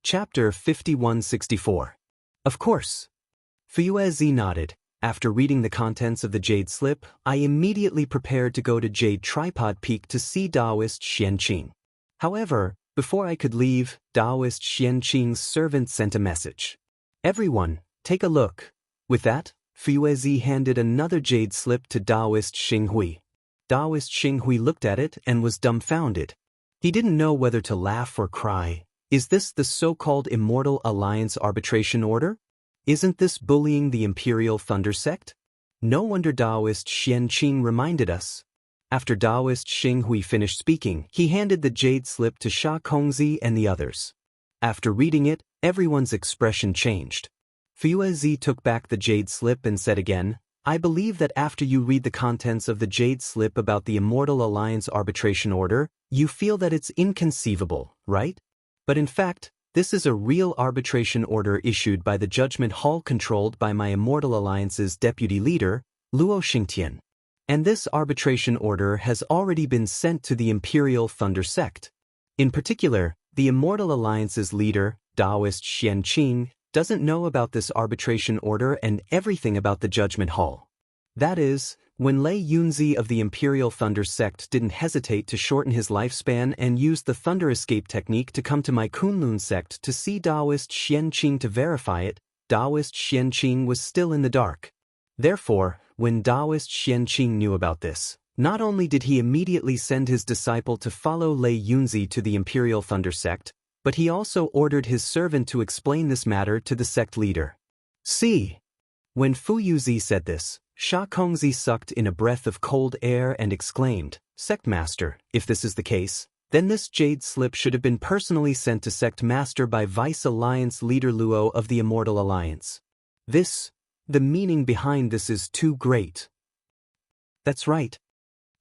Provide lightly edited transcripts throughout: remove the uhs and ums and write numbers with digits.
Chapter 5164. Of course. Fuyuezi nodded. After reading the contents of the Jade Slip, I immediately prepared to go to Jade Tripod Peak to see Taoist Xianqing. However, before I could leave, Taoist Xianqing's servant sent a message. Everyone, take a look. With that, Fuyuezi handed another Jade Slip to Taoist Xinghui. Taoist Xinghui looked at it and was dumbfounded. He didn't know whether to laugh or cry. Is this the so-called Immortal Alliance arbitration order? Isn't this bullying the Imperial Thunder Sect? No wonder Taoist Xianqing reminded us. After Taoist Xinghui finished speaking, he handed the Jade Slip to Sha Kongzi and the others. After reading it, everyone's expression changed. Fuyuezi took back the Jade Slip and said again, I believe that after you read the contents of the Jade Slip about the Immortal Alliance arbitration order, you feel that it's inconceivable, right? But in fact, this is a real arbitration order issued by the Judgment Hall controlled by my Immortal Alliance's deputy leader, Luo Xingtian. And this arbitration order has already been sent to the Imperial Thunder Sect. In particular, the Immortal Alliance's leader, Taoist Xianqing, doesn't know about this arbitration order and everything about the Judgment Hall. That is, when Lei Yunzi of the Imperial Thunder Sect didn't hesitate to shorten his lifespan and used the Thunder Escape technique to come to my Kunlun sect to see Taoist Xianqing to verify it, Taoist Xianqing was still in the dark. Therefore, when Taoist Xianqing knew about this, not only did he immediately send his disciple to follow Lei Yunzi to the Imperial Thunder Sect, but he also ordered his servant to explain this matter to the sect leader. See. When Fuyuezi said this, Sha Kongzi sucked in a breath of cold air and exclaimed, Sect Master, if this is the case, then this Jade Slip should have been personally sent to Sect Master by Vice Alliance Leader Luo of the Immortal Alliance. The meaning behind this is too great. That's right.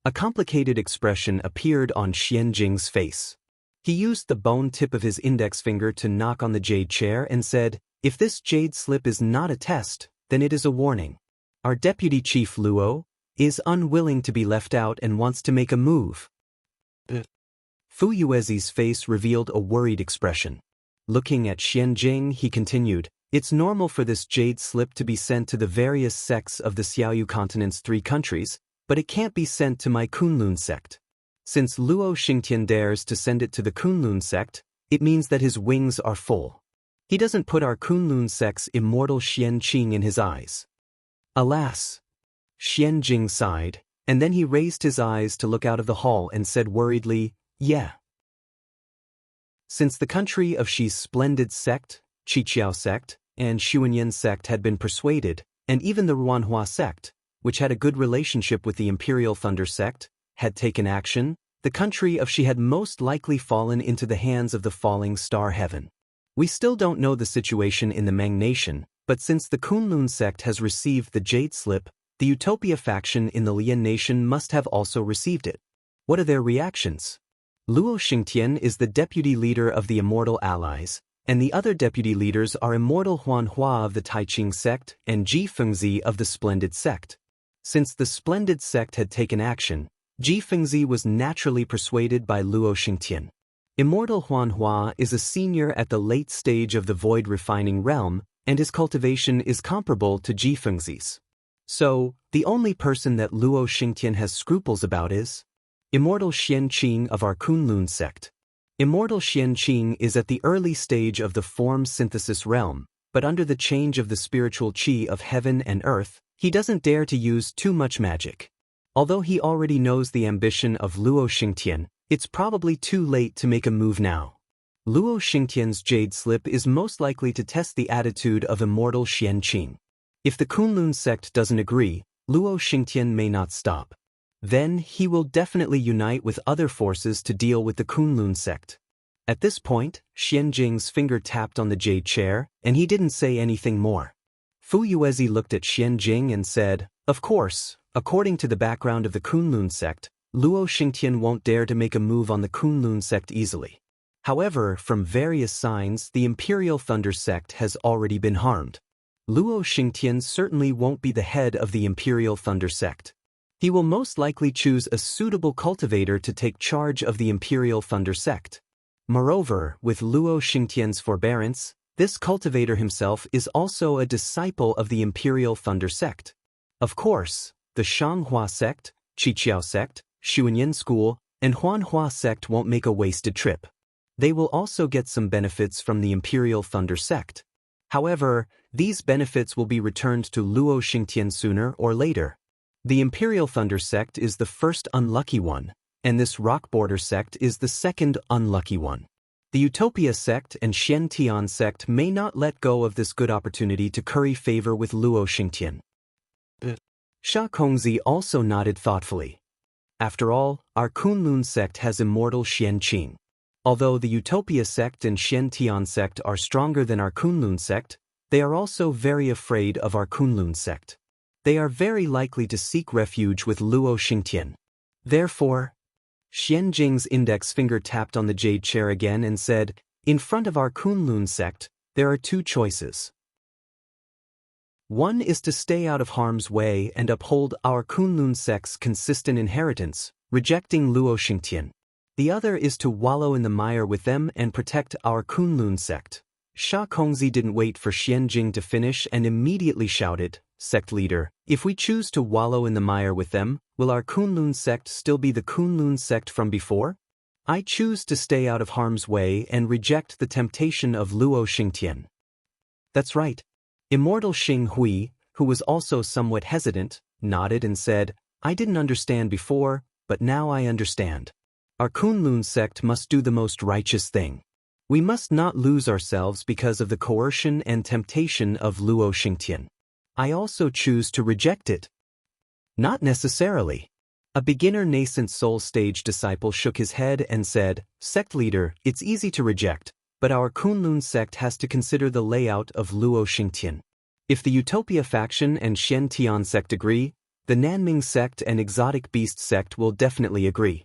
A complicated expression appeared on Xianjing's face. He used the bone tip of his index finger to knock on the jade chair and said, If this Jade Slip is not a test, then it is a warning. Our Deputy Chief Luo is unwilling to be left out and wants to make a move. Fuyuezi's face revealed a worried expression. Looking at Xianjing, he continued, It's normal for this Jade Slip to be sent to the various sects of the Xiaoyu continent's 3 countries, but it can't be sent to my Kunlun sect. Since Luo Xingtian dares to send it to the Kunlun sect, it means that his wings are full. He doesn't put our Kunlun sect's immortal Xianqing in his eyes. Alas! Xianjing sighed, and then he raised his eyes to look out of the hall and said worriedly, Yeah. Since the country of Xi's splendid sect, Qiqiao sect, and Xuanyan sect had been persuaded, and even the Ruanhua sect, which had a good relationship with the Imperial Thunder sect, had taken action, the country of Xi had most likely fallen into the hands of the falling star heaven. We still don't know the situation in the Meng Nation, but since the Kunlun sect has received the Jade Slip, the Utopia faction in the Lian Nation must have also received it. What are their reactions? Luo Xingtian is the deputy leader of the Immortal Allies, and the other deputy leaders are Immortal Huanhua of the Taiqing sect and Ji Fengzi of the Splendid sect. Since the Splendid sect had taken action, Ji Fengzi was naturally persuaded by Luo Xingtian. Immortal Huanhua is a senior at the late stage of the void refining realm, and his cultivation is comparable to Ji Fengzi's. So, the only person that Luo Xingtian has scruples about is Immortal Xianqing of our Kunlun sect. Immortal Xianqing is at the early stage of the form synthesis realm, but under the change of the spiritual qi of heaven and earth, he doesn't dare to use too much magic. Although he already knows the ambition of Luo Xingtian, it's probably too late to make a move now. Luo Xingtian's Jade Slip is most likely to test the attitude of Immortal Xianqing. If the Kunlun sect doesn't agree, Luo Xingtian may not stop. Then he will definitely unite with other forces to deal with the Kunlun sect. At this point, Xianjing's finger tapped on the jade chair, and he didn't say anything more. Fuyuezi looked at Xianjing and said, Of course, according to the background of the Kunlun sect, Luo Xingtian won't dare to make a move on the Kunlun sect easily. However, from various signs, the Imperial Thunder sect has already been harmed. Luo Xingtian certainly won't be the head of the Imperial Thunder sect. He will most likely choose a suitable cultivator to take charge of the Imperial Thunder sect. Moreover, with Luo Xingtian's forbearance, this cultivator himself is also a disciple of the Imperial Thunder sect. Of course, the Shanghua sect, Qiqiao sect, Xuanyan school, and Huanhua sect won't make a wasted trip. They will also get some benefits from the Imperial Thunder sect. However, these benefits will be returned to Luo Xingtian sooner or later. The Imperial Thunder sect is the first unlucky one, and this Rock Border sect is the second unlucky one. The Utopia sect and Xian Tian sect may not let go of this good opportunity to curry favor with Luo Xingtian. Sha Kongzi also nodded thoughtfully. After all, our Kunlun sect has immortal Xian Qing. Although the Utopia sect and Xian Tian sect are stronger than our Kunlun sect, they are also very afraid of our Kunlun sect. They are very likely to seek refuge with Luo Xingtian. Therefore, Xian Jing's index finger tapped on the jade chair again and said, "In front of our Kunlun sect, there are two choices. One is to stay out of harm's way and uphold our Kunlun sect's consistent inheritance, rejecting Luo Xingtian. The other is to wallow in the mire with them and protect our Kunlun sect." Sha Kongzi didn't wait for Xian Jing to finish and immediately shouted, "Sect leader, if we choose to wallow in the mire with them, will our Kunlun sect still be the Kunlun sect from before? I choose to stay out of harm's way and reject the temptation of Luo Xingtian." "That's right." Immortal Xing Hui, who was also somewhat hesitant, nodded and said, "I didn't understand before, but now I understand. Our Kunlun sect must do the most righteous thing. We must not lose ourselves because of the coercion and temptation of Luo Xingtian. I also choose to reject it." "Not necessarily." A beginner nascent soul stage disciple shook his head and said, "Sect leader, it's easy to reject, but our Kunlun sect has to consider the layout of Luo Xingtian. If the Utopia faction and Xian Tian sect agree, the Nanming sect and Exotic Beast sect will definitely agree.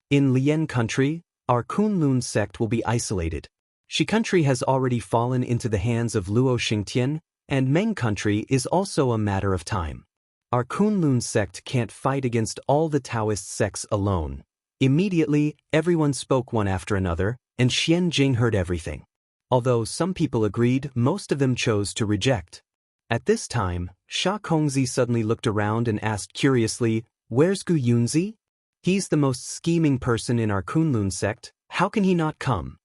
In Lian country, our Kunlun sect will be isolated. Shi country has already fallen into the hands of Luo Xingtian, and Meng country is also a matter of time. Our Kunlun sect can't fight against all the Taoist sects alone." Immediately, everyone spoke one after another, and Xian Jing heard everything. Although some people agreed, most of them chose to reject. At this time, Sha Kongzi suddenly looked around and asked curiously, "Where's Gu Yunzi? He's the most scheming person in our Kunlun sect, how can he not come?"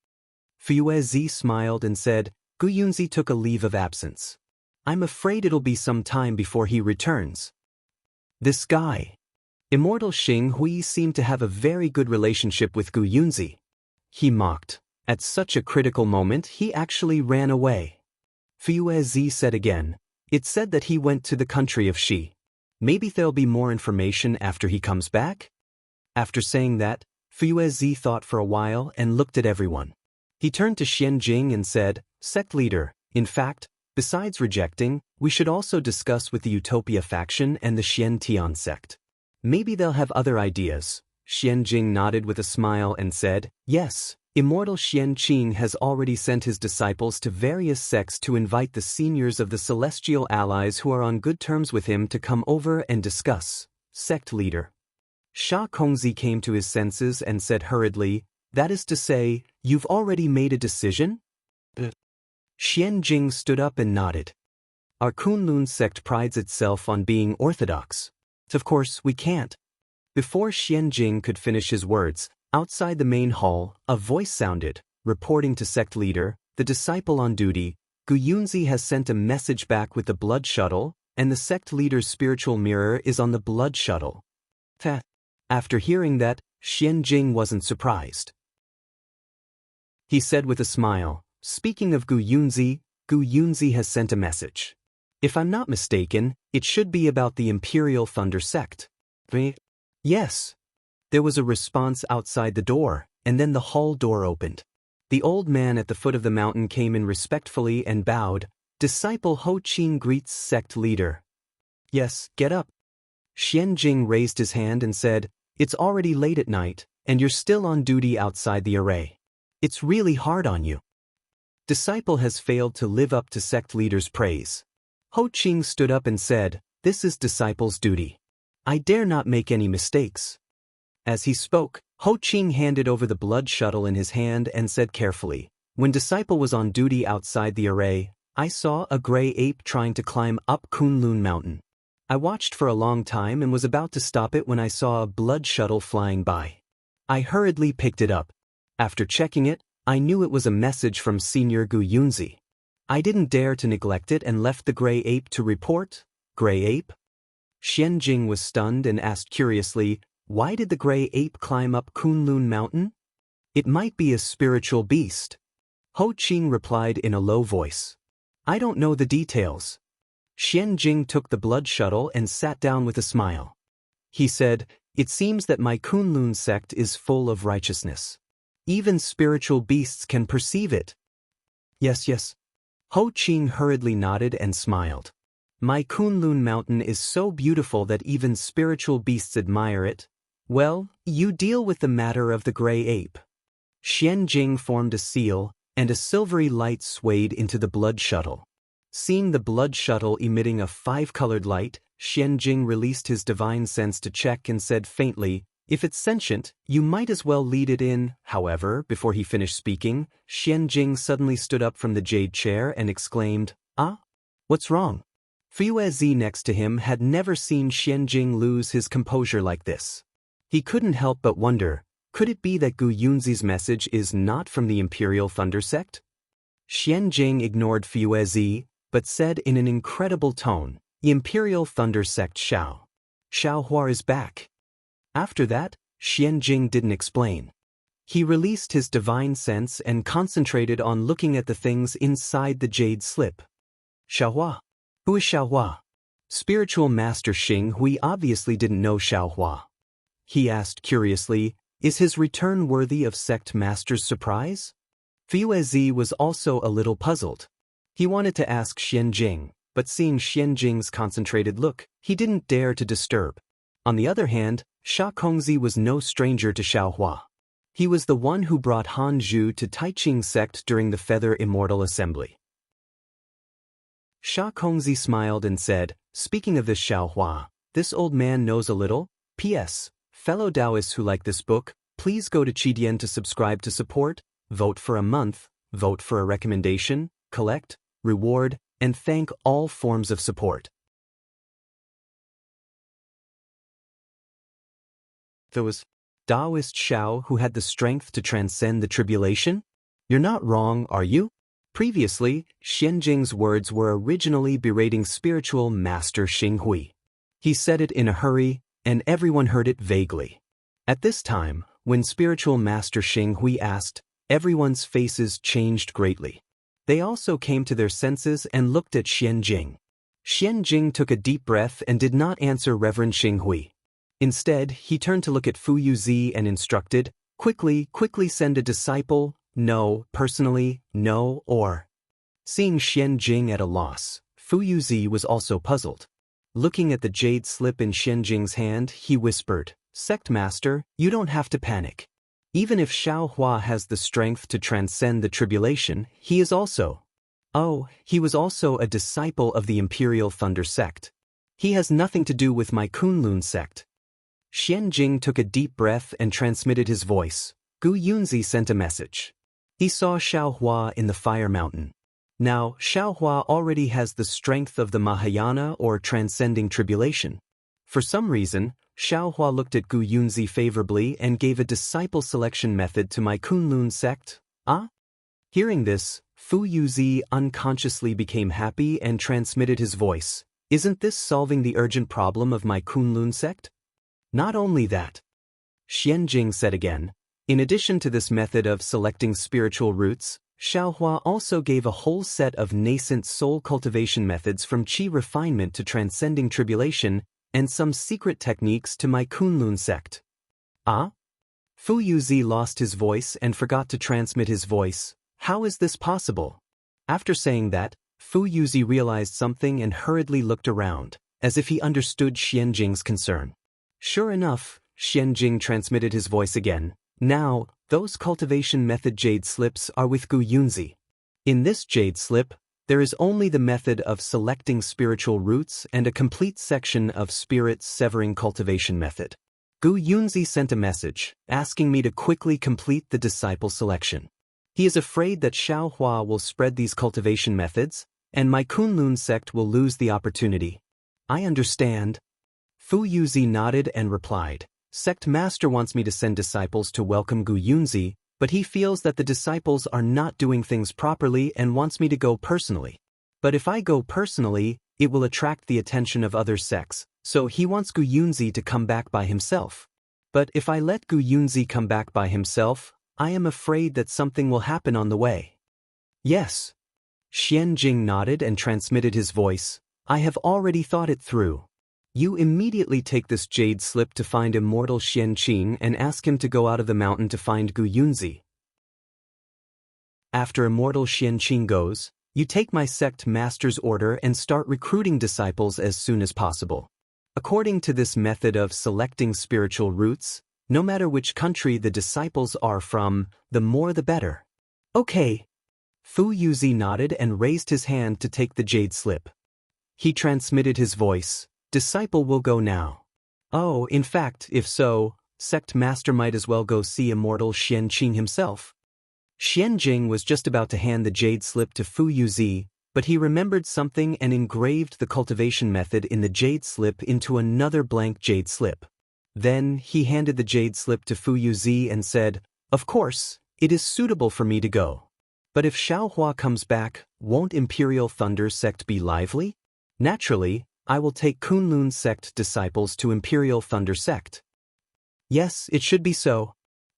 Fuyue Zi smiled and said, "Gu Yunzi took a leave of absence. I'm afraid it'll be some time before he returns." This guy. Immortal Xing Hui seemed to have a very good relationship with Gu Yunzi. He mocked. At such a critical moment he actually ran away. Fuyue Zi said again, "It said that he went to the country of Shi. Maybe there'll be more information after he comes back?" After saying that, Fuyue Zi thought for a while and looked at everyone. He turned to Xian Jing and said, "Sect leader, in fact, besides rejecting, we should also discuss with the Utopia faction and the Xian Tian sect. Maybe they'll have other ideas." Xian Jing nodded with a smile and said, "Yes, immortal Xian Qing has already sent his disciples to various sects to invite the seniors of the celestial allies who are on good terms with him to come over and discuss." Sect leader. Sha Kongzi came to his senses and said hurriedly, "That is to say, you've already made a decision?" Xian Jing stood up and nodded. "Our Kunlun sect prides itself on being orthodox. Of course, we can't." Before Xian Jing could finish his words, outside the main hall, a voice sounded, reporting to sect leader, "The disciple on duty, Gu Yunzi has sent a message back with the blood shuttle, and the sect leader's spiritual mirror is on the blood shuttle." After hearing that, Xian Jing wasn't surprised. He said with a smile, "Speaking of Gu Yunzi has sent a message. If I'm not mistaken, it should be about the Imperial Thunder sect." "Yes." There was a response outside the door, and then the hall door opened. The old man at the foot of the mountain came in respectfully and bowed. "Disciple Ho Qin greets sect leader." "Yes, get up." Xian Jing raised his hand and said, "It's already late at night, and you're still on duty outside the array. It's really hard on you." Disciple has failed to live up to sect leader's praise. Ho Qing stood up and said, "This is disciple's duty. I dare not make any mistakes." As he spoke, Ho Qing handed over the blood shuttle in his hand and said carefully, "When Disciple was on duty outside the array, I saw a gray ape trying to climb up Kunlun Mountain. I watched for a long time and was about to stop it when I saw a blood shuttle flying by. I hurriedly picked it up. After checking it, I knew it was a message from Senior Gu Yunzi. I didn't dare to neglect it and left the gray ape to report." "Gray ape?" Xian Jing was stunned and asked curiously, "Why did the gray ape climb up Kunlun Mountain?" "It might be a spiritual beast." Ho Qing replied in a low voice. "I don't know the details." Xian Jing took the blood shuttle and sat down with a smile. He said, "It seems that my Kunlun sect is full of righteousness. Even spiritual beasts can perceive it." "Yes, yes." Ho Qing hurriedly nodded and smiled. "My Kunlun Mountain is so beautiful that even spiritual beasts admire it. Well, you deal with the matter of the gray ape." Xian Jing formed a seal, and a silvery light swayed into the blood shuttle. Seeing the blood shuttle emitting a 5-colored light, Xian Jing released his divine sense to check and said faintly, "If it's sentient, you might as well lead it in." However, before he finished speaking, Xian Jing suddenly stood up from the jade chair and exclaimed, "Ah? What's wrong?" Fuyue Zi next to him had never seen Xian Jing lose his composure like this. He couldn't help but wonder, could it be that Gu Yunzi's message is not from the Imperial Thunder Sect? Xian Jing ignored Fuyue Zi, but said in an incredible tone, "The Imperial Thunder Sect Xiao. Xiao Hua is back." After that, Xian Jing didn't explain. He released his divine sense and concentrated on looking at the things inside the jade slip. "Xiao Hua? Who is Xiao Hua?" Spiritual Master Xing Hui obviously didn't know Xiao Hua. He asked curiously, "Is his return worthy of Sect Master's surprise?" Fuyue Zi was also a little puzzled. He wanted to ask Xian Jing, but seeing Xian Jing's concentrated look, he didn't dare to disturb. On the other hand, Sha Kongzi was no stranger to Xiao Hua. He was the one who brought Han Zhu to Taiqing sect during the Feather Immortal Assembly. Sha Kongzi smiled and said, "Speaking of this Xiao Hua, this old man knows a little. P.S. Fellow Taoists who like this book, please go to Qidian to subscribe to support, vote for a month, vote for a recommendation, collect, reward, and thank all forms of support." There was Taoist Xiao who had the strength to transcend the tribulation? You're not wrong, are you? Previously, Xian Jing's words were originally berating spiritual master Xing Hui. He said it in a hurry, and everyone heard it vaguely. At this time, when spiritual master Xing Hui asked, everyone's faces changed greatly. They also came to their senses and looked at Xian Jing. Xian Jing took a deep breath and did not answer Reverend Xing Hui. Instead, he turned to look at Fuyue Zi and instructed, quickly send a disciple, no, personally, no, or." Seeing Xian Jing at a loss, Fuyue Zi was also puzzled. Looking at the jade slip in Xian Jing's hand, he whispered, "Sect Master, you don't have to panic. Even if Xiao Hua has the strength to transcend the tribulation, he was also a disciple of the Imperial Thunder Sect. He has nothing to do with my Kunlun sect." Xian Jing took a deep breath and transmitted his voice. Gu Yunzi sent a message. He saw Xiao Hua in the Fire Mountain. Now, Xiao Hua already has the strength of the Mahayana or transcending tribulation. For some reason, Xiao Hua looked at Gu Yunzi favorably and gave a disciple selection method to my Kunlun sect. Ah? Hearing this, Fuyue Zi unconsciously became happy and transmitted his voice. "Isn't this solving the urgent problem of my Kunlun sect?" "Not only that," Xian Jing said again, "in addition to this method of selecting spiritual roots, Xiao Hua also gave a whole set of nascent soul cultivation methods from qi refinement to transcending tribulation and some secret techniques to my Kunlun sect." "Ah?" Fuyue Zi lost his voice and forgot to transmit his voice. "How is this possible?" After saying that, Fuyue Zi realized something and hurriedly looked around, as if he understood Xian Jing's concern. Sure enough, Xian Jing transmitted his voice again. "Now, those cultivation method jade slips are with Gu Yunzi. In this jade slip, there is only the method of selecting spiritual roots and a complete section of spirit severing cultivation method. Gu Yunzi sent a message, asking me to quickly complete the disciple selection. He is afraid that Xiaohua will spread these cultivation methods, and my Kunlun sect will lose the opportunity. I understand. Fu Yuzi nodded and replied, Sect Master wants me to send disciples to welcome Gu Yunzi, but he feels that the disciples are not doing things properly and wants me to go personally. But if I go personally, it will attract the attention of other sects, so he wants Gu Yunzi to come back by himself. But if I let Gu Yunzi come back by himself, I am afraid that something will happen on the way. Yes. Xian Jing nodded and transmitted his voice. I have already thought it through. You immediately take this jade slip to find immortal Xian Qing and ask him to go out of the mountain to find Gu Yunzi. After immortal Xian Qing goes, you take my sect master's order and start recruiting disciples as soon as possible. According to this method of selecting spiritual roots, no matter which country the disciples are from, the more the better. Okay. Fu Yuzi nodded and raised his hand to take the jade slip. He transmitted his voice. Disciple will go now. Oh, in fact, if so, sect master might as well go see immortal Xian Qing himself. Xian Jing was just about to hand the jade slip to Fu Yuzi, but he remembered something and engraved the cultivation method in the jade slip into another blank jade slip. Then he handed the jade slip to Fu Yuzi and said, Of course, it is suitable for me to go. But if Xiaohua comes back, won't Imperial Thunder sect be lively? Naturally, I will take Kunlun sect disciples to Imperial Thunder sect. Yes, it should be so.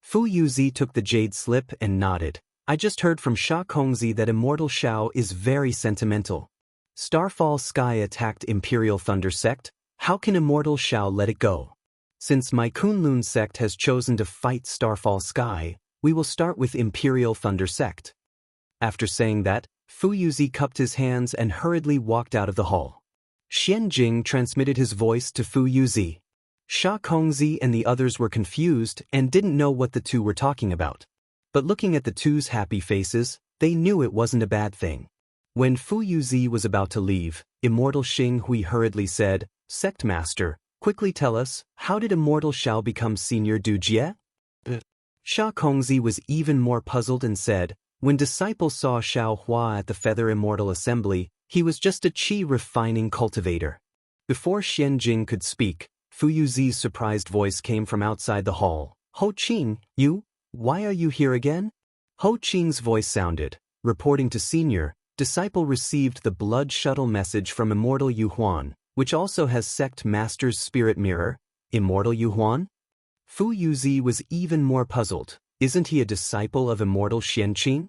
Fu Yuzi took the jade slip and nodded. I just heard from Sha Kongzi that Immortal Xiao is very sentimental. Starfall Sky attacked Imperial Thunder sect. How can Immortal Xiao let it go? Since my Kunlun sect has chosen to fight Starfall Sky, we will start with Imperial Thunder sect. After saying that, Fu Yuzi cupped his hands and hurriedly walked out of the hall. Xian Jing transmitted his voice to Fu Yuzi. Sha Kongzi and the others were confused and didn't know what the two were talking about. But looking at the two's happy faces, they knew it wasn't a bad thing. When Fu Yuzi was about to leave, Immortal Xing Hui hurriedly said, Sect Master, quickly tell us, how did Immortal Xiao become Senior Dujie? Sha Kongzi was even more puzzled and said, when disciples saw Xiao Hua at the Feather Immortal Assembly, he was just a qi refining cultivator. Before Xian Jing could speak, Fu Yuzi's surprised voice came from outside the hall. Ho Qing, you? Why are you here again? Ho Qing's voice sounded, reporting to Senior, disciple received the blood shuttle message from Immortal Yuhuan, which also has Sect Master's spirit mirror. Immortal Yuhuan? Fu Yuzi was even more puzzled. Isn't he a disciple of Immortal Xian Qing?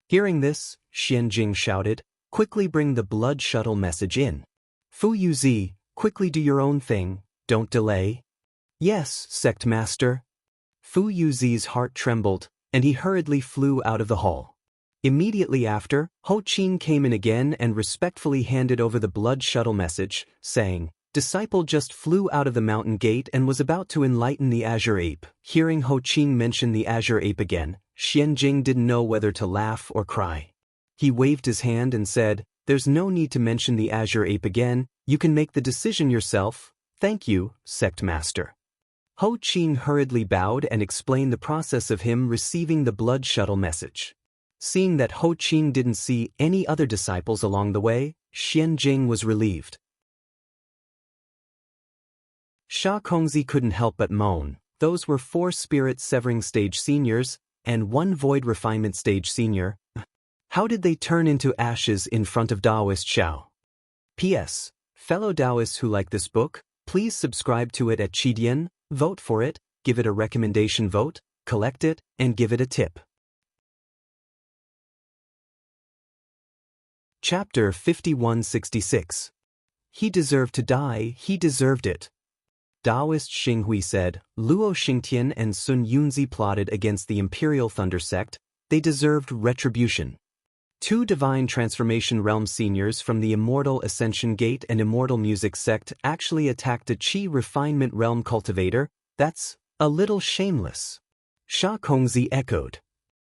Hearing this, Xian Jing shouted, quickly bring the blood shuttle message in. Fu Yuzi, quickly do your own thing, don't delay. Yes, Sect Master. Fu Yuzi's heart trembled, and he hurriedly flew out of the hall. Immediately after, Ho Qing came in again and respectfully handed over the blood shuttle message, saying, Disciple just flew out of the mountain gate and was about to enlighten the Azure Ape. Hearing Ho Qing mention the Azure Ape again, Xian Jing didn't know whether to laugh or cry. He waved his hand and said, There's no need to mention the Azure Ape again, you can make the decision yourself. Thank you, Sect Master. Ho Qing hurriedly bowed and explained the process of him receiving the blood shuttle message. Seeing that Ho Qing didn't see any other disciples along the way, Xian Jing was relieved. Sha Kongzi couldn't help but moan. Those were 4 spirit severing stage seniors, and 1 void refinement stage senior. How did they turn into ashes in front of Taoist Xiao? P.S. Fellow Taoists who like this book, please subscribe to it at Qidian, vote for it, give it a recommendation vote, collect it, and give it a tip. Chapter 5166. He deserved to die, he deserved it. Taoist Xing Hui said, Luo Xingtian and Sun Yunzi plotted against the Imperial Thunder sect, they deserved retribution. 2 Divine Transformation Realm seniors from the Immortal Ascension Gate and Immortal Music sect actually attacked a Qi Refinement Realm cultivator, that's a little shameless. Sha Kongzi echoed.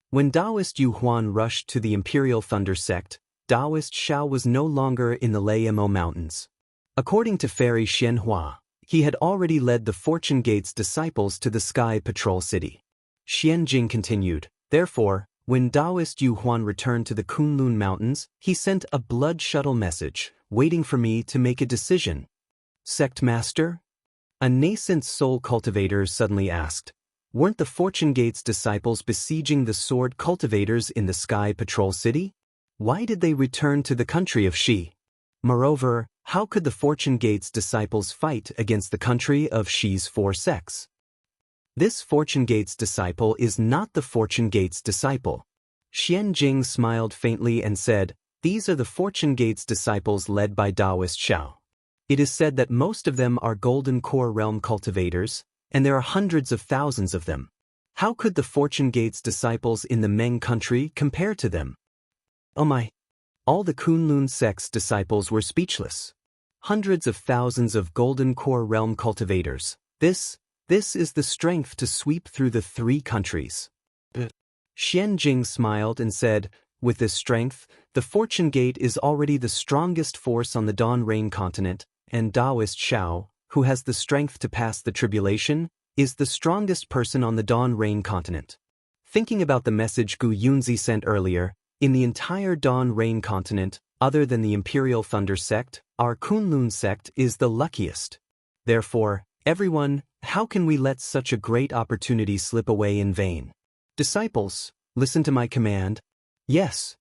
When Taoist Yuhuan rushed to the Imperial Thunder sect, Taoist Xiao was no longer in the Lei Mo Mountains. According to Fairy Xianhua, He had already led the Fortune Gate's disciples to the Sky Patrol City. Xianjing continued, therefore, when Taoist Yu Huan returned to the Kunlun Mountains, he sent a blood shuttle message, waiting for me to make a decision. Sect Master? A nascent soul cultivator suddenly asked. Weren't the Fortune Gate's disciples besieging the sword cultivators in the Sky Patrol City? Why did they return to the country of Shi? Moreover, how could the Fortune Gate's disciples fight against the country of Shi's 4 sects? This Fortune Gate's disciple is not the Fortune Gate's disciple. Xianjing smiled faintly and said, these are the Fortune Gate's disciples led by Taoist Xiao. It is said that most of them are Golden Core Realm cultivators, and there are hundreds of thousands of them. How could the Fortune Gate's disciples in the Meng country compare to them? Oh my! All the Kunlun sect's disciples were speechless. Hundreds of thousands of Golden Core Realm cultivators. This is the strength to sweep through the 3 countries. Xianjing smiled and said, with this strength, the Fortune Gate is already the strongest force on the Dawn Rain continent, and Taoist Xiao, who has the strength to pass the tribulation, is the strongest person on the Dawn Rain continent. Thinking about the message Gu Yunzi sent earlier, in the entire Dawn Rain continent, other than the Imperial Thunder sect, our Kunlun sect is the luckiest. Therefore, everyone, how can we let such a great opportunity slip away in vain? Disciples, listen to my command. Yes.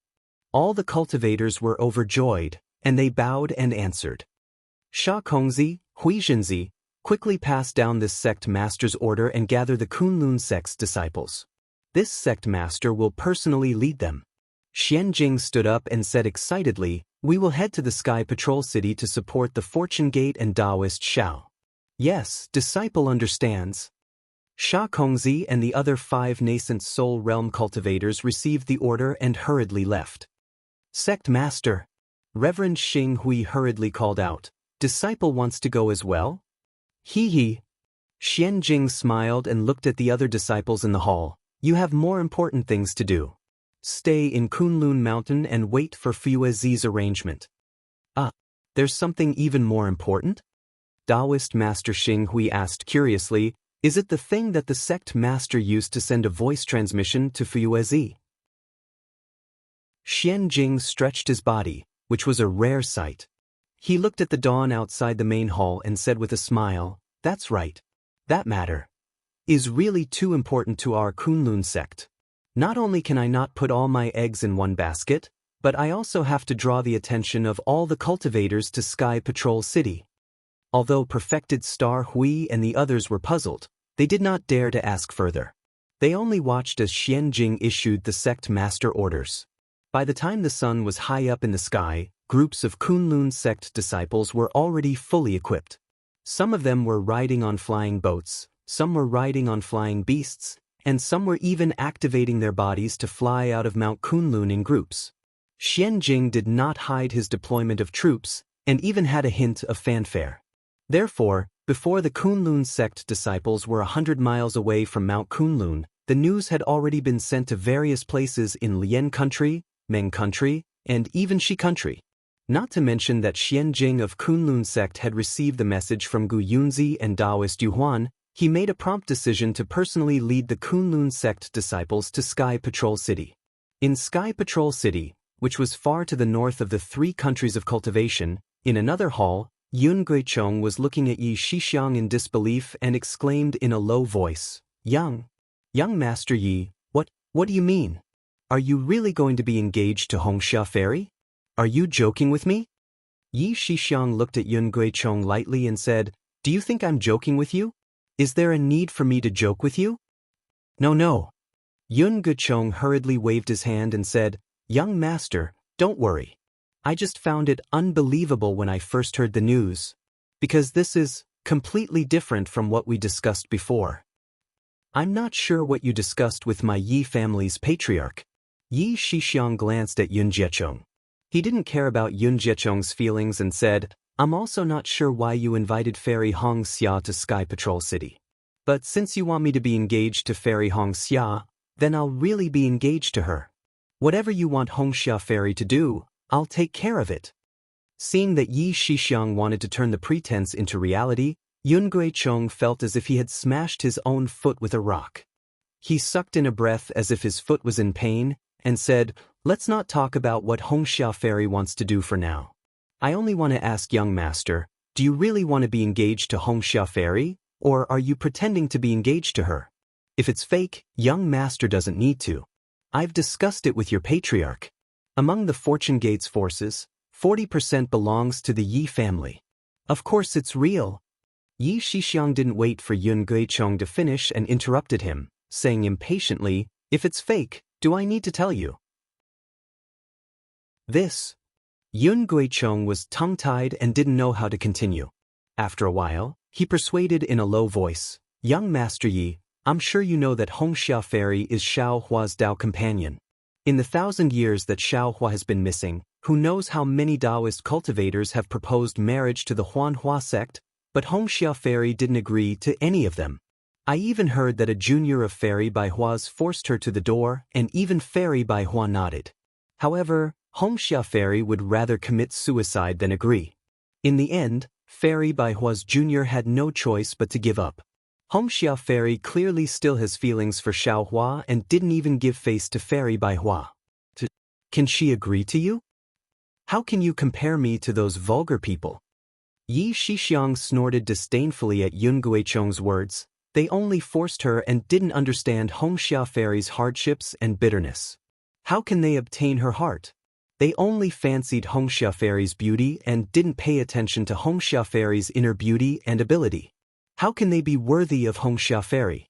All the cultivators were overjoyed, and they bowed and answered. Sha Kongzi, Hui Zhenzi, quickly pass down this sect master's order and gather the Kunlun sect's disciples. This sect master will personally lead them. Xianjing stood up and said excitedly, we will head to the Sky Patrol City to support the Fortune Gate and Taoist Xiao. Yes, disciple understands. Sha Kongzi and the other 5 nascent soul realm cultivators received the order and hurriedly left. Sect Master. Reverend Xing Hui hurriedly called out, disciple wants to go as well? He. Xianjing smiled and looked at the other disciples in the hall. You have more important things to do. Stay in Kunlun Mountain and wait for Fuezi's arrangement. There's something even more important? Taoist Master Xing Hui asked curiously, is it the thing that the sect master used to send a voice transmission to Fuezi? Xianjing stretched his body, which was a rare sight. He looked at the dawn outside the main hall and said with a smile, that's right. That matter is really too important to our Kunlun sect. Not only can I not put all my eggs in one basket, but I also have to draw the attention of all the cultivators to Sky Patrol City. Although Perfected Star Hui and the others were puzzled, they did not dare to ask further. They only watched as Xianjing issued the sect master orders. By the time the sun was high up in the sky, groups of Kunlun sect disciples were already fully equipped. Some of them were riding on flying boats, some were riding on flying beasts, and some were even activating their bodies to fly out of Mount Kunlun in groups. Xianjing did not hide his deployment of troops, and even had a hint of fanfare. Therefore, before the Kunlun sect disciples were 100 miles away from Mount Kunlun, the news had already been sent to various places in Lian country, Meng country, and even Shi country. Not to mention that Xianjing of Kunlun sect had received the message from Gu Yunzi and Taoist Yu Huan. He made a prompt decision to personally lead the Kunlun sect disciples to Sky Patrol City. In Sky Patrol City, which was far to the north of the 3 countries of cultivation, in another hall, Yun Guichong was looking at Yi Shixiang in disbelief and exclaimed in a low voice, Young Master Yi, what do you mean? Are you really going to be engaged to Hongxia Fairy? Are you joking with me? Yi Shixiang looked at Yun Guichong lightly and said, do you think I'm joking with you? Is there a need for me to joke with you? No. Yun Guichong hurriedly waved his hand and said, Young Master, don't worry. I just found it unbelievable when I first heard the news. Because this is completely different from what we discussed before. I'm not sure what you discussed with my Yi family's patriarch. Yi Shixiang glanced at Yun Jiechong. He didn't care about Yun Jiechong's feelings and said, I'm also not sure why you invited Fairy Hongxia to Sky Patrol City. But since you want me to be engaged to Fairy Hongxia, then I'll really be engaged to her. Whatever you want Hongxia Fairy to do, I'll take care of it. Seeing that Yi Shixiang wanted to turn the pretense into reality, Yun Guichong felt as if he had smashed his own foot with a rock. He sucked in a breath as if his foot was in pain, and said, "Let's not talk about what Hongxia Fairy wants to do for now. I only want to ask young master, do you really want to be engaged to Hongxia Fairy, or are you pretending to be engaged to her? If it's fake, young master doesn't need to. I've discussed it with your patriarch. Among the Fortune Gate's forces, 40% belongs to the Yi family. Of course it's real." Yi Shixiang didn't wait for Yun Guichong to finish and interrupted him, saying impatiently, "If it's fake, do I need to tell you this?" Yun Guichong was tongue-tied and didn't know how to continue. After a while, he persuaded in a low voice, "Young Master Yi, I'm sure you know that Hongxia Fairy is Xiao Hua's Dao companion. In the 1,000 years that Xiao Hua has been missing, who knows how many Taoist cultivators have proposed marriage to the Huan Hua sect, but Hongxia Fairy didn't agree to any of them. I even heard that a junior of Fairy Bai Hua's forced her to the door, and even Fairy Bai Hua nodded. However, Hongxia Fairy would rather commit suicide than agree. In the end, Fairy Bai Hua's junior had no choice but to give up. Hongxia Fairy clearly still has feelings for Xiao Hua and didn't even give face to Fairy Bai Hua. Can she agree to you? How can you compare me to those vulgar people?" Yi Shixiang snorted disdainfully at Yun Guichong's words. They only forced her and didn't understand Hongxia Fairy's hardships and bitterness. How can they obtain her heart? They only fancied Hongxia Fairy's beauty and didn't pay attention to Hongxia Fairy's inner beauty and ability. How can they be worthy of Hongxia Fairy?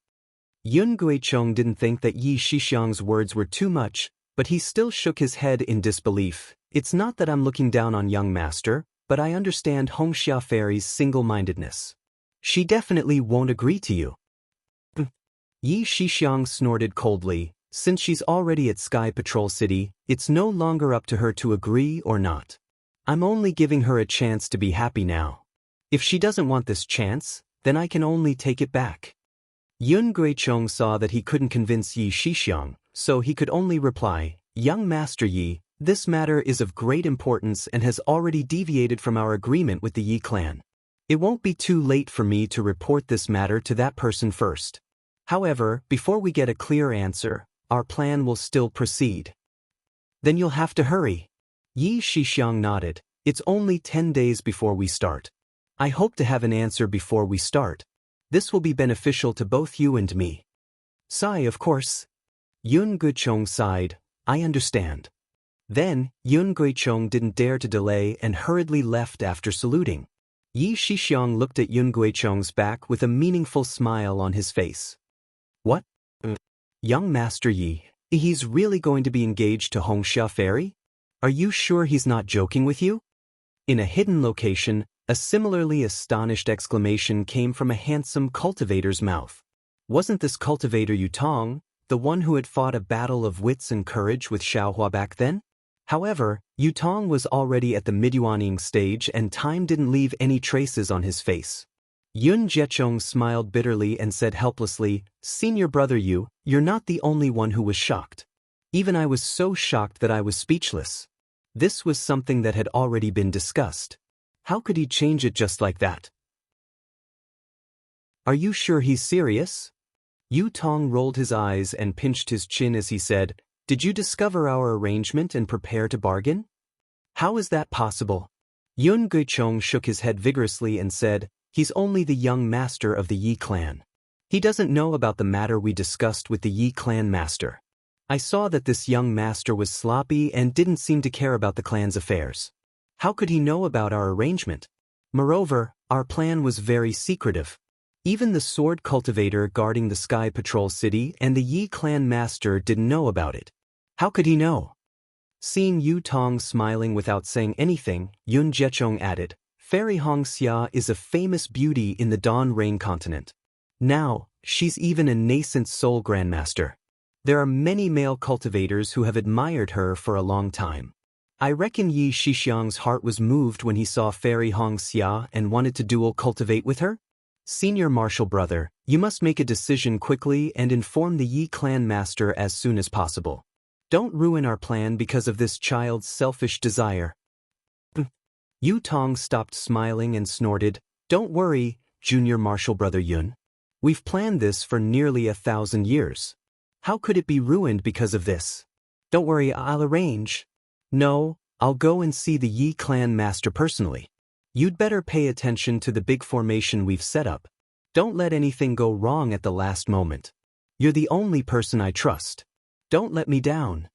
Yun Guichong didn't think that Yi Shixiang's words were too much, but he still shook his head in disbelief. "It's not that I'm looking down on young master, but I understand Hongxia Fairy's single-mindedness. She definitely won't agree to you." Yi Shixiang snorted coldly. "Since she's already at Sky Patrol City, it's no longer up to her to agree or not. I'm only giving her a chance to be happy now. If she doesn't want this chance, then I can only take it back." Yun Guichong saw that he couldn't convince Yi Shixiang, so he could only reply, "Young Master Yi, this matter is of great importance and has already deviated from our agreement with the Yi clan. It won't be too late for me to report this matter to that person first. However, before we get a clear answer, our plan will still proceed." "Then you'll have to hurry." Yi Shixiang nodded. "It's only 10 days before we start. I hope to have an answer before we start. This will be beneficial to both you and me." "Sigh, of course." Yun Guichong sighed. "I understand." Then, Yun Guichong didn't dare to delay and hurriedly left after saluting. Yi Shixiang looked at Yun Guichong's back with a meaningful smile on his face. "What? Young Master Yi, he's really going to be engaged to Hongxia Fairy? Are you sure he's not joking with you?" In a hidden location, a similarly astonished exclamation came from a handsome cultivator's mouth. Wasn't this cultivator Yutong, the one who had fought a battle of wits and courage with Xiaohua back then? However, Yutong was already at the Midyuaning stage and time didn't leave any traces on his face. Yun Jiechong smiled bitterly and said helplessly, "Senior brother Yu, you're not the only one who was shocked. Even I was so shocked that I was speechless. This was something that had already been discussed. How could he change it just like that?" "Are you sure he's serious?" Yu Tong rolled his eyes and pinched his chin as he said, "Did you discover our arrangement and prepare to bargain? How is that possible?" Yun Guichong shook his head vigorously and said, "He's only the young master of the Yi clan. He doesn't know about the matter we discussed with the Yi clan master. I saw that this young master was sloppy and didn't seem to care about the clan's affairs. How could he know about our arrangement? Moreover, our plan was very secretive. Even the sword cultivator guarding the Sky Patrol City and the Yi clan master didn't know about it. How could he know?" Seeing Yu Tong smiling without saying anything, Yun Jiechong added, "Fairy Hongxia is a famous beauty in the Dawn Rain continent. Now, she's even a nascent soul grandmaster. There are many male cultivators who have admired her for a long time. I reckon Yi Shixiang's heart was moved when he saw Fairy Hongxia and wanted to dual cultivate with her. Senior martial brother, you must make a decision quickly and inform the Yi clan master as soon as possible. Don't ruin our plan because of this child's selfish desire." Yu Tong stopped smiling and snorted, "Don't worry, Junior Marshall Brother Yun. We've planned this for nearly 1,000 years. How could it be ruined because of this? Don't worry, I'll arrange. No, I'll go and see the Yi clan master personally. You'd better pay attention to the big formation we've set up. Don't let anything go wrong at the last moment. You're the only person I trust. Don't let me down.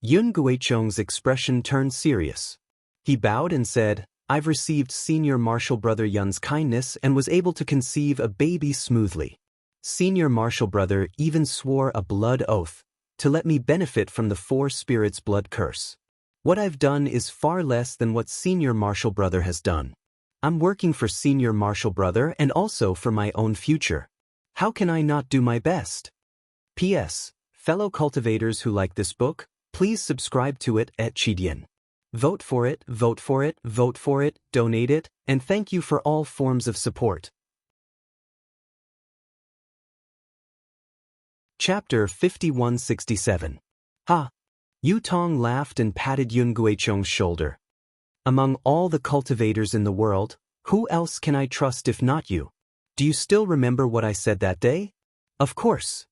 Yun Guicheng's expression turned serious. He bowed and said, I've received Senior Marshall Brother Yun's kindness and was able to conceive a baby smoothly. Senior Marshall Brother even swore a blood oath to let me benefit from the four spirits' blood curse. What I've done is far less than what Senior Marshall Brother has done. I'm working for Senior Marshall Brother and also for my own future. How can I not do my best? P.S. Fellow cultivators who like this book, please subscribe to it at Chidian. Vote for it, vote for it, vote for it, donate it, and thank you for all forms of support. Chapter 5167. Ha! Yu Tong laughed and patted Yun Guicheng's shoulder. Among all the cultivators in the world, who else can I trust if not you? Do you still remember what I said that day? Of course.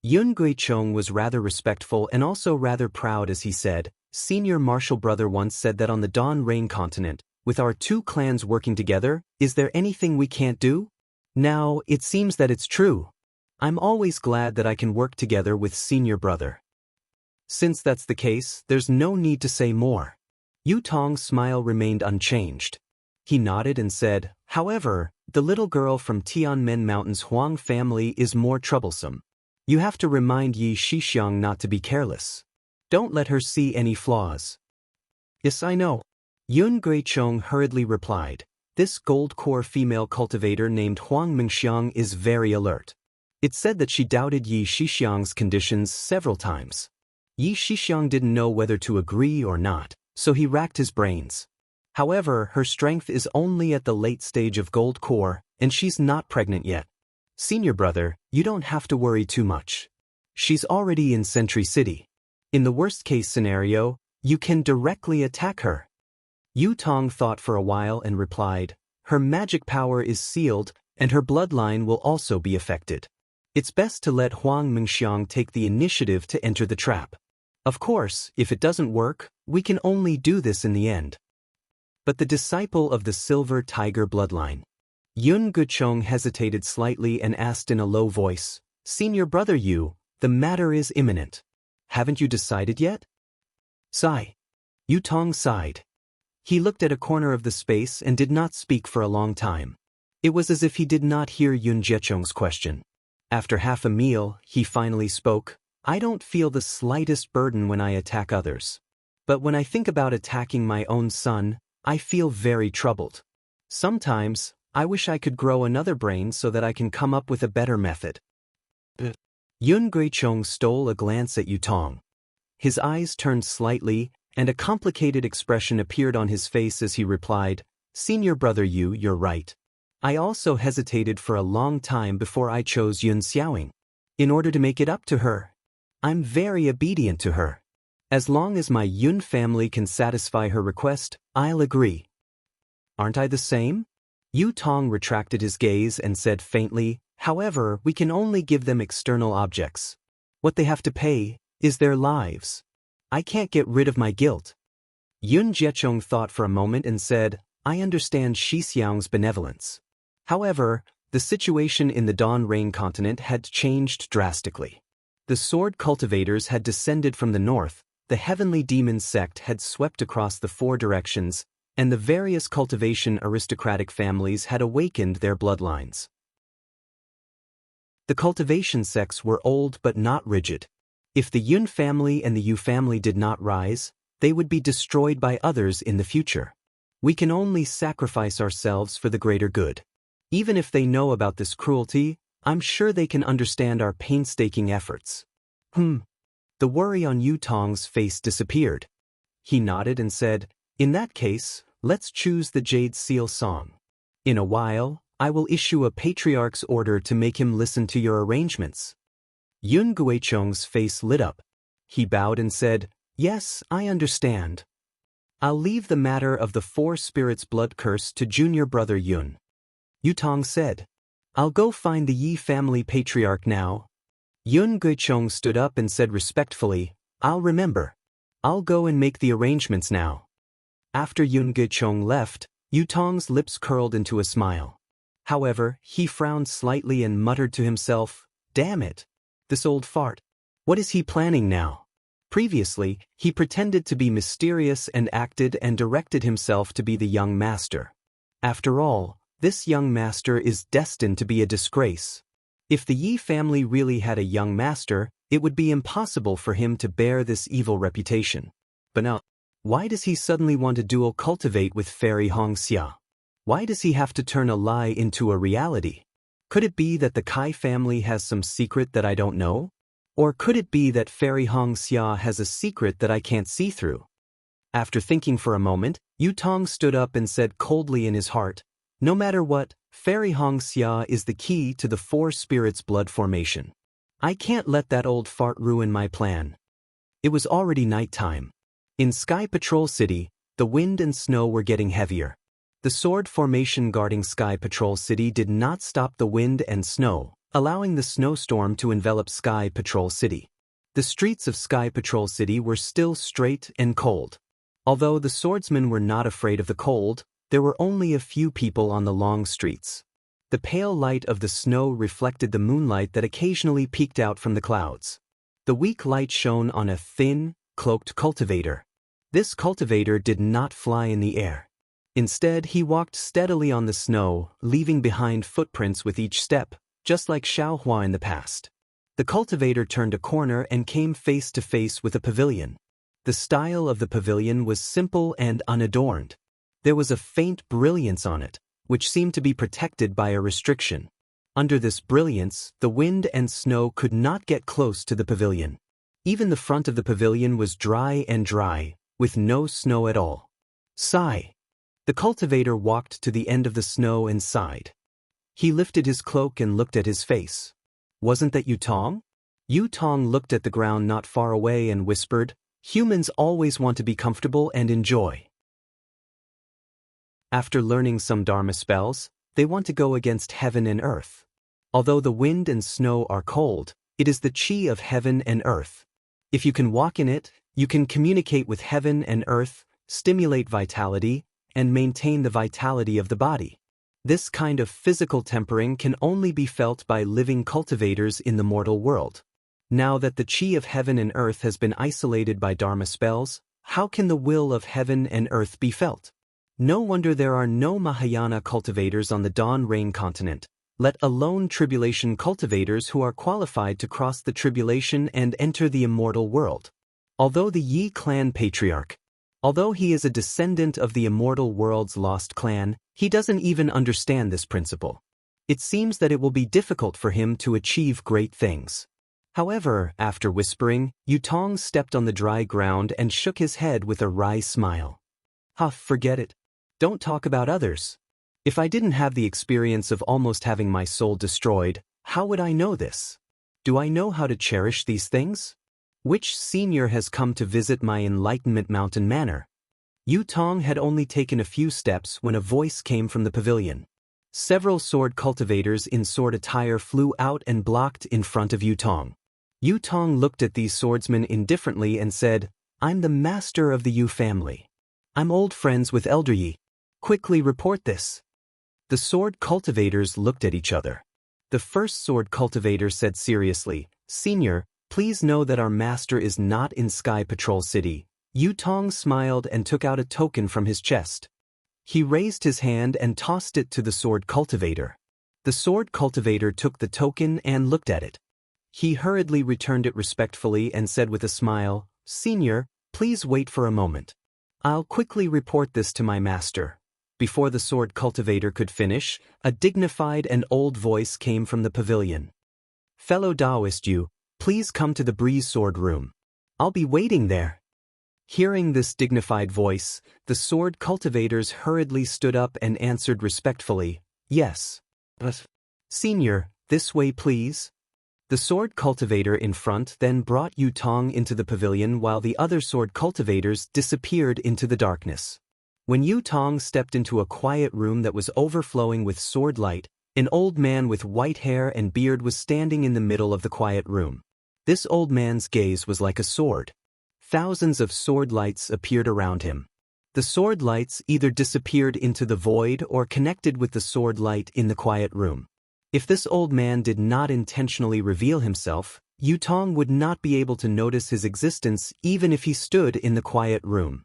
Yun Guicheng was rather respectful and also rather proud as he said, Senior Marshall Brother once said that on the Dawn Rain continent, with our two clans working together, is there anything we can't do? Now, it seems that it's true. I'm always glad that I can work together with Senior Brother. Since that's the case, there's no need to say more. Yu Tong's smile remained unchanged. He nodded and said, however, the little girl from Tianmen Mountain's Huang family is more troublesome. You have to remind Yi Shixiang not to be careless. Don't let her see any flaws. Yes, I know. Yun Guicheng hurriedly replied. This gold core female cultivator named Huang Mingxiang is very alert. It's said that she doubted Yi Shixiang's conditions several times. Yi Shixiang didn't know whether to agree or not, so he racked his brains. However, her strength is only at the late stage of gold core, and she's not pregnant yet. Senior Brother, you don't have to worry too much. She's already in Sentry City. In the worst-case scenario, you can directly attack her. Yu Tong thought for a while and replied, her magic power is sealed, and her bloodline will also be affected. It's best to let Huang Mingxiang take the initiative to enter the trap. Of course, if it doesn't work, we can only do this in the end. But the disciple of the Silver Tiger bloodline. Yun Guicheng hesitated slightly and asked in a low voice, Senior Brother Yu, the matter is imminent. Haven't you decided yet? Sigh. Yu Tong sighed. He looked at a corner of the space and did not speak for a long time. It was as if he did not hear Yun Guicheng's question. After half a meal, he finally spoke, I don't feel the slightest burden when I attack others. But when I think about attacking my own son, I feel very troubled. Sometimes, I wish I could grow another brain so that I can come up with a better method. Yun Guicheng stole a glance at Yu Tong. His eyes turned slightly, and a complicated expression appeared on his face as he replied, Senior Brother Yu, you're right. I also hesitated for a long time before I chose Yun Xiaoying. In order to make it up to her, I'm very obedient to her. As long as my Yun family can satisfy her request, I'll agree. Aren't I the same? Yu Tong retracted his gaze and said faintly, however, we can only give them external objects. What they have to pay is their lives. I can't get rid of my guilt. Yun Guicheng thought for a moment and said, I understand Shixiang's benevolence. However, the situation in the Dawn Rain continent had changed drastically. The sword cultivators had descended from the north, the heavenly demon sect had swept across the four directions, and the various cultivation aristocratic families had awakened their bloodlines. The cultivation sects were old but not rigid. If the Yun family and the Yu family did not rise, they would be destroyed by others in the future. We can only sacrifice ourselves for the greater good. Even if they know about this cruelty, I'm sure they can understand our painstaking efforts. The worry on Yu Tong's face disappeared. He nodded and said, in that case, let's choose the Jade Seal song. In a while, I will issue a patriarch's order to make him listen to your arrangements. Yun Guicheng's face lit up. He bowed and said, yes, I understand. I'll leave the matter of the four spirits' blood curse to Junior Brother Yun. Yutong said. I'll go find the Yi family patriarch now. Yun Guichong stood up and said respectfully, I'll remember. I'll go and make the arrangements now. After Yun Guichong left, Yutong's lips curled into a smile. However, he frowned slightly and muttered to himself, damn it. This old fart. What is he planning now? Previously, he pretended to be mysterious and acted and directed himself to be the young master. After all, this young master is destined to be a disgrace. If the Yi family really had a young master, it would be impossible for him to bear this evil reputation. But now, why does he suddenly want to duel cultivate with Fairy Hongxia? Why does he have to turn a lie into a reality? Could it be that the Kai family has some secret that I don't know? Or could it be that Fairy Hongxia has a secret that I can't see through? After thinking for a moment, Yutong stood up and said coldly in his heart, no matter what, Fairy Hongxia is the key to the Four Spirits blood formation. I can't let that old fart ruin my plan. It was already nighttime. In Sky Patrol City, the wind and snow were getting heavier. The sword formation guarding Sky Patrol City did not stop the wind and snow, allowing the snowstorm to envelop Sky Patrol City. The streets of Sky Patrol City were still straight and cold. Although the swordsmen were not afraid of the cold, there were only a few people on the long streets. The pale light of the snow reflected the moonlight that occasionally peeked out from the clouds. The weak light shone on a thin, cloaked cultivator. This cultivator did not fly in the air. Instead, he walked steadily on the snow, leaving behind footprints with each step, just like Xiaohua in the past. The cultivator turned a corner and came face to face with a pavilion. The style of the pavilion was simple and unadorned. There was a faint brilliance on it, which seemed to be protected by a restriction. Under this brilliance, the wind and snow could not get close to the pavilion. Even the front of the pavilion was dry, with no snow at all. Sigh. The cultivator walked to the end of the snow and sighed. He lifted his cloak and looked at his face. Wasn't that Yutong? Yutong looked at the ground not far away and whispered, humans always want to be comfortable and enjoy. After learning some Dharma spells, they want to go against heaven and earth. Although the wind and snow are cold, it is the chi of heaven and earth. If you can walk in it, you can communicate with heaven and earth, stimulate vitality, and maintain the vitality of the body. This kind of physical tempering can only be felt by living cultivators in the mortal world. Now that the chi of heaven and earth has been isolated by Dharma spells, how can the will of heaven and earth be felt? No wonder there are no Mahayana cultivators on the Dawn Rain continent, let alone tribulation cultivators who are qualified to cross the tribulation and enter the immortal world. Although the Yi clan patriarch, although he is a descendant of the immortal world's lost clan, he doesn't even understand this principle. It seems that it will be difficult for him to achieve great things. However, after whispering, Yutong stepped on the dry ground and shook his head with a wry smile. Forget it. Don't talk about others. If I didn't have the experience of almost having my soul destroyed, how would I know this? Do I know how to cherish these things? Which senior has come to visit my Enlightenment Mountain Manor? Yutong had only taken a few steps when a voice came from the pavilion. Several sword cultivators in sword attire flew out and blocked in front of Yutong. Yutong looked at these swordsmen indifferently and said, I'm the master of the Yu family. I'm old friends with Elder Yi. Quickly report this. The sword cultivators looked at each other. The first sword cultivator said seriously, Senior, please know that our master is not in Sky Patrol City. Yutong smiled and took out a token from his chest. He raised his hand and tossed it to the sword cultivator. The sword cultivator took the token and looked at it. He hurriedly returned it respectfully and said with a smile, Senior, please wait for a moment. I'll quickly report this to my master. Before the sword cultivator could finish, a dignified and old voice came from the pavilion. Fellow Taoist Yu, please come to the breeze sword room. I'll be waiting there. Hearing this dignified voice, the sword cultivators hurriedly stood up and answered respectfully, Yes. Senior, this way please. The sword cultivator in front then brought Yutong into the pavilion while the other sword cultivators disappeared into the darkness. When Yu Tong stepped into a quiet room that was overflowing with sword light, an old man with white hair and beard was standing in the middle of the quiet room. This old man's gaze was like a sword. Thousands of sword lights appeared around him. The sword lights either disappeared into the void or connected with the sword light in the quiet room. If this old man did not intentionally reveal himself, Yu Tong would not be able to notice his existence even if he stood in the quiet room.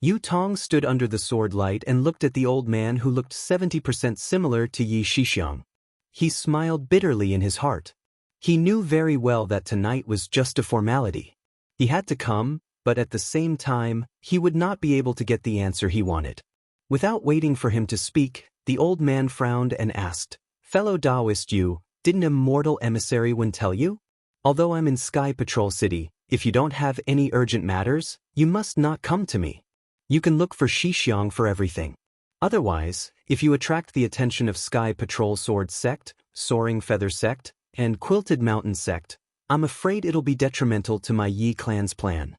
Yu Tong stood under the sword light and looked at the old man who looked 70% similar to Yi Shixiang. He smiled bitterly in his heart. He knew very well that tonight was just a formality. He had to come, but at the same time, he would not be able to get the answer he wanted. Without waiting for him to speak, the old man frowned and asked, "Fellow Taoist Yu, didn't Immortal Emissary Wen tell you? Although I'm in Sky Patrol City, if you don't have any urgent matters, you must not come to me. You can look for Shixiang for everything. Otherwise, if you attract the attention of Sky Patrol Sword Sect, Soaring Feather Sect, and Quilted Mountain Sect, I'm afraid it'll be detrimental to my Yi clan's plan."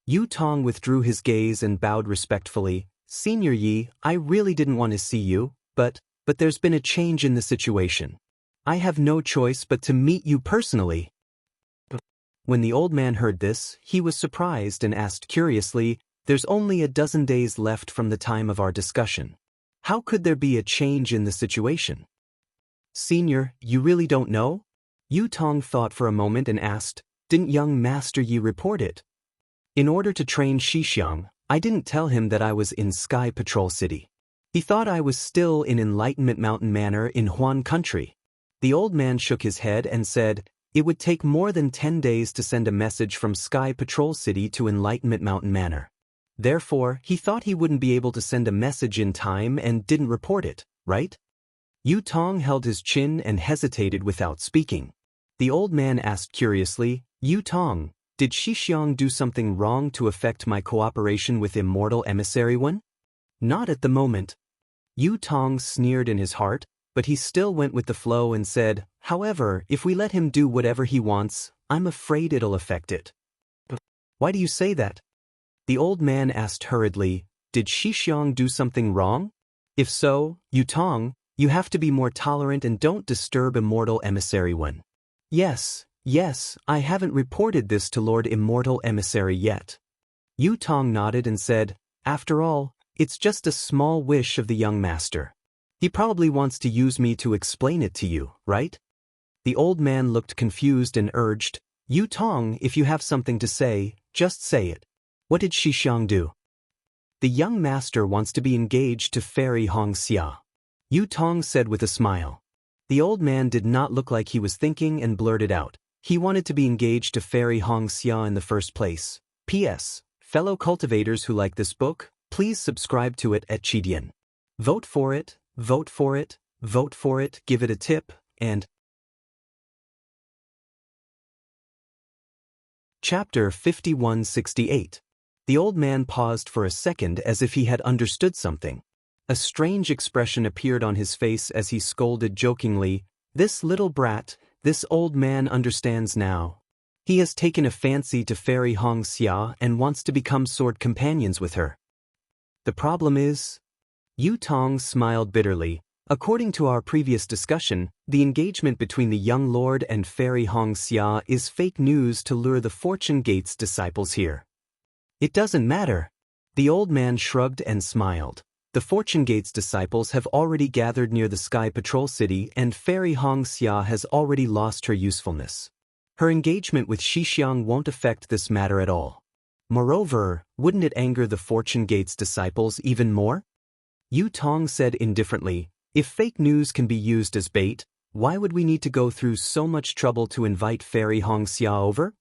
Yu Tong withdrew his gaze and bowed respectfully. "Senior Yi, I really didn't want to see you, but there's been a change in the situation. I have no choice but to meet you personally." When the old man heard this, he was surprised and asked curiously, "There's only a dozen days left from the time of our discussion. How could there be a change in the situation?" "Senior, you really don't know?" Yu Tong thought for a moment and asked, "Didn't young Master Yi report it?" "In order to train Shixiang, I didn't tell him that I was in Sky Patrol City. He thought I was still in Enlightenment Mountain Manor in Huan Country." The old man shook his head and said, "It would take more than 10 days to send a message from Sky Patrol City to Enlightenment Mountain Manor. Therefore, he thought he wouldn't be able to send a message in time and didn't report it, right?" Yu Tong held his chin and hesitated without speaking. The old man asked curiously, "Yu Tong, did Shixiang do something wrong to affect my cooperation with Immortal Emissary Wen?" "Not at the moment." Yu Tong sneered in his heart, but he still went with the flow and said, "However, if we let him do whatever he wants, I'm afraid it'll affect it." "Why do you say that?" The old man asked hurriedly, "Did Shixiang do something wrong? If so, Yu Tong, you have to be more tolerant and don't disturb Immortal Emissary Wen." Yes, I haven't reported this to Lord Immortal Emissary yet." Yu Tong nodded and said, "After all, it's just a small wish of the young master. He probably wants to use me to explain it to you, right?" The old man looked confused and urged, "Yu Tong, if you have something to say, just say it. What did Shixiang do?" "The young master wants to be engaged to Fairy Hong Xia," Yu Tong said with a smile. The old man did not look like he was thinking and blurted out, "He wanted to be engaged to Fairy Hong Xia in the first place. P.S. Fellow cultivators who like this book, please subscribe to it at Chidian. Vote for it, vote for it, vote for it, give it a tip, and..." Chapter 5168. The old man paused for a second as if he had understood something. A strange expression appeared on his face as he scolded jokingly, "This little brat, this old man understands now. He has taken a fancy to Fairy Hong Xia and wants to become sword companions with her. The problem is..." Yu Tong smiled bitterly. "According to our previous discussion, the engagement between the young lord and Fairy Hong Xia is fake news to lure the Fortune Gates disciples here." "It doesn't matter." The old man shrugged and smiled. "The Fortune Gates disciples have already gathered near the Sky Patrol City and Fairy Hong Xia has already lost her usefulness. Her engagement with Shixiang won't affect this matter at all. Moreover, wouldn't it anger the Fortune Gates disciples even more?" Yu Tong said indifferently, "If fake news can be used as bait, why would we need to go through so much trouble to invite Fairy Hong Xia over?"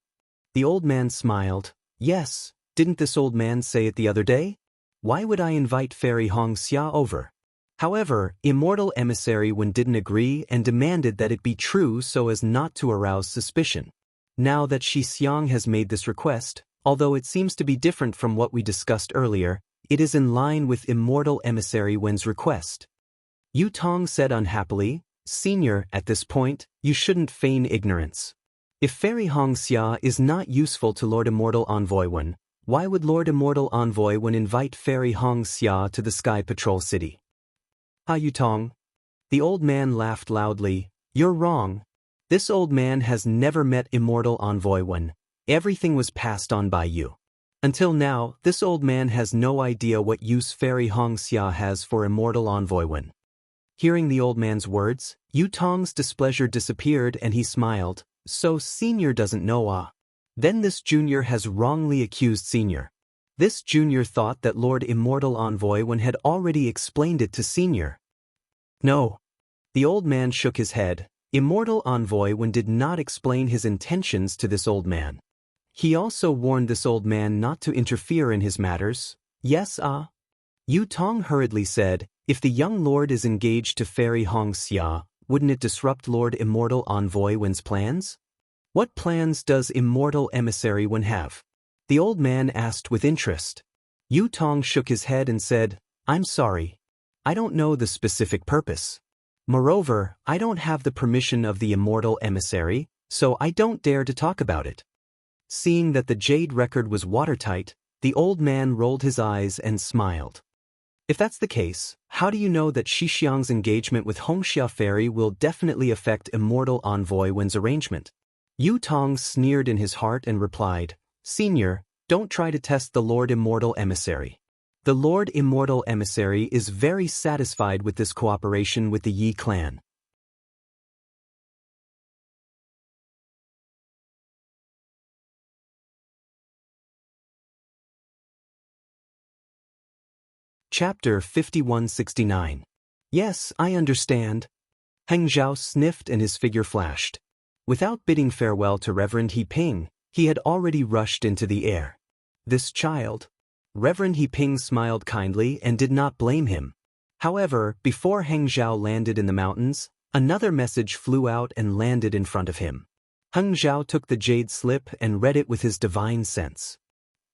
The old man smiled. "Yes, didn't this old man say it the other day? Why would I invite Fairy Hong Xia over?" However, Immortal Emissary Wen didn't agree and demanded that it be true so as not to arouse suspicion. Now that Shixiang has made this request, although it seems to be different from what we discussed earlier, it is in line with Immortal Emissary Wen's request. Yu Tong said unhappily, "Senior, at this point, you shouldn't feign ignorance. If Fairy Hong Xia is not useful to Lord Immortal Envoy Wen, Why would Lord Immortal Envoy when invite Fairy Hong Xia to the Sky Patrol City? Ha Yutong. The old man laughed loudly. You're wrong. This old man has never met Immortal Envoy Wen. Everything was passed on by you. Until now, this old man has no idea what use Fairy Hong Xia has for Immortal Envoy Wen. Hearing the old man's words, Yutong's displeasure disappeared and he smiled. So Senior doesn't know ah. Then this junior has wrongly accused Senior. This junior thought that Lord Immortal Envoy Wen had already explained it to Senior. No. The old man shook his head. Immortal Envoy Wen did not explain his intentions to this old man. He also warned this old man not to interfere in his matters. Yes, ah? Yutong hurriedly said, if the young lord is engaged to Fairy Hong Xia, wouldn't it disrupt Lord Immortal Envoy Wen's plans? What plans does Immortal Emissary Wen have? The old man asked with interest. Yutong shook his head and said, I'm sorry. I don't know the specific purpose. Moreover, I don't have the permission of the Immortal Emissary, so I don't dare to talk about it. Seeing that the jade record was watertight, the old man rolled his eyes and smiled. If that's the case, how do you know that Shixiang's engagement with Hongxia Fairy will definitely affect Immortal Envoy Wen's arrangement? Yutong sneered in his heart and replied, Senior, don't try to test the Lord Immortal Emissary. The Lord Immortal Emissary is very satisfied with this cooperation with the Yi clan. Chapter 5169. Yes, I understand. Heng Zhao sniffed and his figure flashed. Without bidding farewell to Reverend He Ping, he had already rushed into the air. This child. Reverend He Ping smiled kindly and did not blame him. However, before Heng Zhao landed in the mountains, another message flew out and landed in front of him. Heng Zhao took the jade slip and read it with his divine sense.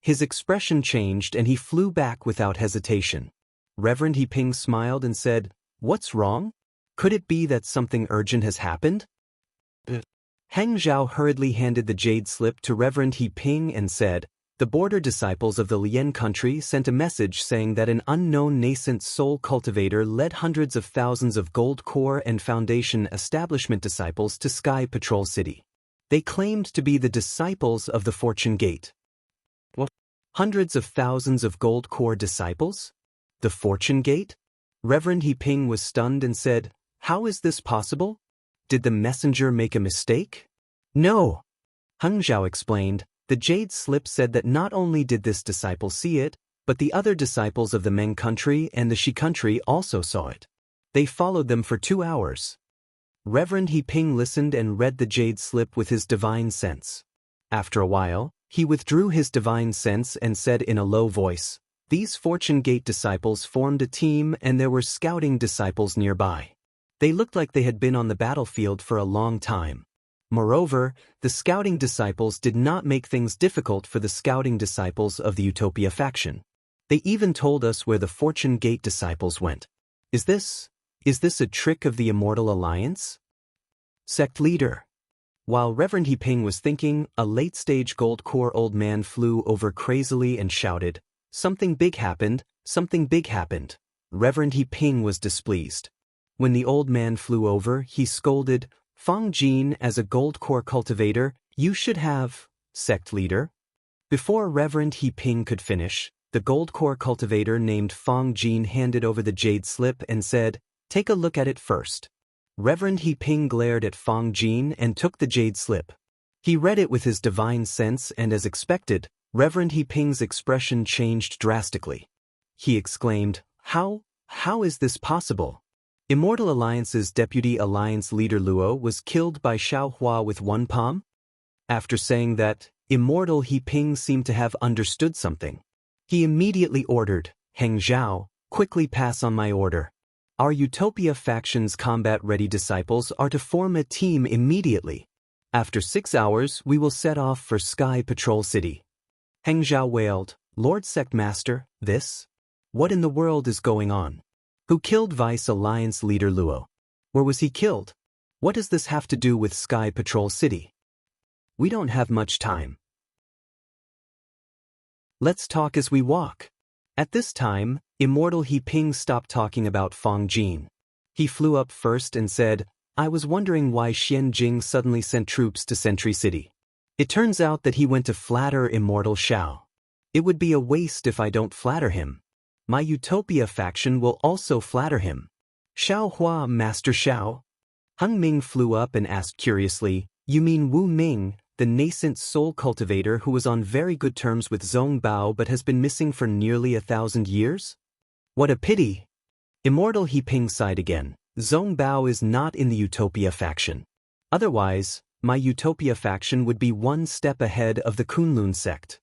His expression changed and he flew back without hesitation. Reverend He Ping smiled and said, What's wrong? Could it be that something urgent has happened? Heng Zhao hurriedly handed the jade slip to Reverend He Ping and said, The border disciples of the Lian country sent a message saying that an unknown nascent soul cultivator led hundreds of thousands of gold core and foundation establishment disciples to Sky Patrol City. They claimed to be the disciples of the Fortune Gate. What? Hundreds of thousands of gold core disciples? The Fortune Gate? Reverend He Ping was stunned and said, How is this possible? Did the messenger make a mistake? No. Heng Zhao explained, the jade slip said that not only did this disciple see it, but the other disciples of the Meng country and the Shi country also saw it. They followed them for 2 hours. Reverend He Ping listened and read the jade slip with his divine sense. After a while, he withdrew his divine sense and said in a low voice, These Fortune Gate disciples formed a team and there were scouting disciples nearby. They looked like they had been on the battlefield for a long time. Moreover, the scouting disciples did not make things difficult for the scouting disciples of the Utopia faction. They even told us where the Fortune Gate disciples went. Is this a trick of the Immortal Alliance? Sect Leader. While Reverend He Ping was thinking, a late-stage gold core old man flew over crazily and shouted, Something big happened, something big happened. Reverend He Ping was displeased. When the old man flew over, he scolded, Fang Jin, as a gold core cultivator, you should have, Sect Leader. Before Reverend He Ping could finish, the gold core cultivator named Fang Jin handed over the jade slip and said, Take a look at it first. Reverend He Ping glared at Fang Jin and took the jade slip. He read it with his divine sense and as expected, Reverend He Ping's expression changed drastically. He exclaimed, How is this possible? Immortal Alliance's Deputy Alliance Leader Luo was killed by Xiao Hua with one palm? After saying that, Immortal He Ping seemed to have understood something. He immediately ordered, Heng Zhao, quickly pass on my order. Our Utopia faction's combat-ready disciples are to form a team immediately. After 6 hours, we will set off for Sky Patrol City. Heng Zhao wailed, Lord Sect Master, this? What in the world is going on? Who killed Vice Alliance Leader Luo? Where was he killed? What does this have to do with Sky Patrol City? We don't have much time. Let's talk as we walk. At this time, Immortal He Ping stopped talking about Fong Jin. He flew up first and said, I was wondering why Xian Jing suddenly sent troops to Sentry City. It turns out that he went to flatter Immortal Xiao. It would be a waste if I don't flatter him. My Utopia faction will also flatter him. Xiao Hua, Master Xiao? Hung Ming flew up and asked curiously, You mean Wu Ming, the nascent soul cultivator who was on very good terms with Zhong Bao but has been missing for nearly 1,000 years? What a pity! Immortal He Ping sighed again. Zhong Bao is not in the Utopia faction. Otherwise, my Utopia faction would be one step ahead of the Kunlun sect.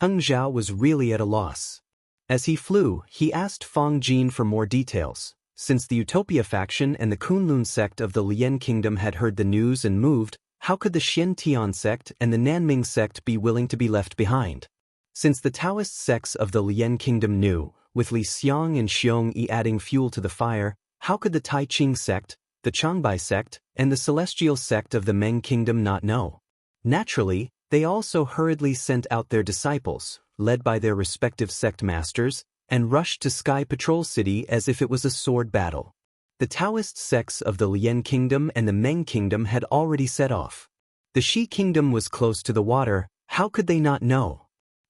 Heng Zhao was really at a loss. As he flew, he asked Fong Jin for more details. Since the Utopia faction and the Kunlun sect of the Lian Kingdom had heard the news and moved, how could the Xian Tian sect and the Nanming sect be willing to be left behind? Since the Taoist sects of the Lian Kingdom knew, with Li Xiang and Xiong Yi adding fuel to the fire, how could the Tai Ching sect, the Changbai sect, and the Celestial sect of the Meng Kingdom not know? Naturally, they also hurriedly sent out their disciples, led by their respective sect masters, and rushed to Sky Patrol City as if it was a sword battle. The Taoist sects of the Lian Kingdom and the Meng Kingdom had already set off. The Shi Kingdom was close to the water, how could they not know?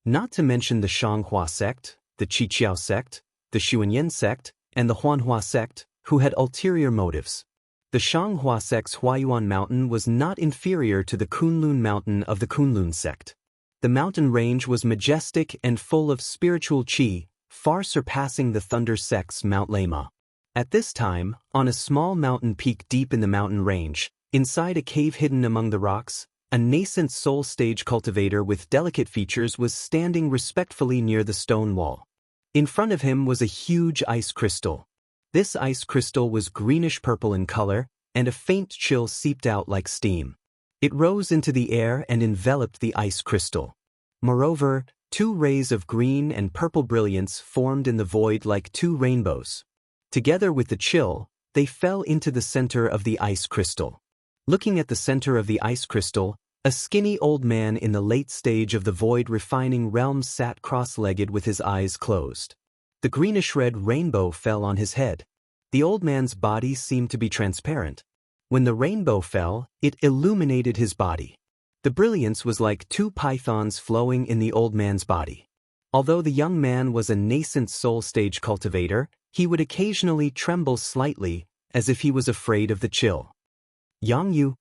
Not to mention the Shanghua sect, the Qiqiao sect, the Xuanyan sect, and the Huanhua sect, who had ulterior motives. The Shanghua sect's Huayuan Mountain was not inferior to the Kunlun Mountain of the Kunlun sect. The mountain range was majestic and full of spiritual qi, far surpassing the Thunder sect's Mount Lama. At this time, on a small mountain peak deep in the mountain range, inside a cave hidden among the rocks, a nascent soul stage cultivator with delicate features was standing respectfully near the stone wall. In front of him was a huge ice crystal. This ice crystal was greenish-purple in color, and a faint chill seeped out like steam. It rose into the air and enveloped the ice crystal. Moreover, two rays of green and purple brilliance formed in the void like two rainbows. Together with the chill, they fell into the center of the ice crystal. Looking at the center of the ice crystal, a skinny old man in the late stage of the void refining realm sat cross-legged with his eyes closed. The greenish-red rainbow fell on his head. The old man's body seemed to be transparent. When the rainbow fell, it illuminated his body. The brilliance was like two pythons flowing in the old man's body. Although the young man was a nascent soul stage cultivator, he would occasionally tremble slightly, as if he was afraid of the chill. Yang Yu.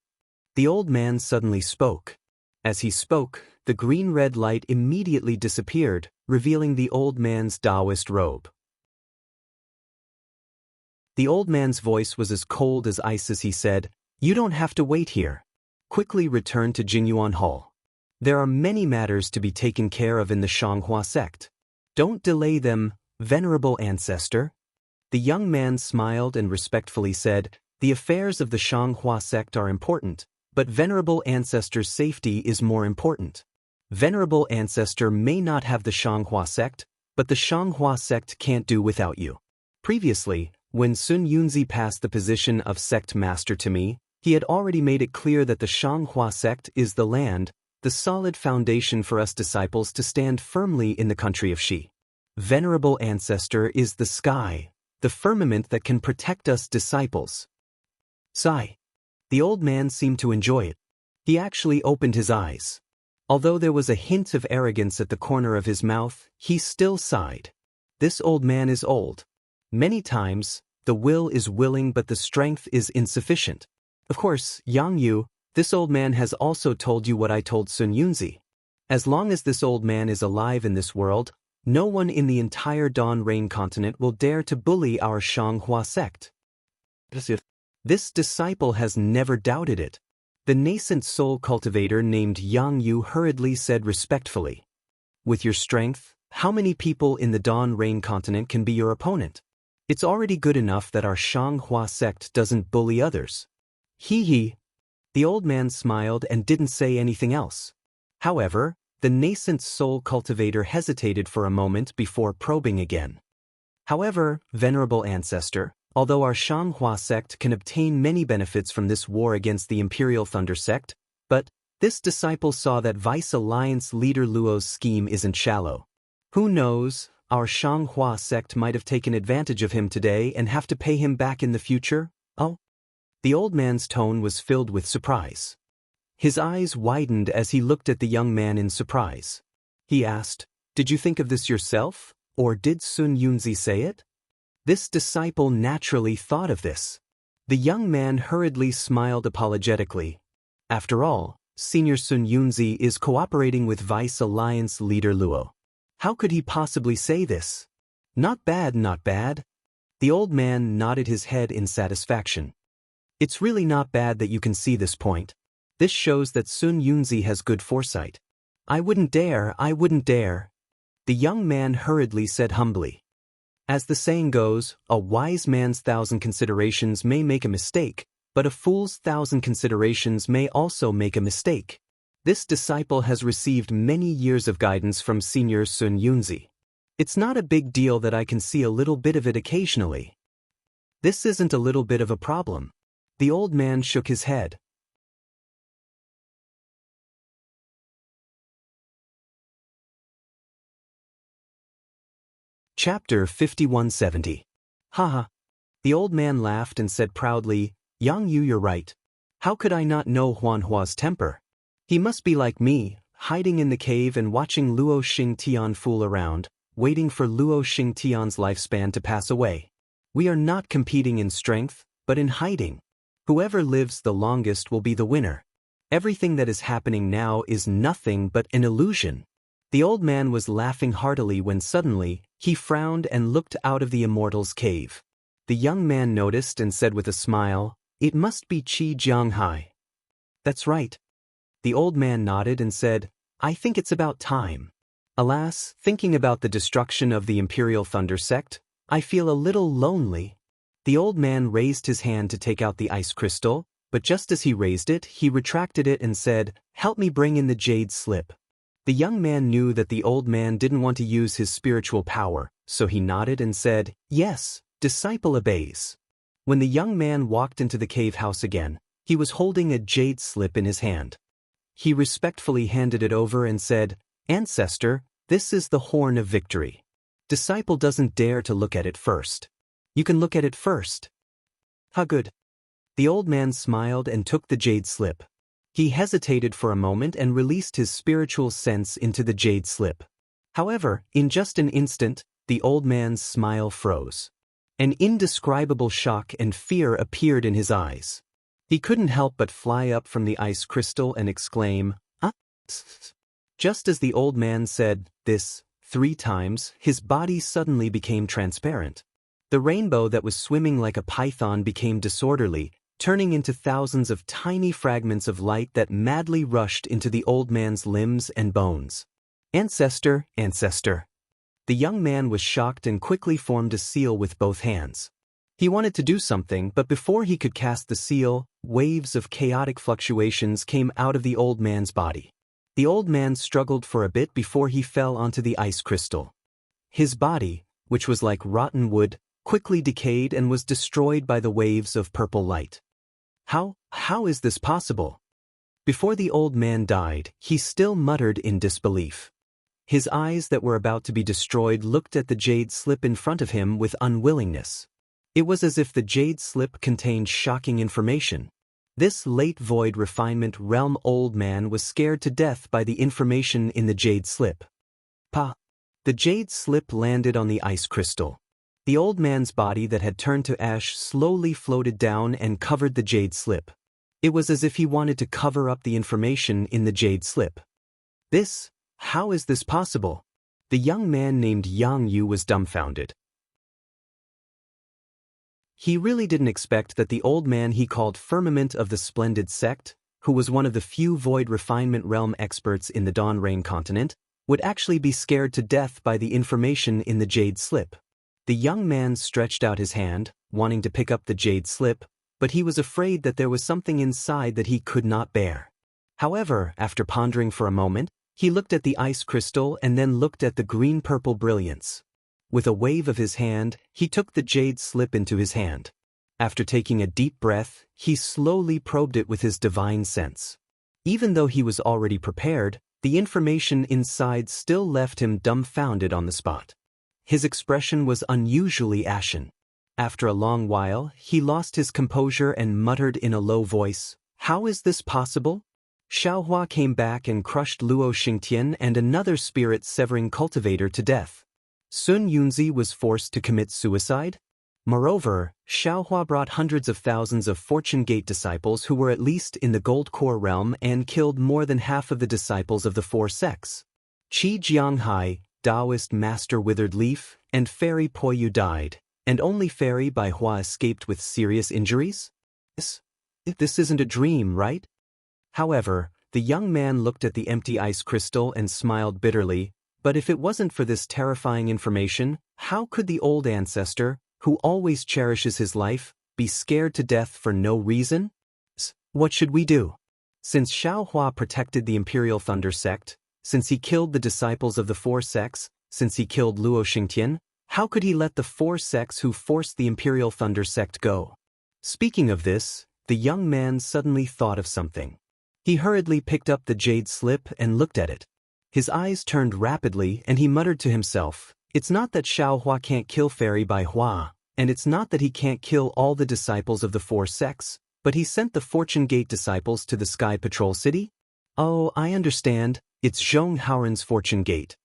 The old man suddenly spoke. As he spoke, the green-red light immediately disappeared, revealing the old man's Taoist robe. The old man's voice was as cold as ice as he said, You don't have to wait here. Quickly return to Jingyuan Hall. There are many matters to be taken care of in the Shanghua sect. Don't delay them, venerable ancestor. The young man smiled and respectfully said, The affairs of the Shanghua sect are important, but venerable ancestor's safety is more important. Venerable ancestor may not have the Shanghua sect, but the Shanghua sect can't do without you. Previously, when Sun Yunzi passed the position of sect master to me, he had already made it clear that the Shanghua sect is the land, the solid foundation for us disciples to stand firmly in the country of Shi. Venerable ancestor is the sky, the firmament that can protect us disciples. Sigh. The old man seemed to enjoy it. He actually opened his eyes. Although there was a hint of arrogance at the corner of his mouth, he still sighed. This old man is old. Many times, the will is willing but the strength is insufficient. Of course, Yang Yu, this old man has also told you what I told Sun Yunzi. As long as this old man is alive in this world, no one in the entire Dawn Rain continent will dare to bully our Shanghua sect. This disciple has never doubted it. The nascent soul cultivator named Yang Yu hurriedly said respectfully, With your strength, how many people in the Dawn Rain continent can be your opponent? It's already good enough that our Shanghua sect doesn't bully others. Hee. The old man smiled and didn't say anything else. However, the nascent soul cultivator hesitated for a moment before probing again. However, venerable ancestor, although our Shanghua sect can obtain many benefits from this war against the Imperial Thunder sect, but this disciple saw that Vice Alliance leader Luo's scheme isn't shallow. Who knows, our Shanghua sect might have taken advantage of him today and have to pay him back in the future? Oh? The old man's tone was filled with surprise. His eyes widened as he looked at the young man in surprise. He asked, "Did you think of this yourself, or did Sun Yunzi say it?" This disciple naturally thought of this. The young man hurriedly smiled apologetically. After all, Senior Sun Yunzi is cooperating with Vice Alliance leader Luo. How could he possibly say this? Not bad, not bad. The old man nodded his head in satisfaction. It's really not bad that you can see this point. This shows that Sun Yunzi has good foresight. I wouldn't dare, I wouldn't dare. The young man hurriedly said humbly. As the saying goes, a wise man's 1,000 considerations may make a mistake, but a fool's 1,000 considerations may also make a mistake. This disciple has received many years of guidance from Senior Sun Yunzi. It's not a big deal that I can see a little bit of it occasionally. This isn't a little bit of a problem. The old man shook his head. Chapter 5170. Haha. The old man laughed and said proudly, "Yang Yu, you're right. How could I not know Huanhua's temper? He must be like me, hiding in the cave and watching Luo Xingtian fool around, waiting for Luo Xingtian's lifespan to pass away. We are not competing in strength, but in hiding. Whoever lives the longest will be the winner. Everything that is happening now is nothing but an illusion." The old man was laughing heartily when suddenly, he frowned and looked out of the immortal's cave. The young man noticed and said with a smile, "It must be Qi Jianghai." "That's right." The old man nodded and said, "I think it's about time. Alas, thinking about the destruction of the Imperial Thunder sect, I feel a little lonely." The old man raised his hand to take out the ice crystal, but just as he raised it, he retracted it and said, "Help me bring in the jade slip." The young man knew that the old man didn't want to use his spiritual power, so he nodded and said, "Yes, disciple obeys." When the young man walked into the cave house again, he was holding a jade slip in his hand. He respectfully handed it over and said, "Ancestor, this is the horn of victory. Disciple doesn't dare to look at it first. You can look at it first." "How good." The old man smiled and took the jade slip. He hesitated for a moment and released his spiritual sense into the jade slip. However, in just an instant, the old man's smile froze. An indescribable shock and fear appeared in his eyes. He couldn't help but fly up from the ice crystal and exclaim, "Ah!" Just as the old man said this 3 times, his body suddenly became transparent. The rainbow that was swimming like a python became disorderly, turning into thousands of tiny fragments of light that madly rushed into the old man's limbs and bones. "Ancestor, ancestor." The young man was shocked and quickly formed a seal with both hands. He wanted to do something, but before he could cast the seal, waves of chaotic fluctuations came out of the old man's body. The old man struggled for a bit before he fell onto the ice crystal. His body, which was like rotten wood, quickly decayed and was destroyed by the waves of purple light. How is this possible? Before the old man died, he still muttered in disbelief. His eyes that were about to be destroyed looked at the jade slip in front of him with unwillingness. It was as if the jade slip contained shocking information. This late void refinement realm old man was scared to death by the information in the jade slip. Pa! The jade slip landed on the ice crystal. The old man's body that had turned to ash slowly floated down and covered the jade slip. It was as if he wanted to cover up the information in the jade slip. How is this possible? The young man named Yang Yu was dumbfounded. He really didn't expect that the old man he called Firmament of the Splendid Sect, who was one of the few void refinement realm experts in the Dawn Rain continent, would actually be scared to death by the information in the jade slip. The young man stretched out his hand, wanting to pick up the jade slip, but he was afraid that there was something inside that he could not bear. However, after pondering for a moment, he looked at the ice crystal and then looked at the green-purple brilliance. With a wave of his hand, he took the jade slip into his hand. After taking a deep breath, he slowly probed it with his divine sense. Even though he was already prepared, The information inside still left him dumbfounded on the spot. His expression was unusually ashen. After a long while, he lost his composure and muttered in a low voice, "How is this possible?" Xiaohua came back and crushed Luo Xingtian and another spirit-severing cultivator to death. Sun Yunzi was forced to commit suicide. Moreover, Xiaohua brought hundreds of thousands of Fortune Gate disciples who were at least in the Gold Core realm and killed more than half of the disciples of the four sects. Qi Jianghai, Taoist Master Withered Leaf, and Fairy Poyu died, and only Fairy Bai Hua escaped with serious injuries? This isn't a dream, right? However, the young man looked at the empty ice crystal and smiled bitterly, but if it wasn't for this terrifying information, how could the old ancestor, who always cherishes his life, be scared to death for no reason? What should we do? Since Xiaohua protected the Imperial Thunder Sect, since he killed the disciples of the four sects, since he killed Luo Xingtian, how could he let the four sects who forced the Imperial Thunder Sect go? Speaking of this, the young man suddenly thought of something. He hurriedly picked up the jade slip and looked at it. His eyes turned rapidly and he muttered to himself, "It's not that Xiaohua can't kill Fairy Bai Hua, and it's not that he can't kill all the disciples of the four sects, but he sent the Fortune Gate disciples to the Sky Patrol City? Oh, I understand, it's Zhong Haoran's Fortune Gate."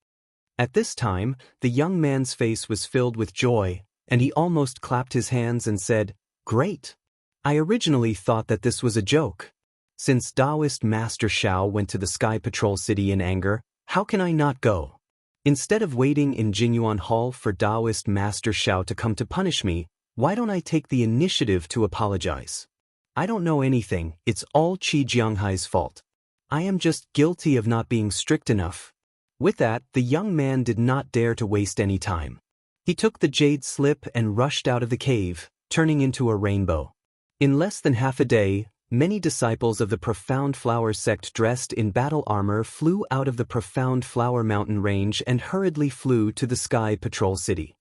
At this time, the young man's face was filled with joy, and he almost clapped his hands and said, "Great! I originally thought that this was a joke. Since Taoist Master Xiao went to the Sky Patrol City in anger, how can I not go? Instead of waiting in Jinyuan Hall for Taoist Master Xiao to come to punish me, why don't I take the initiative to apologize? I don't know anything, it's all Qi Jianghai's fault. I am just guilty of not being strict enough." With that, the young man did not dare to waste any time. He took the jade slip and rushed out of the cave, turning into a rainbow. In less than half a day, many disciples of the Profound Flower sect dressed in battle armor flew out of the Profound Flower mountain range and hurriedly flew to the Sky Patrol City.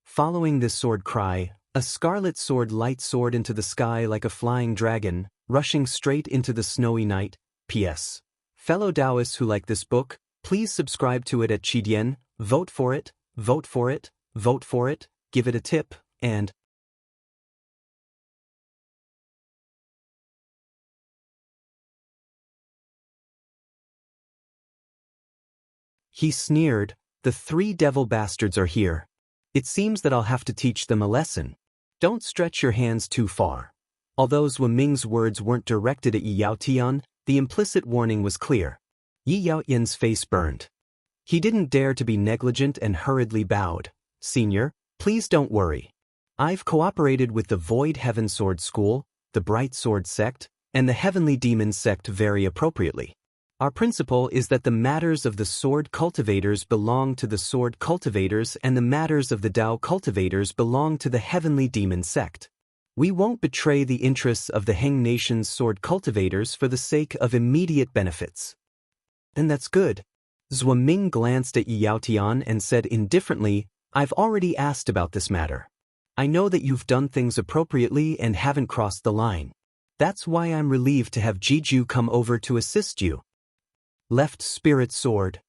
Following this sword cry, a scarlet sword light soared into the sky like a flying dragon, rushing straight into the snowy night. P.S. Fellow Taoists who like this book, please subscribe to it at Qidian, vote for it, vote for it, vote for it, give it a tip, and he sneered, "The three devil bastards are here. It seems that I'll have to teach them a lesson. Don't stretch your hands too far." Although Zhuo Ming's words weren't directed at Yi Yaotian, the implicit warning was clear. Yi Yaotian's face burned. He didn't dare to be negligent and hurriedly bowed. "Senior, please don't worry. I've cooperated with the Void Heaven Sword School, the Bright Sword Sect, and the Heavenly Demon Sect very appropriately. Our principle is that the matters of the sword cultivators belong to the sword cultivators and the matters of the Tao cultivators belong to the Heavenly Demon Sect. We won't betray the interests of the Heng Nation's sword cultivators for the sake of immediate benefits." "Then that's good." Zhuo Ming glanced at Yi Yaotian and said indifferently, "I've already asked about this matter. I know that you've done things appropriately and haven't crossed the line. That's why I'm relieved to have Jiju come over to assist you." "Left Spirit Sword,"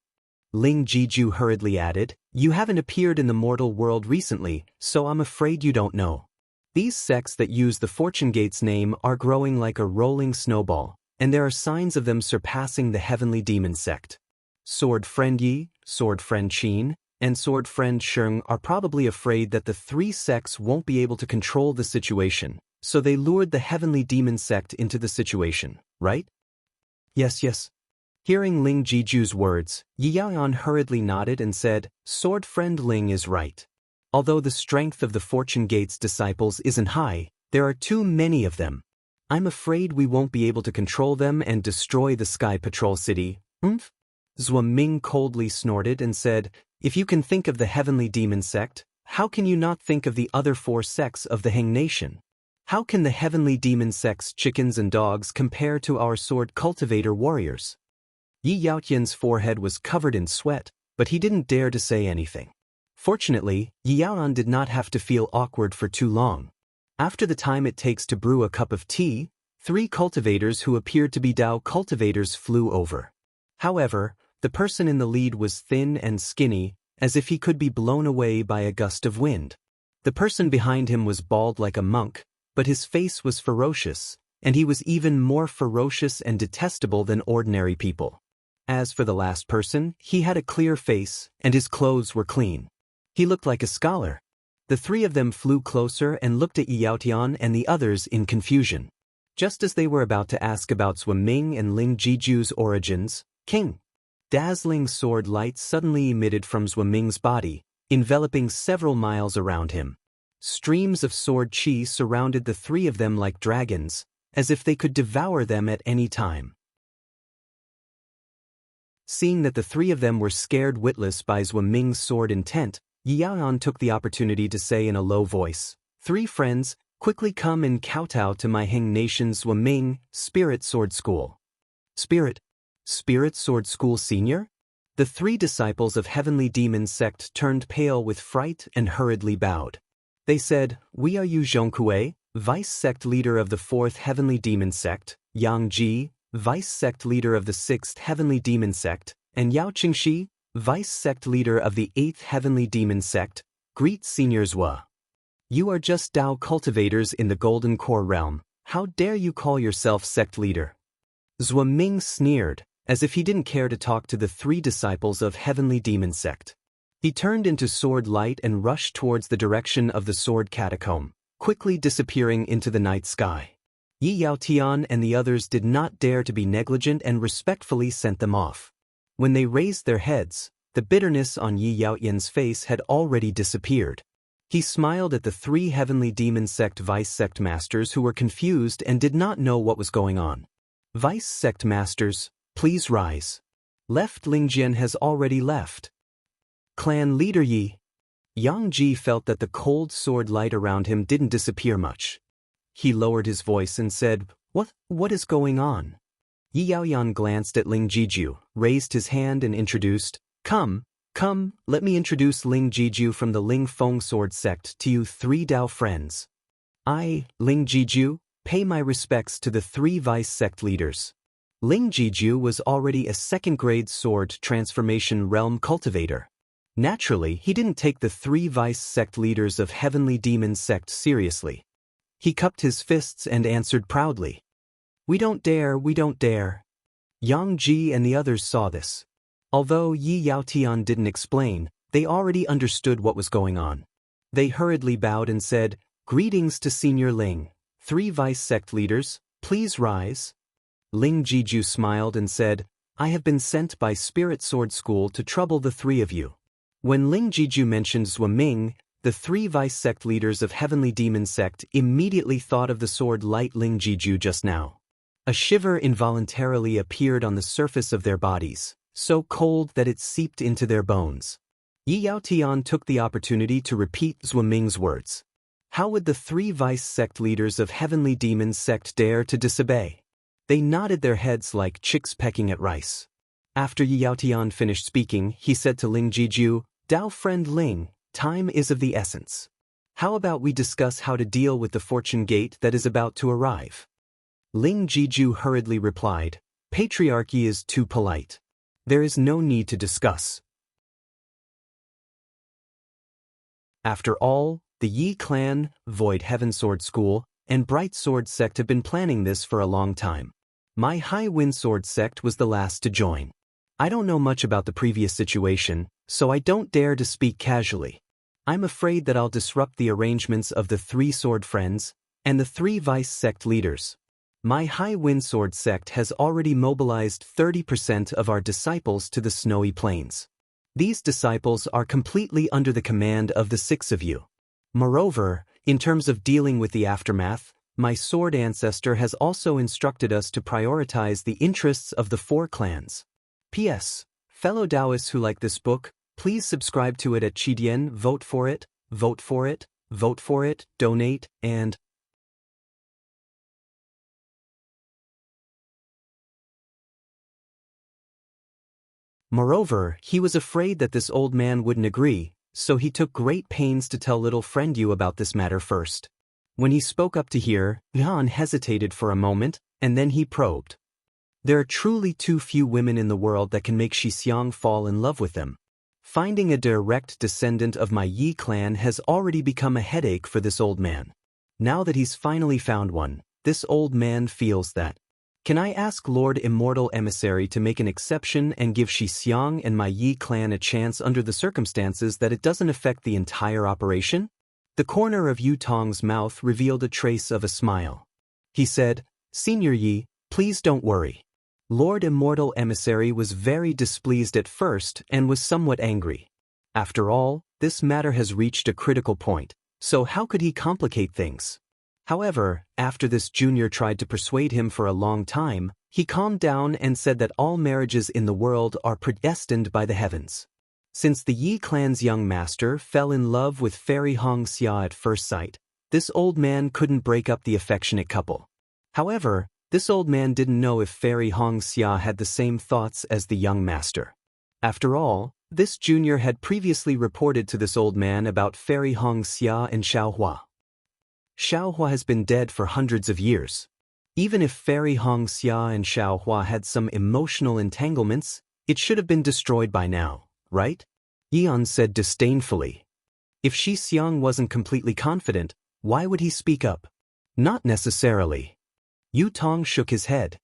Ling Jiju hurriedly added, "you haven't appeared in the mortal world recently, so I'm afraid you don't know. These sects that use the Fortune Gate's name are growing like a rolling snowball, and there are signs of them surpassing the Heavenly Demon Sect. Sword Friend Yi, Sword Friend Qin, and Sword Friend Sheng are probably afraid that the three sects won't be able to control the situation, so they lured the Heavenly Demon Sect into the situation, right?" Yes. Hearing Ling Jiju's words, Yi Yaoyan hurriedly nodded and said, "Sword Friend Ling is right. Although the strength of the Fortune Gate's disciples isn't high, there are too many of them. I'm afraid we won't be able to control them and destroy the Sky Patrol City." Zhuo Ming coldly snorted and said, "If you can think of the Heavenly Demon Sect, how can you not think of the other four sects of the Heng Nation? How can the Heavenly Demon Sect's chickens and dogs compare to our sword cultivator warriors?" Yi Yaotian's forehead was covered in sweat, but he didn't dare to say anything. Fortunately, Yi Yaoyan did not have to feel awkward for too long. After the time it takes to brew a cup of tea, 3 cultivators who appeared to be Dao cultivators flew over. However, the person in the lead was thin and skinny, as if he could be blown away by a gust of wind. The person behind him was bald like a monk, but his face was ferocious, and he was even more ferocious and detestable than ordinary people. As for the last person, he had a clear face, and his clothes were clean. He looked like a scholar. The 3 of them flew closer and looked at Yi Yaotian and the others in confusion. Just as they were about to ask about Zhuaming and Ling Jiju's origins, King. Dazzling sword light suddenly emitted from Zhuaming's body, enveloping several miles around him. Streams of sword qi surrounded the 3 of them like dragons, as if they could devour them at any time. Seeing that the 3 of them were scared witless by Zhuaming's sword intent, Yi Yaotian took the opportunity to say in a low voice, 3 friends, quickly come and kowtow to my Heng Nation's Zhuaming Spirit Sword School. Spirit Sword School Senior? The 3 disciples of Heavenly Demon Sect turned pale with fright and hurriedly bowed. They said, we are Yu Zhongkue, Vice Sect Leader of the 4th Heavenly Demon Sect, Yang Ji, Vice Sect Leader of the 6th Heavenly Demon Sect, and Yao Qingxi, Vice Sect Leader of the 8th Heavenly Demon Sect. Greet Seniors Wa. You are just Dao cultivators in the Golden Core realm. How dare you call yourself sect leader? Zhuaming sneered, as if he didn't care to talk to the 3 disciples of Heavenly Demon Sect. He turned into sword light and rushed towards the direction of the sword catacomb, quickly disappearing into the night sky. Yi Yaotian and the others did not dare to be negligent and respectfully sent them off. When they raised their heads, the bitterness on Yi Yaotian's face had already disappeared. He smiled at the 3 Heavenly Demon Sect Vice Sect Masters who were confused and did not know what was going on. Vice Sect Masters, please rise. Left Lingjian has already left. Clan Leader Yi. Yang Ji felt that the cold sword light around him didn't disappear much. He lowered his voice and said, What is going on? Yi Yaotian glanced at Ling Jiju, raised his hand and introduced, Come, let me introduce Ling Jiju from the Ling Feng Sword Sect to you 3 Dao friends. I, Ling Jiju, pay my respects to the 3 Vice Sect leaders. Ling Jiju was already a 2nd-grade sword transformation realm cultivator. Naturally, he didn't take the 3 Vice Sect leaders of Heavenly Demon Sect seriously. He cupped his fists and answered proudly. We don't dare. Yang Ji and the others saw this. Although Yi Yaotian didn't explain, they already understood what was going on. They hurriedly bowed and said, Greetings to Senior Ling. 3 Vice Sect leaders, please rise. Ling Jiju smiled and said, I have been sent by Spirit Sword School to trouble the 3 of you. When Ling Jiju mentioned Zhuaming, the 3 Vice Sect leaders of Heavenly Demon Sect immediately thought of the sword light Ling Jiju just now. A shiver involuntarily appeared on the surface of their bodies, so cold that it seeped into their bones. Yi Yaotian took the opportunity to repeat Zhuaming's words. How would the 3 Vice Sect leaders of Heavenly Demon Sect dare to disobey? They nodded their heads like chicks pecking at rice. After Yi Yaotian finished speaking, he said to Ling Jiju, Dao friend Ling, time is of the essence. How about we discuss how to deal with the fortune gate that is about to arrive? Ling Jiju hurriedly replied, Patriarchy is too polite. There is no need to discuss. After all, the Yi clan, Void Heaven Sword School, and Bright Sword Sect have been planning this for a long time. My High Wind Sword Sect was the last to join. I don't know much about the previous situation, so I don't dare to speak casually. I'm afraid that I'll disrupt the arrangements of the 3 Sword Friends and the 3 Vice Sect leaders. My High Wind Sword Sect has already mobilized 30% of our disciples to the snowy plains. These disciples are completely under the command of the 6 of you. Moreover, in terms of dealing with the aftermath, my sword ancestor has also instructed us to prioritize the interests of the 4 clans. P.S. Fellow Taoists who like this book, please subscribe to it at Qidian, vote for it, donate, and Moreover, he was afraid that this old man wouldn't agree, so he took great pains to tell little friend Yu about this matter first. When he spoke up to hear, Yan hesitated for a moment, and then he probed. There are truly too few women in the world that can make Xixiang fall in love with them. Finding a direct descendant of my Yi clan has already become a headache for this old man. Now that he's finally found one, this old man feels that. Can I ask Lord Immortal Emissary to make an exception and give Xixiang and my Yi clan a chance under the circumstances that it doesn't affect the entire operation? The corner of Yu Tong's mouth revealed a trace of a smile. He said, Senior Yi, please don't worry. Lord Immortal Emissary was very displeased at first and was somewhat angry. After all, this matter has reached a critical point, so how could he complicate things? However, after this junior tried to persuade him for a long time, he calmed down and said that all marriages in the world are predestined by the heavens. Since the Yi clan's young master fell in love with Fairy Hong Xia at first sight, this old man couldn't break up the affectionate couple. However, this old man didn't know if Fairy Hong Xia had the same thoughts as the young master. After all, this junior had previously reported to this old man about Fairy Hong Xia and Xiaohua. Xiaohua has been dead for hundreds of years. Even if Fairy Hong Xia and Xiaohua had some emotional entanglements, it should have been destroyed by now, right? Yan said disdainfully. If Xixiang wasn't completely confident, why would he speak up? Not necessarily. Yu Tong shook his head.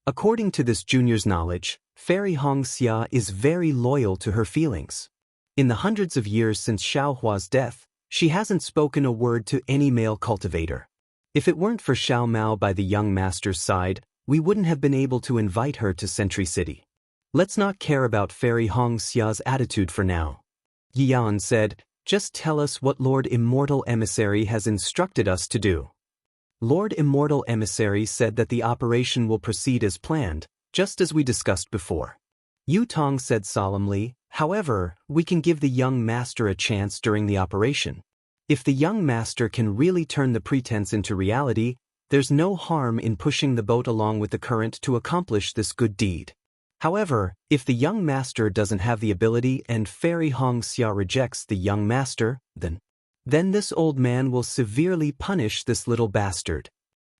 According to this junior's knowledge, Fairy Hong Xia is very loyal to her feelings. In the hundreds of years since Xiaohua's death, she hasn't spoken a word to any male cultivator. If it weren't for Xiao Mao by the young master's side, we wouldn't have been able to invite her to Sentry City. Let's not care about Fairy Hong Xia's attitude for now. Yan said, just tell us what Lord Immortal Emissary has instructed us to do. Lord Immortal Emissary said that the operation will proceed as planned, just as we discussed before. Yu Tong said solemnly, however, we can give the young master a chance during the operation. If the young master can really turn the pretense into reality, there's no harm in pushing the boat along with the current to accomplish this good deed. However, if the young master doesn't have the ability and Fairy Hong Xia rejects the young master, then this old man will severely punish this little bastard.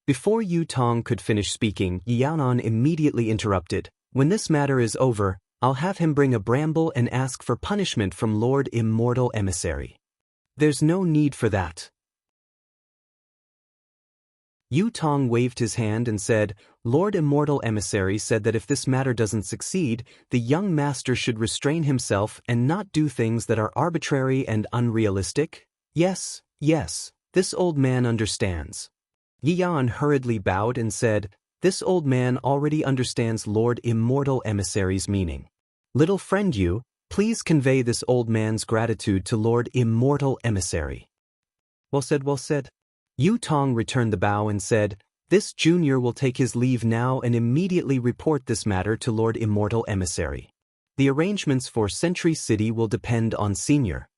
Before Yu Tong could finish speaking, Yanan immediately interrupted. When this matter is over, I'll have him bring a bramble and ask for punishment from Lord Immortal Emissary. There's no need for that. Yu Tong waved his hand and said, Lord Immortal Emissary said that if this matter doesn't succeed, the young master should restrain himself and not do things that are arbitrary and unrealistic. Yes, this old man understands. Yan hurriedly bowed and said, this old man already understands Lord Immortal Emissary's meaning. Little friend Yu, please convey this old man's gratitude to Lord Immortal Emissary. Well said, well said. Yu Tong returned the bow and said, this junior will take his leave now and immediately report this matter to Lord Immortal Emissary. The arrangements for Sentry City will depend on senior.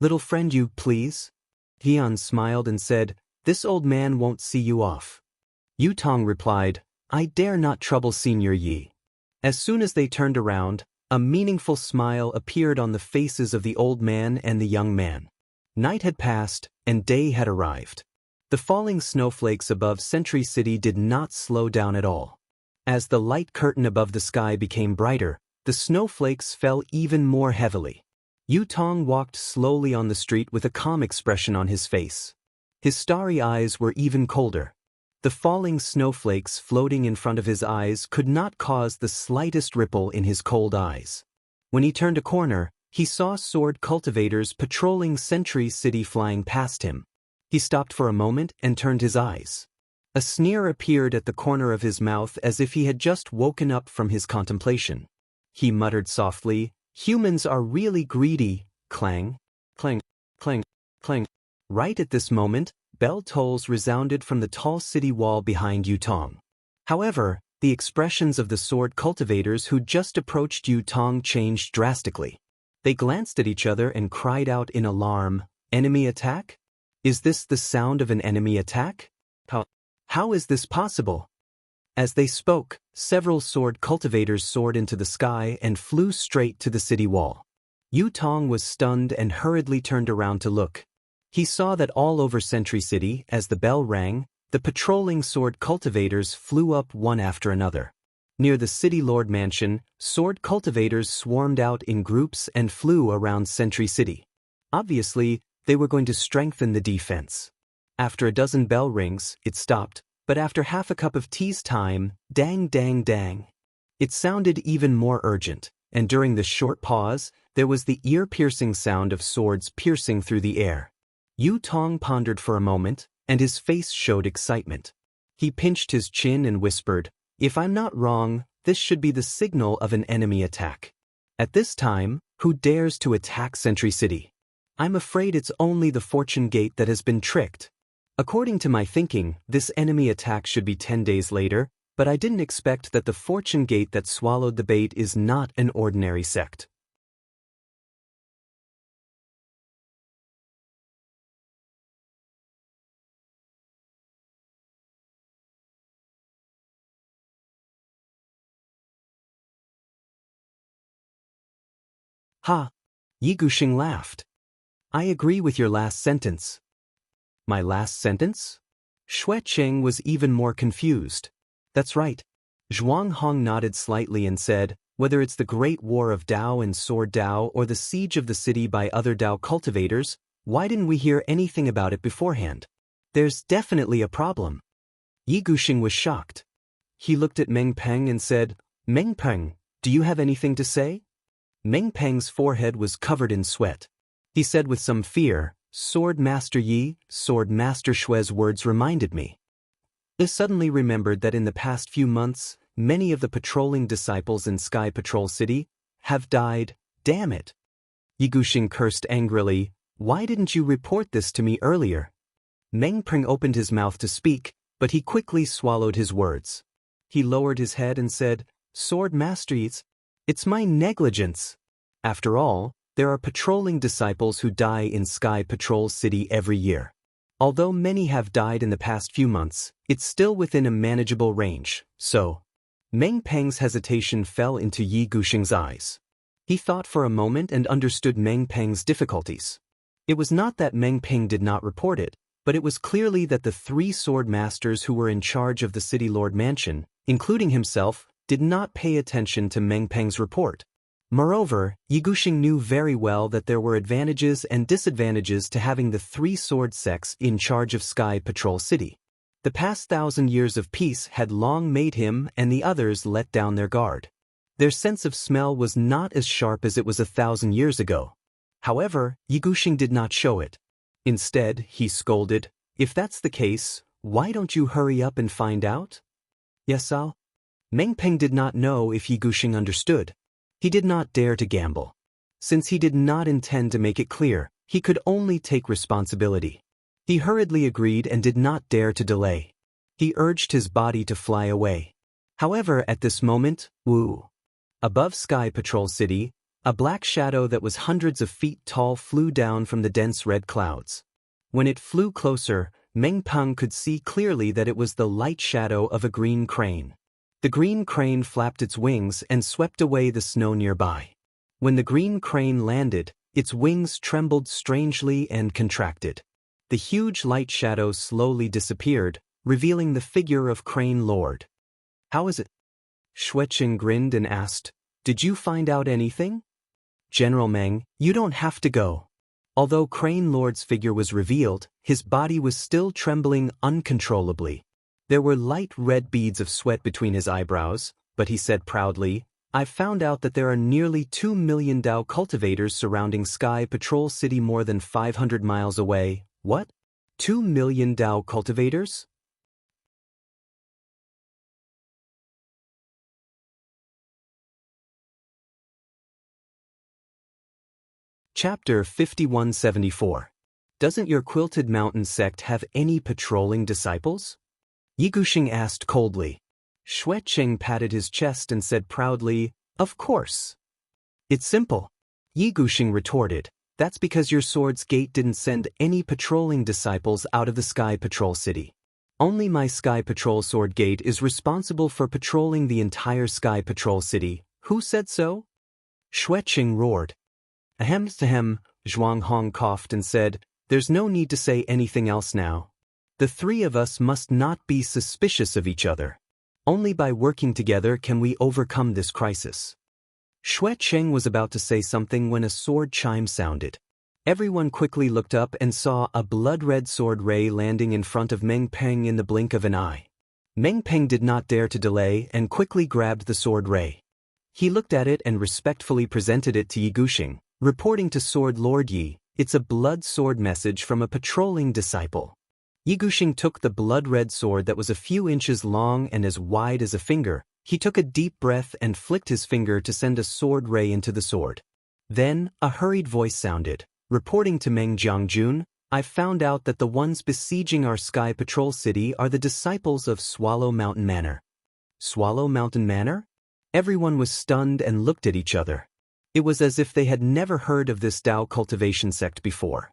Little friend Yu, please? Yan smiled and said, this old man won't see you off. Yu Tong replied, I dare not trouble Senior Yi. As soon as they turned around, a meaningful smile appeared on the faces of the old man and the young man. Night had passed, and day had arrived. The falling snowflakes above Sentry City did not slow down at all. As the light curtain above the sky became brighter, the snowflakes fell even more heavily. Yu Tong walked slowly on the street with a calm expression on his face. His starry eyes were even colder. The falling snowflakes floating in front of his eyes could not cause the slightest ripple in his cold eyes. When he turned a corner, he saw sword cultivators patrolling Sentry City flying past him. He stopped for a moment and turned his eyes. A sneer appeared at the corner of his mouth as if he had just woken up from his contemplation. He muttered softly, humans are really greedy, clang, clang, clang, clang. Right at this moment, bell tolls resounded from the tall city wall behind Yu Tong. However, the expressions of the sword cultivators who just approached Yu Tong changed drastically. They glanced at each other and cried out in alarm, enemy attack? Is this the sound of an enemy attack? How is this possible? As they spoke, several sword cultivators soared into the sky and flew straight to the city wall. Yu Tong was stunned and hurriedly turned around to look. He saw that all over Sentry City, as the bell rang, the patrolling sword cultivators flew up one after another. Near the City Lord Mansion, sword cultivators swarmed out in groups and flew around Sentry City. Obviously, they were going to strengthen the defense. After a dozen bell rings, it stopped, but after half a cup of tea's time, dang dang dang. It sounded even more urgent, and during the short pause, there was the ear-piercing sound of swords piercing through the air. Yu Tong pondered for a moment, and his face showed excitement. He pinched his chin and whispered, "If I'm not wrong, this should be the signal of an enemy attack. At this time, who dares to attack Sentry City? I'm afraid it's only the Fortune Gate that has been tricked. According to my thinking, this enemy attack should be 10 days later, but I didn't expect that the Fortune Gate that swallowed the bait is not an ordinary sect." Ha! Yi Gushing laughed. "I agree with your last sentence." My last sentence? Xue Cheng was even more confused. That's right. Zhuang Hong nodded slightly and said, "Whether it's the Great War of Dao and Sword Dao or the siege of the city by other Dao cultivators, why didn't we hear anything about it beforehand? There's definitely a problem." Yi Gushing was shocked. He looked at Meng Peng and said, "Meng Peng, do you have anything to say?" Meng Peng's forehead was covered in sweat. He said with some fear, "Sword Master Yi, Sword Master Xue's words reminded me." I suddenly remembered that in the past few months, many of the patrolling disciples in Sky Patrol City have died. Damn it! Yi Gushing cursed angrily. "Why didn't you report this to me earlier?" Meng Peng opened his mouth to speak, but he quickly swallowed his words. He lowered his head and said, "Sword Master Yi, it's my negligence. After all, there are patrolling disciples who die in Sky Patrol City every year. Although many have died in the past few months, it's still within a manageable range, so..." Meng Peng's hesitation fell into Yi Gushing's eyes. He thought for a moment and understood Meng Peng's difficulties. It was not that Meng Peng did not report it, but it was clearly that the 3 sword masters who were in charge of the City Lord Mansion, including himself, did not pay attention to Meng Peng's report. Moreover, Yi Gushing knew very well that there were advantages and disadvantages to having the 3 sword sects in charge of Sky Patrol City. The past 1,000 years of peace had long made him and the others let down their guard. Their sense of smell was not as sharp as it was 1,000 years ago. However, Yi Gushing did not show it. Instead, he scolded, "If that's the case, why don't you hurry up and find out?" "Yes, I'll." Meng Peng did not know if Yi Gushing understood. He did not dare to gamble. Since he did not intend to make it clear, he could only take responsibility. He hurriedly agreed and did not dare to delay. He urged his body to fly away. However, at this moment, woo! Above Sky Patrol City, a black shadow that was hundreds of feet tall flew down from the dense red clouds. When it flew closer, Meng Peng could see clearly that it was the light shadow of a green crane. The green crane flapped its wings and swept away the snow nearby. When the green crane landed, its wings trembled strangely and contracted. The huge light shadow slowly disappeared, revealing the figure of Crane Lord. "How is it?" Xue Qing grinned and asked, "Did you find out anything?" "General Meng, you don't have to go." Although Crane Lord's figure was revealed, his body was still trembling uncontrollably. There were light red beads of sweat between his eyebrows, but he said proudly, "I've found out that there are nearly 2 million Dao cultivators surrounding Sky Patrol City more than 500 miles away." "What? 2 million Dao cultivators?" Chapter 5174. Doesn't your Quilted Mountain sect have any patrolling disciples? Yi Gushing asked coldly. Xue Qing patted his chest and said proudly, "Of course." "It's simple." Yi Gushing retorted, "That's because your Sword's Gate didn't send any patrolling disciples out of the Sky Patrol City. Only my Sky Patrol Sword Gate is responsible for patrolling the entire Sky Patrol City. Who said so?" Xue Qing roared. Ahem, Zhuang Hong coughed and said, There's no need to say anything else now. The three of us must not be suspicious of each other. Only by working together can we overcome this crisis. Xue Cheng was about to say something when a sword chime sounded. Everyone quickly looked up and saw a blood-red sword ray landing in front of Meng Peng in the blink of an eye. Meng Peng did not dare to delay and quickly grabbed the sword ray. He looked at it and respectfully presented it to Yi Guxing, reporting to Sword Lord Yi, "It's a blood sword message from a patrolling disciple." Yi Guxing took the blood-red sword that was a few inches long and as wide as a finger. He took a deep breath and flicked his finger to send a sword ray into the sword. Then, a hurried voice sounded, reporting to Meng Jiangjun, "I've found out that the ones besieging our Sky Patrol City are the disciples of Swallow Mountain Manor." Swallow Mountain Manor? Everyone was stunned and looked at each other. It was as if they had never heard of this Dao cultivation sect before.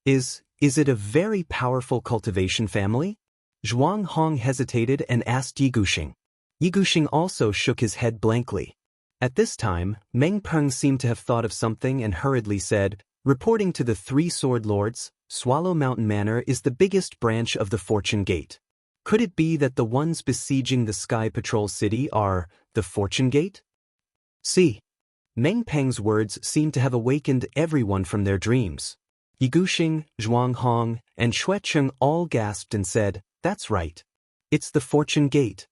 Is it a very powerful cultivation family? Zhuang Hong hesitated and asked Yi Guxing. Yi Guxing also shook his head blankly. At this time, Meng Peng seemed to have thought of something and hurriedly said, reporting to the three sword lords, "Swallow Mountain Manor is the biggest branch of the Fortune Gate. Could it be that the ones besieging the Sky Patrol City are the Fortune Gate?" See. Meng Peng's words seemed to have awakened everyone from their dreams. Yi Guxing, Zhuang Hong, and Xue Cheng all gasped and said, "That's right. It's the Fortune Gate."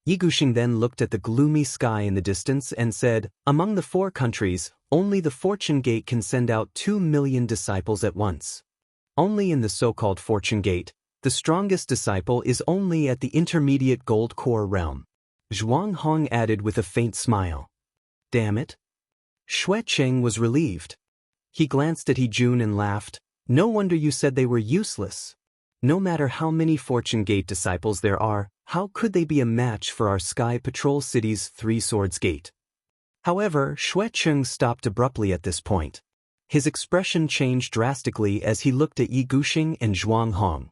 Yi Guxing then looked at the gloomy sky in the distance and said, "Among the 4 countries, only the Fortune Gate can send out 2 million disciples at once. Only in the so-called Fortune Gate, the strongest disciple is only at the intermediate gold core realm." Zhuang Hong added with a faint smile. "Damn it." Xue Cheng was relieved. He glanced at He Jun and laughed. "No wonder you said they were useless. No matter how many Fortune Gate disciples there are, how could they be a match for our Sky Patrol City's Three Swords Gate?" However, Xue Cheng stopped abruptly at this point. His expression changed drastically as he looked at Yi Guxing and Zhuang Hong.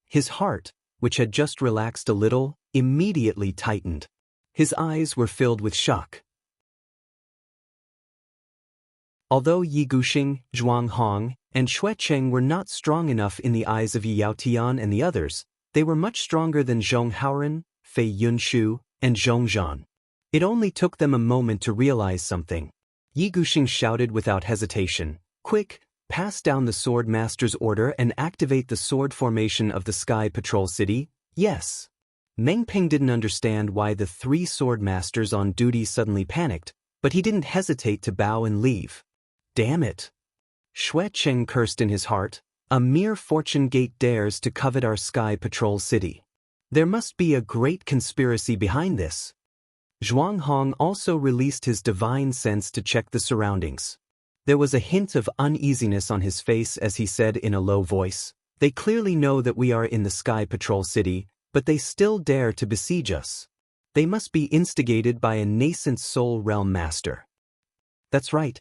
His heart, which had just relaxed a little, immediately tightened. His eyes were filled with shock. Although Yi Guxing, Zhuang Hong, and Xue Cheng were not strong enough in the eyes of Yi Yaotian and the others, they were much stronger than Zhong Haoren, Fei Yunshu, and Zhong Zhan. It only took them a moment to realize something. Yi Guxing shouted without hesitation, "Quick, pass down the Sword Master's order and activate the sword formation of the Sky Patrol City." "Yes." Meng Peng didn't understand why the 3 sword masters on duty suddenly panicked, but he didn't hesitate to bow and leave. "Damn it." Xue Cheng cursed in his heart. "A mere Fortune Gate dares to covet our Sky Patrol City. There must be a great conspiracy behind this." Zhuang Hong also released his divine sense to check the surroundings. There was a hint of uneasiness on his face as he said in a low voice, "They clearly know that we are in the Sky Patrol City, but they still dare to besiege us. They must be instigated by a nascent Soul Realm Master." "That's right."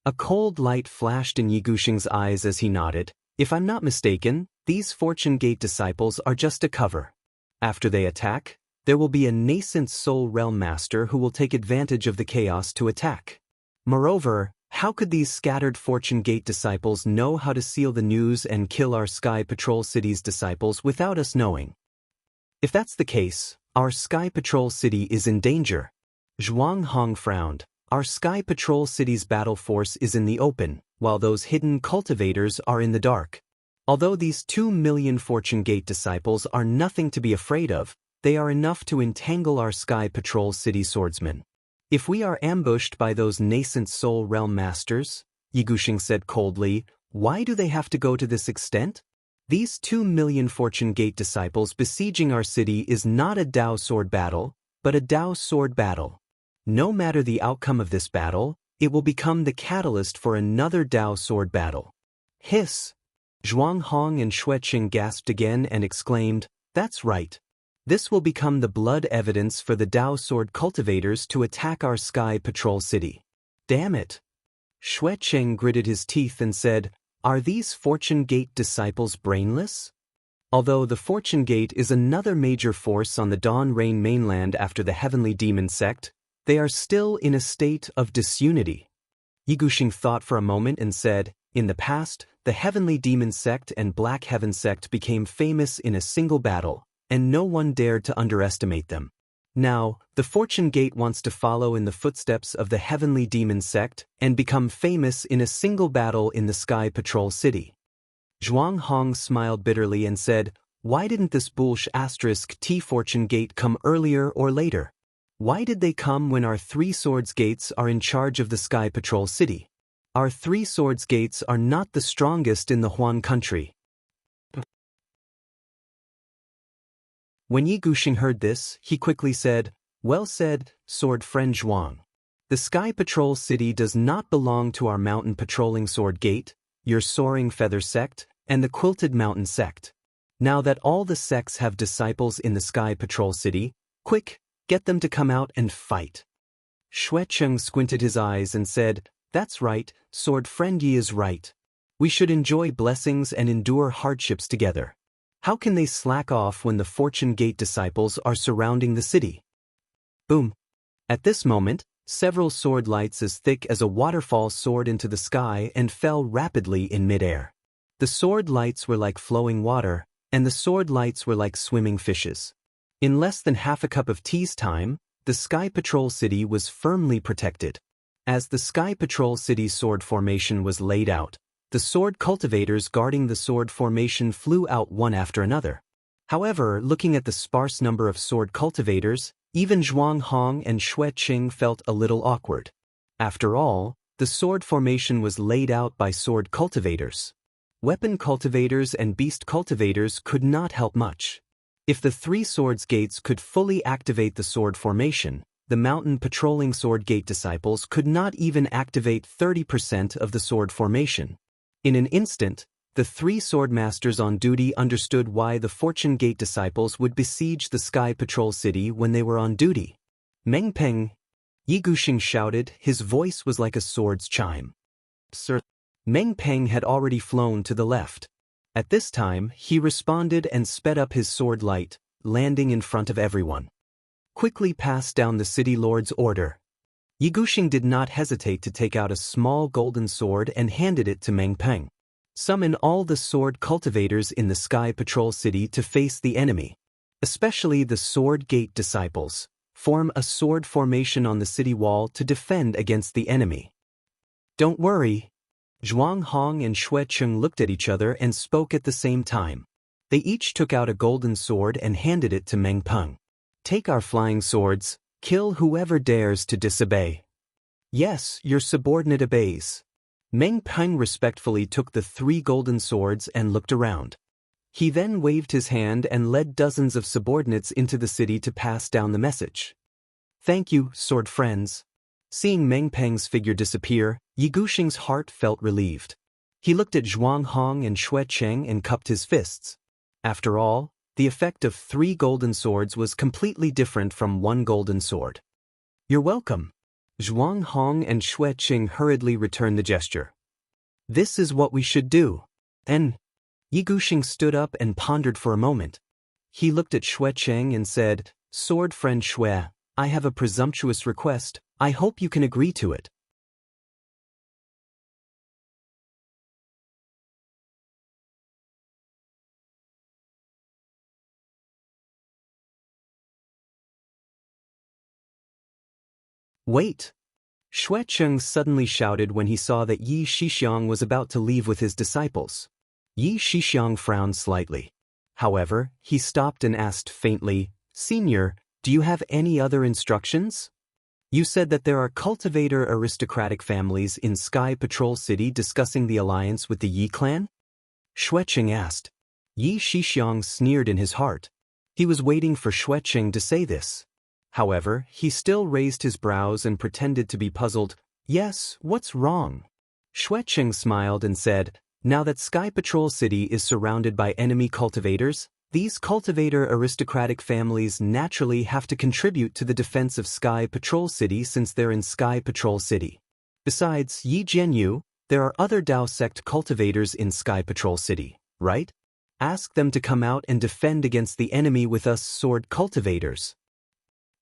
A cold light flashed in Yi Guxing's eyes as he nodded. "If I'm not mistaken, these Fortune Gate disciples are just a cover. After they attack, there will be a nascent Soul Realm Master who will take advantage of the chaos to attack. Moreover, how could these scattered Fortune Gate disciples know how to seal the news and kill our Sky Patrol City's disciples without us knowing? If that's the case, our Sky Patrol City is in danger." Zhuang Hong frowned. "Our Sky Patrol City's battle force is in the open, while those hidden cultivators are in the dark. Although these 2 million Fortune Gate disciples are nothing to be afraid of, they are enough to entangle our Sky Patrol City swordsmen. If we are ambushed by those nascent Soul Realm Masters," Yi Guxing said coldly, "why do they have to go to this extent? These 2 million Fortune Gate disciples besieging our city is not a Dao sword battle, but a Dao sword battle. No matter the outcome of this battle, it will become the catalyst for another Dao sword battle." Hiss! Zhuang Hong and Xue Cheng gasped again and exclaimed, "That's right. This will become the blood evidence for the Dao sword cultivators to attack our Sky Patrol City." "Damn it." Xue Cheng gritted his teeth and said, "Are these Fortune Gate disciples brainless?" Although the Fortune Gate is another major force on the Dawn Rain mainland after the Heavenly Demon sect, they are still in a state of disunity. Yi Guxing thought for a moment and said, In the past, the Heavenly Demon Sect and Black Heaven Sect became famous in a single battle, and no one dared to underestimate them. Now, the Fortune Gate wants to follow in the footsteps of the Heavenly Demon Sect and become famous in a single battle in the Sky Patrol City. Zhuang Hong smiled bitterly and said, "Why didn't this *T Fortune Gate come earlier or later? Why did they come when our Three Swords Gates are in charge of the Sky Patrol City? Our Three Swords Gates are not the strongest in the Huan country." When Yi Guxing heard this, he quickly said, "Well said, sword friend Zhuang. The Sky Patrol City does not belong to our Mountain Patrolling Sword Gate, your Soaring Feather Sect, and the Quilted Mountain Sect. Now that all the sects have disciples in the Sky Patrol City, quick, get them to come out and fight." Xue Cheng squinted his eyes and said, "That's right, sword friend Yi is right. We should enjoy blessings and endure hardships together. How can they slack off when the Fortune Gate disciples are surrounding the city?" Boom. At this moment, several sword lights as thick as a waterfall soared into the sky and fell rapidly in midair. The sword lights were like flowing water, and the sword lights were like swimming fishes. In less than half a cup of tea's time, the Sky Patrol City was firmly protected. As the Sky Patrol City's sword formation was laid out, the sword cultivators guarding the sword formation flew out one after another. However, looking at the sparse number of sword cultivators, even Zhuang Hong and Xue Qing felt a little awkward. After all, the sword formation was laid out by sword cultivators. Weapon cultivators and beast cultivators could not help much. If the Three Swords Gates could fully activate the sword formation, the Mountain Patrolling Sword Gate disciples could not even activate 30% of the sword formation. In an instant, the three sword masters on duty understood why the Fortune Gate disciples would besiege the Sky Patrol City when they were on duty. "Meng Peng!" Yi Guxing shouted, his voice was like a sword's chime. "Sir." Meng Peng had already flown to the left. At this time, he responded and sped up his sword light, landing in front of everyone. "Quickly pass down the city lord's order." Yi Guxing did not hesitate to take out a small golden sword and handed it to Meng Peng. "Summon all the sword cultivators in the Sky Patrol City to face the enemy. Especially the Sword Gate disciples. Form a sword formation on the city wall to defend against the enemy." "Don't worry." Zhuang Hong and Xue Cheng looked at each other and spoke at the same time. They each took out a golden sword and handed it to Meng Peng. "Take our flying swords. Kill whoever dares to disobey." "Yes, your subordinate obeys." Meng Peng respectfully took the three golden swords and looked around. He then waved his hand and led dozens of subordinates into the city to pass down the message. "Thank you, sword friends." Seeing Meng Peng's figure disappear, Yi Guxing's heart felt relieved. He looked at Zhuang Hong and Xue Cheng and cupped his fists. After all, the effect of three golden swords was completely different from one golden sword. "You're welcome." Zhuang Hong and Xue Qing hurriedly returned the gesture. "This is what we should do." Then, Yi Guxing stood up and pondered for a moment. He looked at Xue Cheng and said, "Sword friend Xue, I have a presumptuous request. I hope you can agree to it." "Wait!" Xue Cheng suddenly shouted when he saw that Yi Shixiang was about to leave with his disciples. Yi Shixiang frowned slightly. However, he stopped and asked faintly, "Senior, do you have any other instructions? You said that there are cultivator aristocratic families in Sky Patrol City discussing the alliance with the Yi clan?" Xue Cheng asked. Yi Shixiang sneered in his heart. He was waiting for Xue Cheng to say this. However, he still raised his brows and pretended to be puzzled. "Yes, what's wrong?" Xue Cheng smiled and said, "Now that Sky Patrol City is surrounded by enemy cultivators, these cultivator aristocratic families naturally have to contribute to the defense of Sky Patrol City since they're in Sky Patrol City. Besides Yi Jianyu, there are other Dao sect cultivators in Sky Patrol City, right? Ask them to come out and defend against the enemy with us sword cultivators."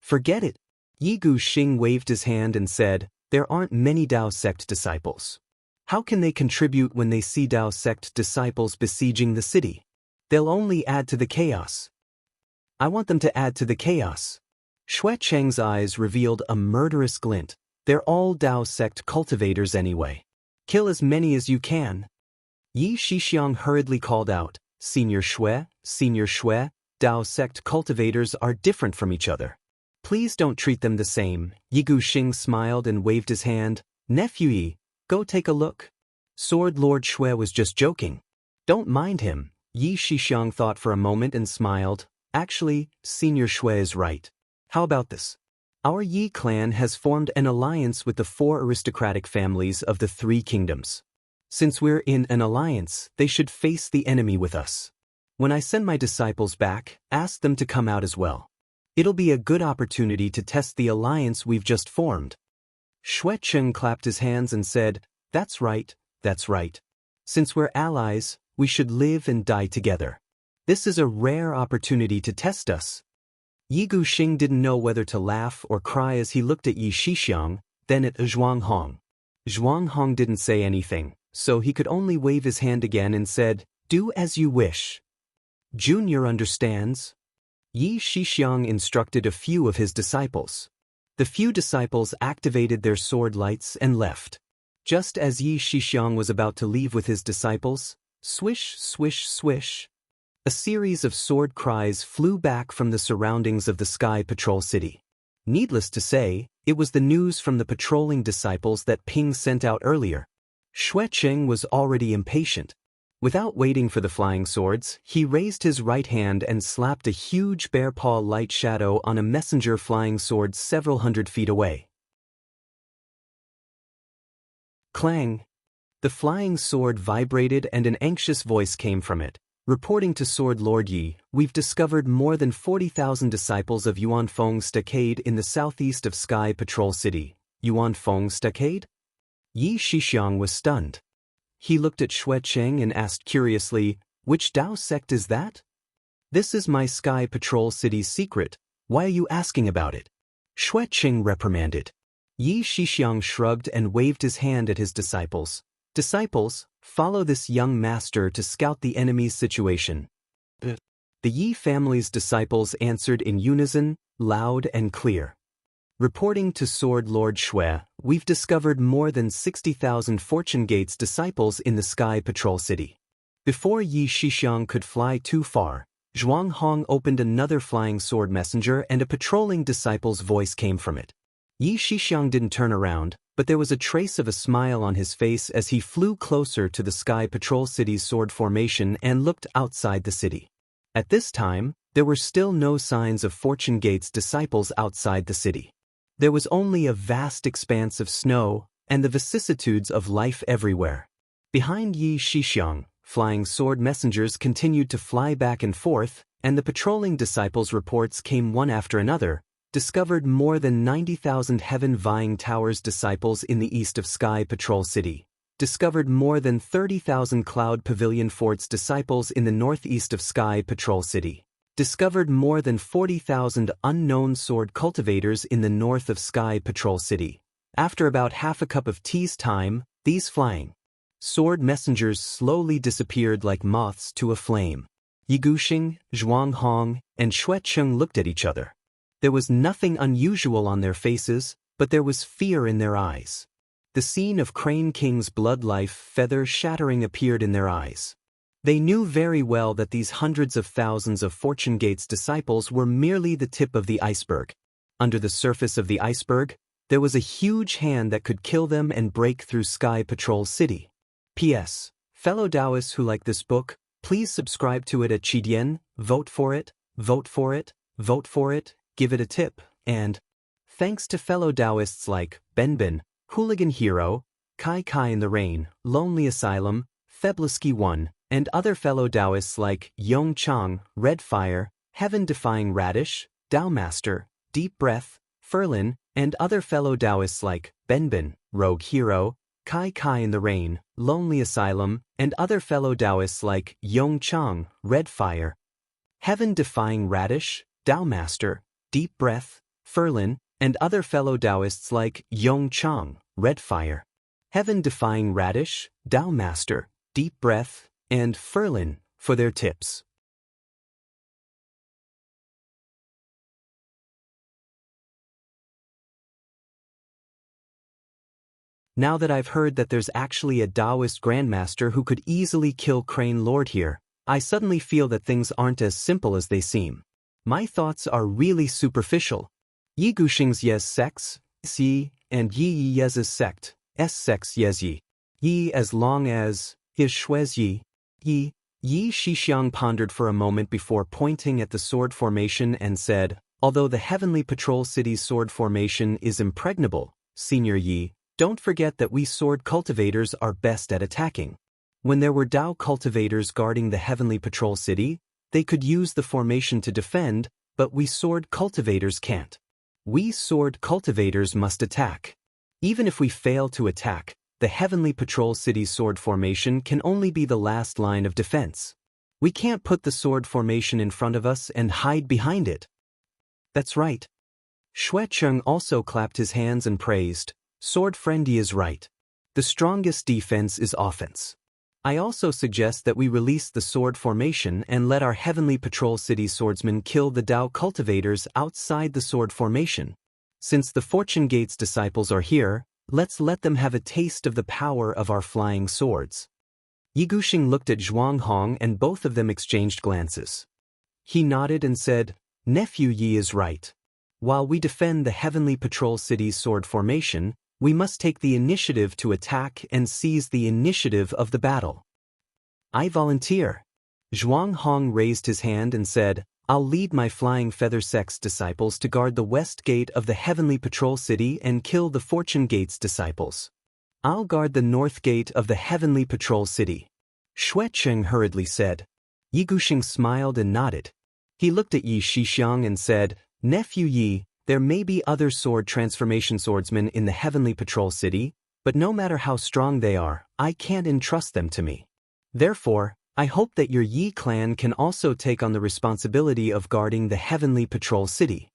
"Forget it." Yi Guxing waved his hand and said, "There aren't many Dao sect disciples. How can they contribute when they see Dao sect disciples besieging the city? They'll only add to the chaos. I want them to add to the chaos. Xue Cheng's eyes revealed a murderous glint. They're all Dao sect cultivators anyway. Kill as many as you can. Yi Shixiang hurriedly called out, Senior Xue, Dao sect cultivators are different from each other. Please don't treat them the same. Yi Guxing smiled and waved his hand. Nephew Yi, go take a look. Sword Lord Xue was just joking. Don't mind him. Yi Shixiang thought for a moment and smiled. Actually, Senior Xue is right. How about this? Our Yi clan has formed an alliance with the 4 aristocratic families of the 3 kingdoms. Since we're in an alliance, they should face the enemy with us. When I send my disciples back, ask them to come out as well. It'll be a good opportunity to test the alliance we've just formed. Xue Cheng clapped his hands and said, That's right, that's right. Since we're allies, we should live and die together. This is a rare opportunity to test us. Yi Guxing didn't know whether to laugh or cry as he looked at Yi Shixiang, then at Zhuang Hong. Zhuang Hong didn't say anything, so he could only wave his hand again and said, Do as you wish. Junior understands. Yi Shixiang instructed a few of his disciples. The few disciples activated their sword lights and left. Just as Yi Shixiang was about to leave with his disciples, swish, swish, swish, a series of sword cries flew back from the surroundings of the Sky Patrol City. Needless to say, it was the news from the patrolling disciples that Ping sent out earlier. Xue Cheng was already impatient. Without waiting for the flying swords, he raised his right hand and slapped a huge bear paw light shadow on a messenger flying sword several hundred feet away. Clang! The flying sword vibrated and an anxious voice came from it. Reporting to Sword Lord Yi, we've discovered more than 40,000 disciples of Yuanfeng Stockade in the southeast of Sky Patrol City. Yuanfeng Stockade? Yi Shixiang was stunned. He looked at Xue Cheng and asked curiously, Which Dao sect is that? This is my Sky Patrol City's secret. Why are you asking about it? Xue Cheng reprimanded. Yi Shixiang shrugged and waved his hand at his disciples. Disciples, follow this young master to scout the enemy's situation. The Yi family's disciples answered in unison, loud and clear. Reporting to Sword Lord Xue, we've discovered more than 60,000 Fortune Gates disciples in the Sky Patrol City. Before Yi Shixiang could fly too far, Zhuang Hong opened another flying sword messenger and a patrolling disciple's voice came from it. Yi Shixiang didn't turn around, but there was a trace of a smile on his face as he flew closer to the Sky Patrol City's sword formation and looked outside the city. At this time, there were still no signs of Fortune Gate's disciples outside the city. There was only a vast expanse of snow and the vicissitudes of life everywhere. Behind Yi Shixiang, flying sword messengers continued to fly back and forth, and the patrolling disciples' reports came one after another. Discovered more than 90,000 Heaven-Vying Towers disciples in the east of Sky Patrol City. Discovered more than 30,000 Cloud Pavilion Forts disciples in the northeast of Sky Patrol City. Discovered more than 40,000 unknown sword cultivators in the north of Sky Patrol City. After about half a cup of tea's time, these flying sword messengers slowly disappeared like moths to a flame. Yi Guxing, Zhuang Hong, and Xue Cheng looked at each other. There was nothing unusual on their faces, but there was fear in their eyes. The scene of Crane King's blood life feather shattering appeared in their eyes. They knew very well that these hundreds of thousands of Fortune Gate's disciples were merely the tip of the iceberg. Under the surface of the iceberg, there was a huge hand that could kill them and break through Sky Patrol City. P.S. Fellow Taoists who like this book, please subscribe to it at Qidian, vote for it, vote for it, vote for it. Give it a tip, and thanks to fellow Taoists like Benbin, Hooligan Hero, Kai Kai in the Rain, Lonely Asylum, Feblisky 1, and other fellow Taoists like Yong Chang, Red Fire, Heaven-Defying Radish, Tao Master, Deep Breath, Ferlin, and other fellow Taoists like Benbin, Rogue Hero, Kai Kai in the Rain, Lonely Asylum, and other fellow Taoists like Yong Chang, Red Fire, Heaven-Defying Radish, Tao Master, Deep Breath, Ferlin, and other fellow Taoists like Yong Chang, Red Fire, Heaven-Defying Radish, Tao Master, Deep Breath, and Ferlin for their tips. Now that I've heard that there's actually a Taoist Grandmaster who could easily kill Crane Lord here, I suddenly feel that things aren't as simple as they seem. My thoughts are really superficial. Yi Guxing's yes sex, si, and Yi Yez's sect, s sex yes yi. Yi as long as, his shuez yi, yi. Yi Shixiang pondered for a moment before pointing at the sword formation and said, although the Heavenly Patrol City's sword formation is impregnable, Senior Yi, don't forget that we sword cultivators are best at attacking. When there were Tao cultivators guarding the Heavenly Patrol City, they could use the formation to defend, but we sword cultivators can't. We sword cultivators must attack. Even if we fail to attack, the Heavenly Patrol City's sword formation can only be the last line of defense. We can't put the sword formation in front of us and hide behind it. That's right. Xuecheng also clapped his hands and praised, Sword Friendy is right. The strongest defense is offense. I also suggest that we release the sword formation and let our Heavenly Patrol City swordsmen kill the Tao cultivators outside the sword formation. Since the Fortune Gate's disciples are here, let's let them have a taste of the power of our flying swords. Yi Guxing looked at Zhuang Hong and both of them exchanged glances. He nodded and said, Nephew Yi is right. While we defend the Heavenly Patrol City's sword formation, we must take the initiative to attack and seize the initiative of the battle. I volunteer. Zhuang Hong raised his hand and said, I'll lead my Flying Feather Sect's disciples to guard the west gate of the Heavenly Patrol City and kill the Fortune Gate's disciples. I'll guard the north gate of the Heavenly Patrol City. Xuecheng hurriedly said. Yi Guxing smiled and nodded. He looked at Yi Shixiang and said, Nephew Yi, there may be other sword transformation swordsmen in the Heavenly Patrol City, but no matter how strong they are, I can't entrust them to me. Therefore, I hope that your Yi clan can also take on the responsibility of guarding the Heavenly Patrol City.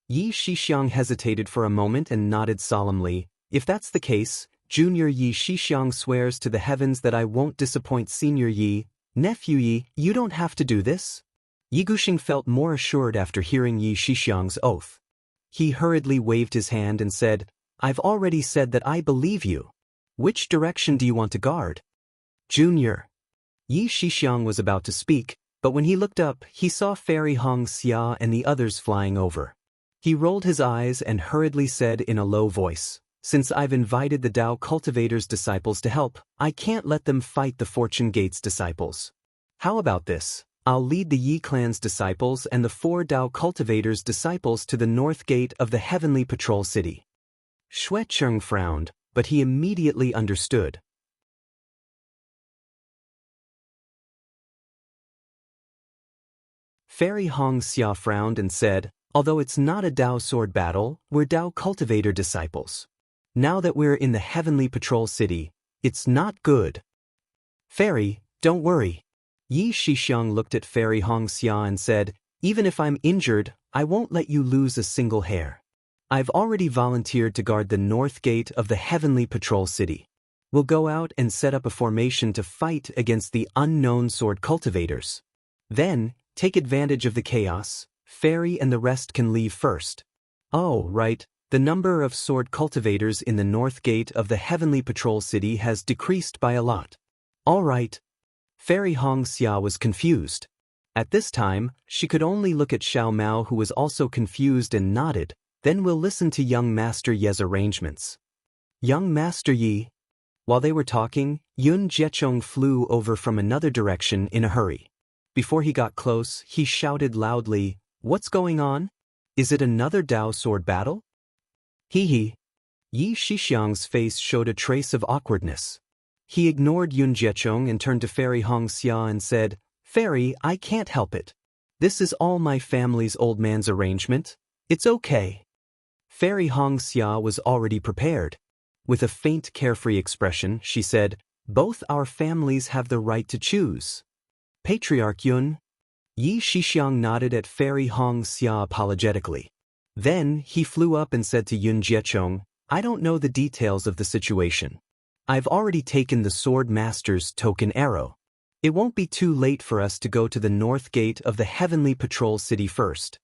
Yi Shixiang hesitated for a moment and nodded solemnly. If that's the case, Junior Yi Shixiang swears to the heavens that I won't disappoint Senior Yi. Nephew Yi, you don't have to do this. Yi Guxing felt more assured after hearing Yi Shixiang's oath. He hurriedly waved his hand and said, I've already said that I believe you. Which direction do you want to guard? Junior. Yi Shixiang was about to speak, but when he looked up, he saw Fairy Hong Xia and the others flying over. He rolled his eyes and hurriedly said in a low voice, Since I've invited the Tao cultivators' disciples to help, I can't let them fight the Fortune Gate's disciples. How about this? I'll lead the Yi clan's disciples and the 4 Tao cultivators' disciples to the north gate of the Heavenly Patrol City. Xuecheng frowned, but he immediately understood. Fairy Hong Xia frowned and said, Although it's not a Tao sword battle, we're Tao cultivator disciples. Now that we're in the Heavenly Patrol City, it's not good. Fairy, don't worry. Yi Shixiang looked at Fairy Hong Xia and said, Even if I'm injured, I won't let you lose a single hair. I've already volunteered to guard the north gate of the Heavenly Patrol City. We'll go out and set up a formation to fight against the unknown sword cultivators. Then, take advantage of the chaos. Fairy and the rest can leave first. Oh, right, the number of sword cultivators in the north gate of the Heavenly Patrol City has decreased by a lot. All right. Fairy Hong Xia was confused. At this time, she could only look at Xiao Mao, who was also confused, and nodded. Then we'll listen to young Master Ye's arrangements. Young Master Yi. While they were talking, Yun Jiechong flew over from another direction in a hurry. Before he got close, he shouted loudly, What's going on? Is it another Tao sword battle? Hee. Yi Shixiang's face showed a trace of awkwardness. He ignored Yun Jiechong and turned to Fairy Hong Xia and said, Fairy, I can't help it. This is all my family's old man's arrangement. It's okay. Fairy Hong Xia was already prepared. With a faint carefree expression, she said, Both our families have the right to choose. Patriarch Yun. Yi Shixiang nodded at Fairy Hong Xia apologetically. Then he flew up and said to Yun Jiechong, I don't know the details of the situation. I've already taken the Sword Master's token arrow. It won't be too late for us to go to the north gate of the Heavenly Patrol City first.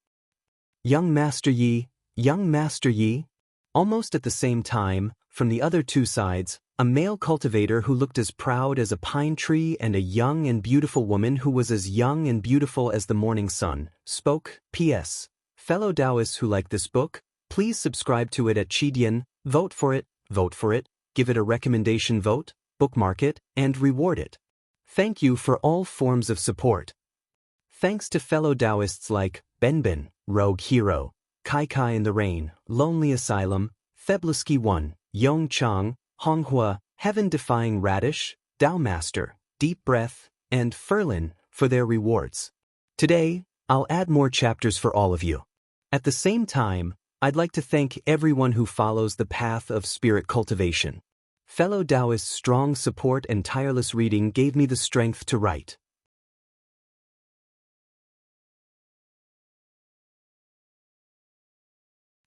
Young Master Yi, young Master Yi. Almost at the same time, from the other two sides, a male cultivator who looked as proud as a pine tree and a young and beautiful woman who was as young and beautiful as the morning sun, spoke. P.S. Fellow Taoists who like this book, please subscribe to it at Chidian, vote for it, give it a recommendation vote, bookmark it, and reward it. Thank you for all forms of support. Thanks to fellow Taoists like Benbin, Rogue Hero, Kai Kai in the Rain, Lonely Asylum, Theblisky 1, Yong Chang, Honghua, Heaven-Defying Radish, Tao Master, Deep Breath, and Ferlin for their rewards. Today, I'll add more chapters for all of you. At the same time, I'd like to thank everyone who follows the path of spirit cultivation. Fellow Taoists' strong support and tireless reading gave me the strength to write.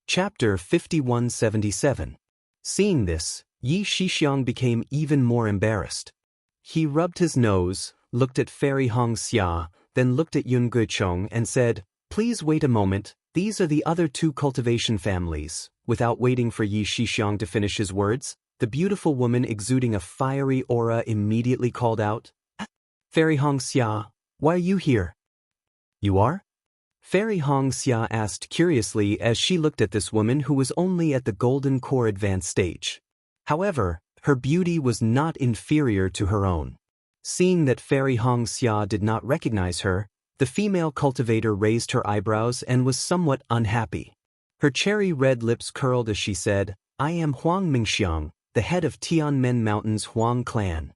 Chapter 5177. Seeing this, Yi Shixiang became even more embarrassed. He rubbed his nose, looked at Fairy Hong Xia, then looked at Yun Guichong and said, "Please wait a moment, these are the other two cultivation families." Without waiting for Yi Shixiang to finish his words, the beautiful woman exuding a fiery aura immediately called out, "Fairy Hong Xia, why are you here?" "You are?" Fairy Hong Xia asked curiously as she looked at this woman who was only at the Golden Core advanced stage. However, her beauty was not inferior to her own. Seeing that Fairy Hong Xia did not recognize her, the female cultivator raised her eyebrows and was somewhat unhappy. Her cherry-red lips curled as she said, "I am Huang Mingxiang, the head of Tianmen Mountain's Huang clan."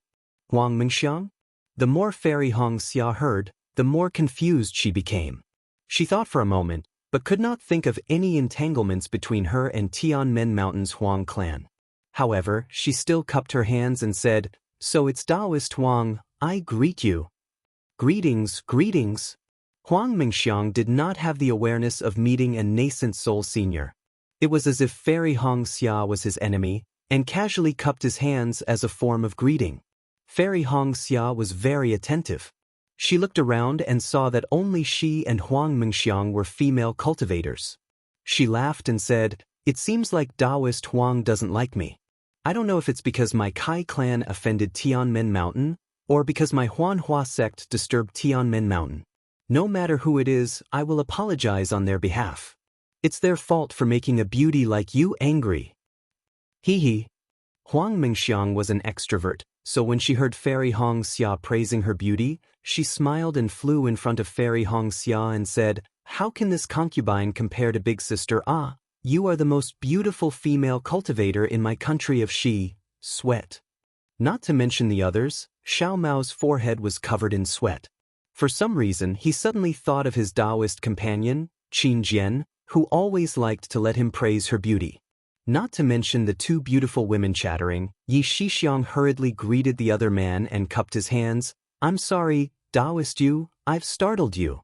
Huang Mingxiang? The more Fairy Hong Xia heard, the more confused she became. She thought for a moment, but could not think of any entanglements between her and Tianmen Mountain's Huang clan. However, she still cupped her hands and said, "So it's Taoist Huang, I greet you." "Greetings, greetings." Huang Mingxiang did not have the awareness of meeting a nascent soul senior. It was as if Fairy Hong Xia was his enemy, and casually cupped his hands as a form of greeting. Fairy Hong Xia was very attentive. She looked around and saw that only she and Huang Mingxiang were female cultivators. She laughed and said, "It seems like Taoist Huang doesn't like me. I don't know if it's because my Kai clan offended Tianmen Mountain, or because my Huanhua sect disturbed Tianmen Mountain. No matter who it is, I will apologize on their behalf. It's their fault for making a beauty like you angry." Hee hee. Huang Mingxiang was an extrovert, so when she heard Fairy Hong Xia praising her beauty, she smiled and flew in front of Fairy Hong Xia and said, "How can this concubine compare to Big Sister? Ah, you are the most beautiful female cultivator in my country of Shi, sweat." Not to mention the others, Xiao Mao's forehead was covered in sweat. For some reason, he suddenly thought of his Taoist companion, Qin Jian, who always liked to let him praise her beauty. Not to mention the two beautiful women chattering, Yi Shixiang hurriedly greeted the other man and cupped his hands. "I'm sorry, Taoist you, I've startled you."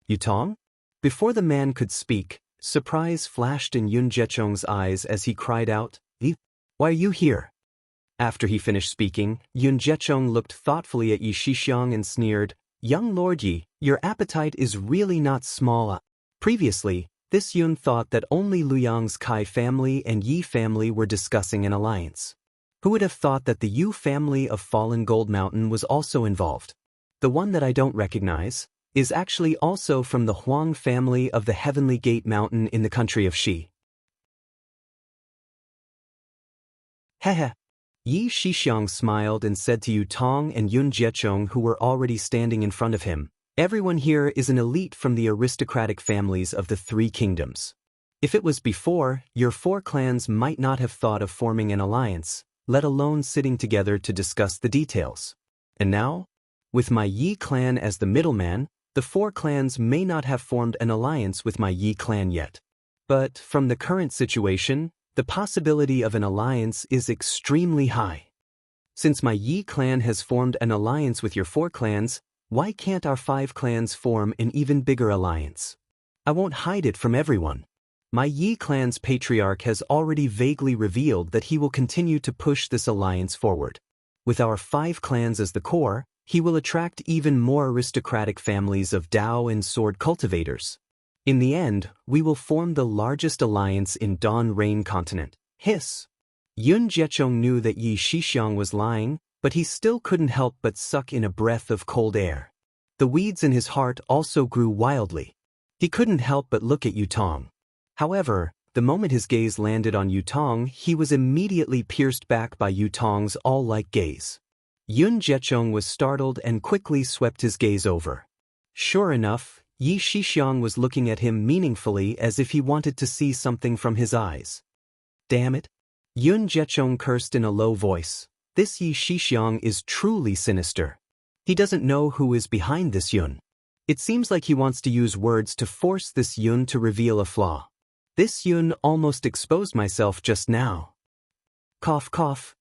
"Yutong?" Before the man could speak, surprise flashed in Yun Jiechong's eyes as he cried out, "Why are you here?" After he finished speaking, Yun Jiechong looked thoughtfully at Yi Shixiang and sneered, "Young Lord Yi, your appetite is really not small." Previously, this Yun thought that only Luyang's Kai family and Yi family were discussing an alliance. Who would have thought that the Yu family of Fallen Gold Mountain was also involved? The one that I don't recognize is actually also from the Huang family of the Heavenly Gate Mountain in the country of Shi. Heh. Yi Shixiang smiled and said to Yu Tong and Yun Jiechong, who were already standing in front of him, "Everyone here is an elite from the aristocratic families of the Three Kingdoms. If it was before, your four clans might not have thought of forming an alliance, let alone sitting together to discuss the details. And now, with my Yi clan as the middleman, the four clans may not have formed an alliance with my Yi clan yet. But from the current situation, the possibility of an alliance is extremely high. Since my Yi clan has formed an alliance with your four clans, why can't our five clans form an even bigger alliance? I won't hide it from everyone. My Yi clan's patriarch has already vaguely revealed that he will continue to push this alliance forward. With our 5 clans as the core, he will attract even more aristocratic families of Dao and sword cultivators. In the end, we will form the largest alliance in Dawn Rain continent. Hiss. Yun Jiechong knew that Yi Shixiang was lying, but he still couldn't help but suck in a breath of cold air. The weeds in his heart also grew wildly. He couldn't help but look at Yutong. However, the moment his gaze landed on Yutong, he was immediately pierced back by Yutong's all-like gaze. Yun Jiechong was startled and quickly swept his gaze over. Sure enough, Yi Shixiang was looking at him meaningfully as if he wanted to see something from his eyes. Damn it! Yun Jiechong cursed in a low voice. This Yi Shixiang is truly sinister. He doesn't know who is behind this Yun. It seems like he wants to use words to force this Yun to reveal a flaw. This Yun almost exposed myself just now. Cough cough.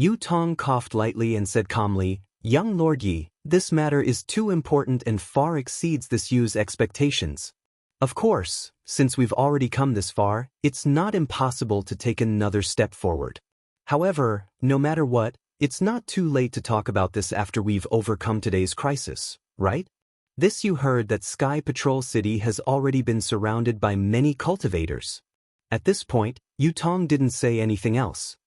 Yutong coughed lightly and said calmly, Young Lord Yi, this matter is too important and far exceeds this Yu's expectations. Of course, since we've already come this far, it's not impossible to take another step forward. However, no matter what, it's not too late to talk about this after we've overcome today's crisis, right? This you heard that Sky Patrol City has already been surrounded by many cultivators. At this point, Yutong didn't say anything else.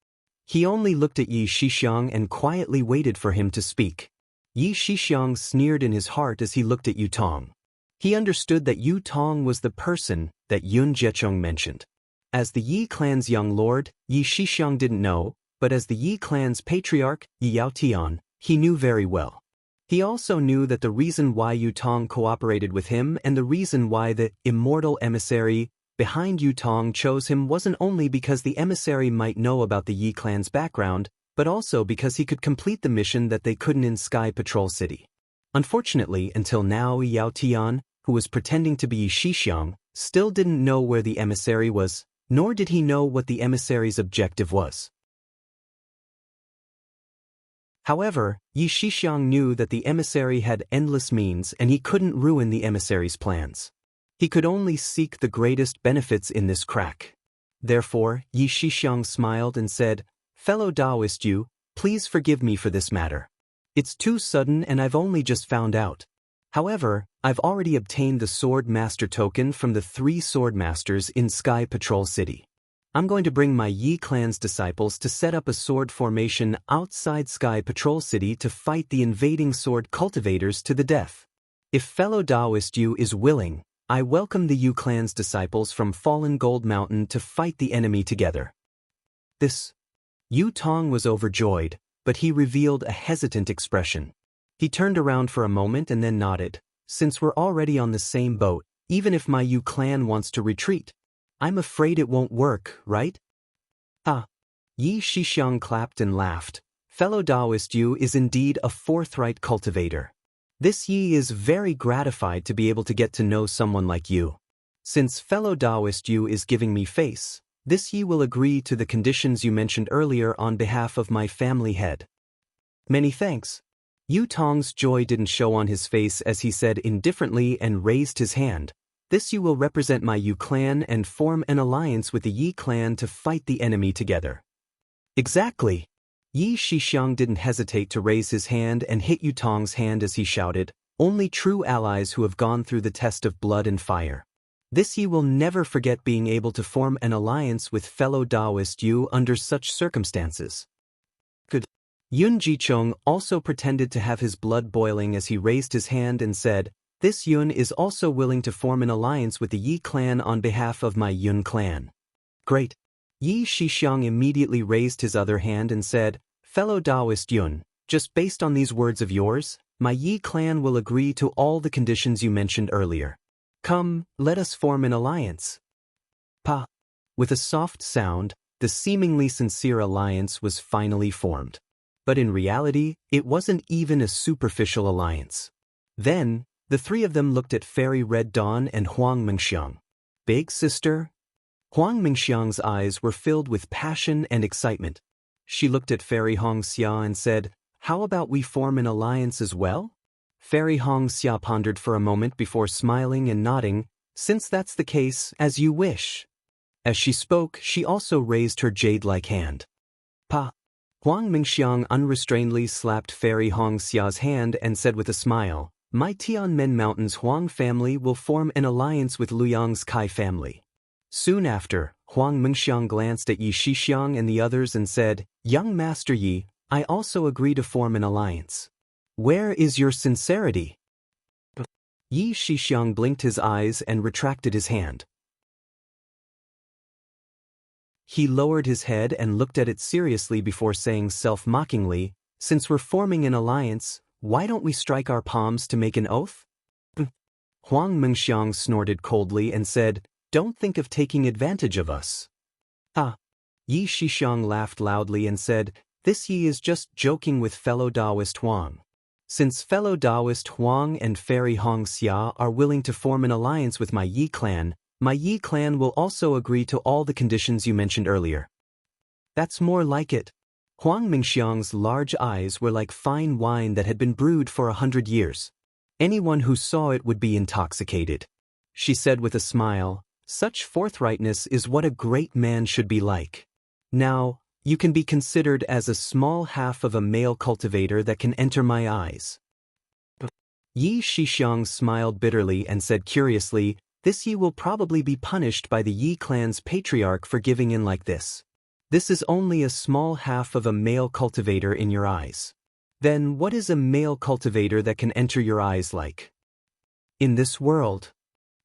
He only looked at Yi Shixiang and quietly waited for him to speak. Yi Shixiang sneered in his heart as he looked at Yutong. He understood that Yutong was the person that Yun Jiechong mentioned. As the Yi clan's young lord, Yi Shixiang didn't know, but as the Yi clan's patriarch, Yi Yaotian, he knew very well. He also knew that the reason why Yutong cooperated with him and the reason why the immortal emissary behind Yutong chose him wasn't only because the emissary might know about the Yi clan's background, but also because he could complete the mission that they couldn't in Sky Patrol City. Unfortunately, until now, Yi Yaotian, who was pretending to be Yi Shixiang, still didn't know where the emissary was, nor did he know what the emissary's objective was. However, Yi Shixiang knew that the emissary had endless means and he couldn't ruin the emissary's plans. He could only seek the greatest benefits in this crack. Therefore, Yi Shixiang smiled and said, Fellow Taoist Yu, please forgive me for this matter. It's too sudden and I've only just found out. However, I've already obtained the Sword Master token from the 3 Sword Masters in Sky Patrol City. I'm going to bring my Yi clan's disciples to set up a sword formation outside Sky Patrol City to fight the invading sword cultivators to the death. If fellow Taoist Yu is willing, I welcome the Yu clan's disciples from Fallen Gold Mountain to fight the enemy together. Yutong was overjoyed, but he revealed a hesitant expression. He turned around for a moment and then nodded. Since we're already on the same boat, even if my Yu clan wants to retreat, I'm afraid it won't work, right? Yi Shixiang clapped and laughed. Fellow Taoist Yu is indeed a forthright cultivator. This Yi is very gratified to be able to get to know someone like you. Since fellow Taoist Yu is giving me face, this Yi will agree to the conditions you mentioned earlier on behalf of my family head. Many thanks. Yutong's joy didn't show on his face as he said indifferently and raised his hand. This Yu will represent my Yu clan and form an alliance with the Yi clan to fight the enemy together. Exactly. Yi Shixiang didn't hesitate to raise his hand and hit Yutong's hand as he shouted, only true allies who have gone through the test of blood and fire. This Yi will never forget being able to form an alliance with fellow Taoist Yu under such circumstances. Good. Yun Jiechong also pretended to have his blood boiling as he raised his hand and said, This Yun is also willing to form an alliance with the Yi clan on behalf of my Yun clan. Great. Yi Shixiang immediately raised his other hand and said, Fellow Taoist Yun, just based on these words of yours, my Yi clan will agree to all the conditions you mentioned earlier. Come, let us form an alliance. Pa. With a soft sound, the seemingly sincere alliance was finally formed. But in reality, it wasn't even a superficial alliance. Then, the 3 of them looked at Fairy Red Dawn and Huang Mengxiang. Big sister? Huang Mengxiang's eyes were filled with passion and excitement. She looked at Fairy Hongxia and said, How about we form an alliance as well? Fairy Hongxia pondered for a moment before smiling and nodding, Since that's the case, as you wish. As she spoke, she also raised her jade-like hand. Pa! Huang Mingxiang unrestrainedly slapped Fairy Hongxia's hand and said with a smile, "My Tianmen Mountain's Huang family will form an alliance with Luyang's Kai family." Soon after, Huang Mingxiang glanced at Yi Shixiang and the others and said, "Young Master Yi, I also agree to form an alliance. Where is your sincerity?" Yi Shixiang blinked his eyes and retracted his hand. He lowered his head and looked at it seriously before saying self-mockingly, "Since we're forming an alliance, why don't we strike our palms to make an oath?" Huang Mingxiang snorted coldly and said, "Don't think of taking advantage of us." Ah! Yi Shixiang laughed loudly and said, "This Yi is just joking with fellow Taoist Huang. Since fellow Taoist Huang and Fairy Hongxia are willing to form an alliance with my Yi clan will also agree to all the conditions you mentioned earlier." That's more like it. Huang Mingxiang's large eyes were like fine wine that had been brewed for 100 years. Anyone who saw it would be intoxicated. She said with a smile, "Such forthrightness is what a great man should be like. Now, you can be considered as a small half of a male cultivator that can enter my eyes." Yi Shixiang smiled bitterly and said curiously, "This Yi will probably be punished by the Yi clan's patriarch for giving in like this. This is only a small half of a male cultivator in your eyes. Then what is a male cultivator that can enter your eyes like? In this world?"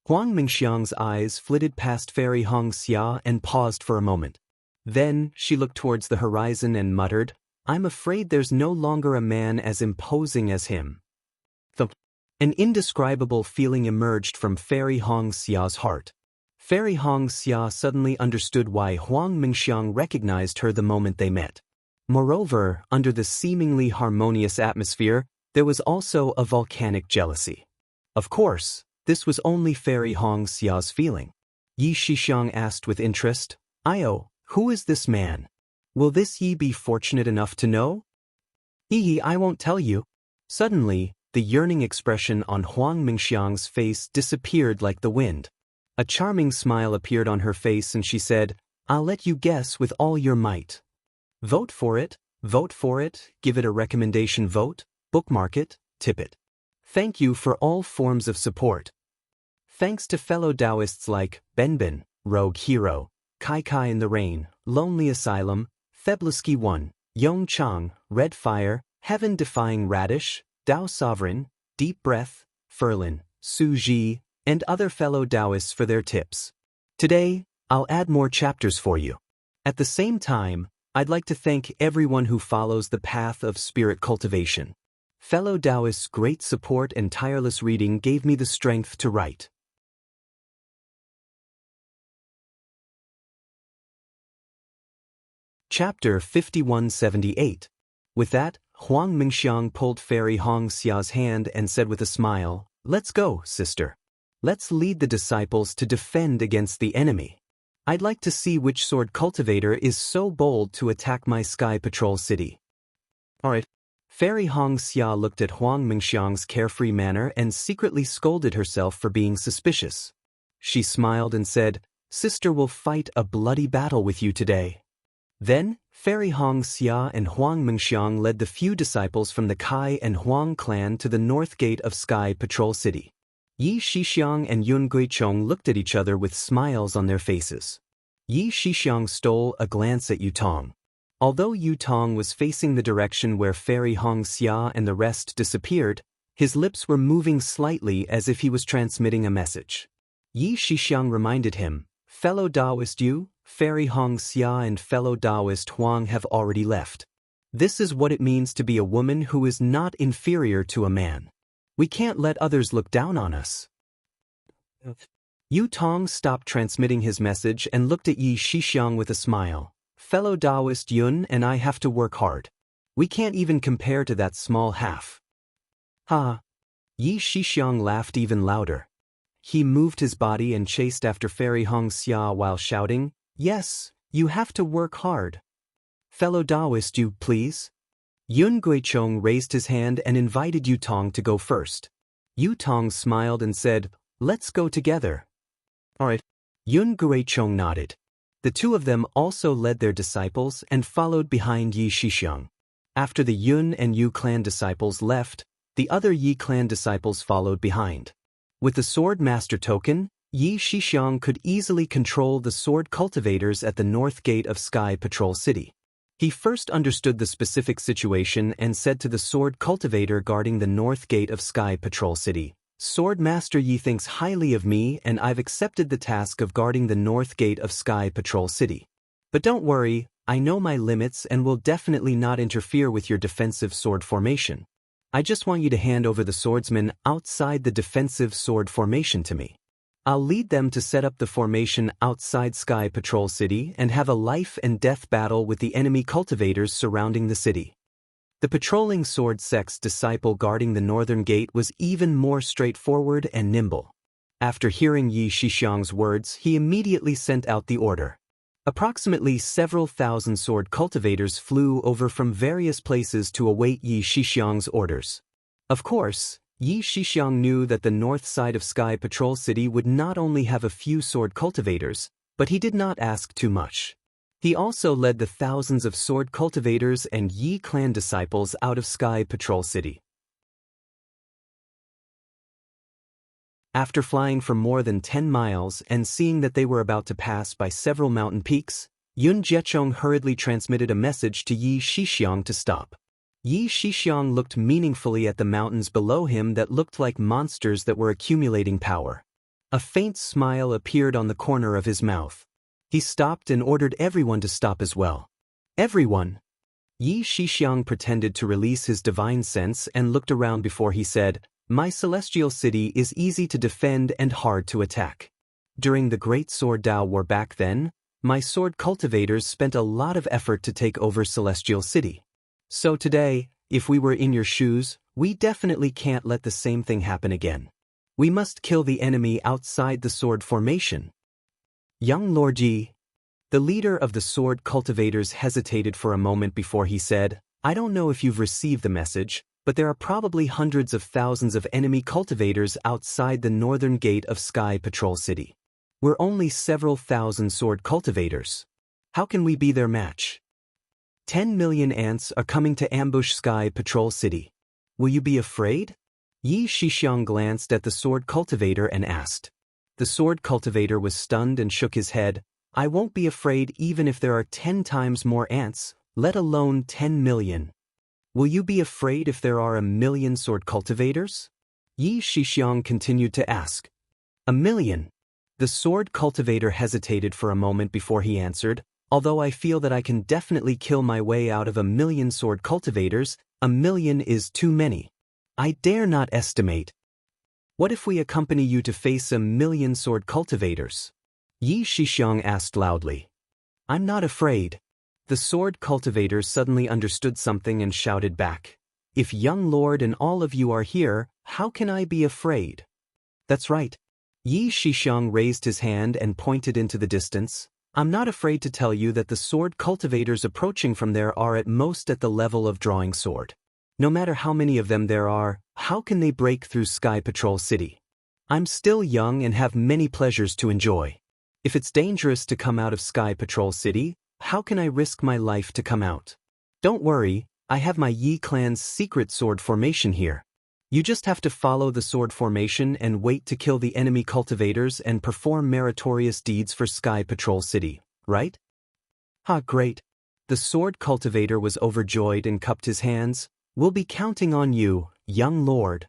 Huang Mingxiang's eyes flitted past Fairy Hongxia and paused for a moment. Then, she looked towards the horizon and muttered, "I'm afraid there's no longer a man as imposing as him." An indescribable feeling emerged from Fairy Hongxia's heart. Fairy Hongxia suddenly understood why Huang Mingxiang recognized her the moment they met. Moreover, under the seemingly harmonious atmosphere, there was also a volcanic jealousy. Of course, this was only Fairy Hongxia's feeling. Yi Shixiang asked with interest, "Io, who is this man? Will this Yi be fortunate enough to know?" I won't tell you." Suddenly, the yearning expression on Huang Mingxiang's face disappeared like the wind. A charming smile appeared on her face and she said, "I'll let you guess with all your might. Vote for it, give it a recommendation vote, bookmark it, tip it. Thank you for all forms of support. Thanks to fellow Taoists like Benbin, Rogue Hero, Kai Kai in the Rain, Lonely Asylum, Theblisky 1, Yong Chang, Red Fire, Heaven Defying Radish, Tao Sovereign, Deep Breath, Ferlin, Su Ji, and other fellow Taoists for their tips. Today, I'll add more chapters for you. At the same time, I'd like to thank everyone who follows the path of spirit cultivation. Fellow Taoists' great support and tireless reading gave me the strength to write." Chapter 5178. With that, Huang Mingxiang pulled Fairy Hongxia's hand and said with a smile, "Let's go, sister. Let's lead the disciples to defend against the enemy. I'd like to see which sword cultivator is so bold to attack my Sky Patrol city." Alright. Fairy Hongxia looked at Huang Mingxiang's carefree manner and secretly scolded herself for being suspicious. She smiled and said, "Sister will fight a bloody battle with you today." Then, Fairy Hongxia and Huang Mingxiang led the few disciples from the Kai and Huang clan to the north gate of Sky Patrol City. Yi Shixiang and Yun Guichong looked at each other with smiles on their faces. Yi Shixiang stole a glance at Yutong. Although Yutong was facing the direction where Fairy Hongxia and the rest disappeared, his lips were moving slightly as if he was transmitting a message. Yi Shixiang reminded him, "Fellow Taoist Yu, Fairy Hongxia and fellow Taoist Huang have already left. This is what it means to be a woman who is not inferior to a man. We can't let others look down on us." Yu Tong stopped transmitting his message and looked at Yi Shixiang with a smile. "Fellow Taoist Yun and I have to work hard. We can't even compare to that small half." Ha! Yi Shixiang laughed even louder. He moved his body and chased after Fairy Hongxia while shouting, "Yes, you have to work hard. Fellow Taoist Yu, please." Yun Guichong raised his hand and invited Yutong to go first. Yutong smiled and said, "Let's go together." Alright. Yun Guichong nodded. The two of them also led their disciples and followed behind Yi Shixiang. After the Yun and Yu clan disciples left, the other Yi clan disciples followed behind. With the Sword Master token, Yi Shixiang could easily control the sword cultivators at the north gate of Sky Patrol City. He first understood the specific situation and said to the sword cultivator guarding the north gate of Sky Patrol City, "Sword Master Yi thinks highly of me and I've accepted the task of guarding the north gate of Sky Patrol City. But don't worry, I know my limits and will definitely not interfere with your defensive sword formation. I just want you to hand over the swordsmen outside the defensive sword formation to me. I'll lead them to set up the formation outside Sky Patrol City and have a life and death battle with the enemy cultivators surrounding the city." The patrolling sword sect's disciple guarding the northern gate was even more straightforward and nimble. After hearing Yi Shixiang's words, he immediately sent out the order. Approximately several thousand sword cultivators flew over from various places to await Yi Shixiang's orders. Of course, Yi Shixiang knew that the north side of Sky Patrol City would not only have a few sword cultivators, but he did not ask too much. He also led the thousands of sword cultivators and Yi clan disciples out of Sky Patrol City. After flying for more than 10 miles and seeing that they were about to pass by several mountain peaks, Yun Jiechong hurriedly transmitted a message to Yi Shixiang to stop. Yi Shixiang looked meaningfully at the mountains below him that looked like monsters that were accumulating power. A faint smile appeared on the corner of his mouth. He stopped and ordered everyone to stop as well. "Everyone!" Yi Shixiang pretended to release his divine sense and looked around before he said, "My celestial city is easy to defend and hard to attack. During the Great Sword Dao War back then, my sword cultivators spent a lot of effort to take over Celestial City. So today, if we were in your shoes, we definitely can't let the same thing happen again. We must kill the enemy outside the sword formation." "Young Lord Yi." The leader of the sword cultivators hesitated for a moment before he said, "I don't know if you've received the message, but there are probably hundreds of thousands of enemy cultivators outside the northern gate of Sky Patrol City. We're only several thousand sword cultivators. How can we be their match? 10 million ants are coming to ambush Sky Patrol City. Will you be afraid?" Yi Shixiang glanced at the sword cultivator and asked. The sword cultivator was stunned and shook his head. "I won't be afraid even if there are 10 times more ants, let alone 10 million. Will you be afraid if there are 1,000,000 sword cultivators?" Yi Shixiang continued to ask. 1,000,000. The sword cultivator hesitated for a moment before he answered, "Although I feel that I can definitely kill my way out of 1,000,000 sword cultivators, 1,000,000 is too many. I dare not estimate. What if we accompany you to face 1,000,000 sword cultivators?" Yi Shixiang asked loudly. "I'm not afraid." The sword cultivator suddenly understood something and shouted back, "If young lord and all of you are here, how can I be afraid?" "That's right." Yi Shixiang raised his hand and pointed into the distance. "I'm not afraid to tell you that the sword cultivators approaching from there are at most at the level of drawing sword. No matter how many of them there are, how can they break through Sky Patrol City? I'm still young and have many pleasures to enjoy. If it's dangerous to come out of Sky Patrol City, how can I risk my life to come out? Don't worry, I have my Yi clan's secret sword formation here. You just have to follow the sword formation and wait to kill the enemy cultivators and perform meritorious deeds for Sky Patrol City, right?" "Ah, great." The sword cultivator was overjoyed and cupped his hands. "We'll be counting on you, young lord."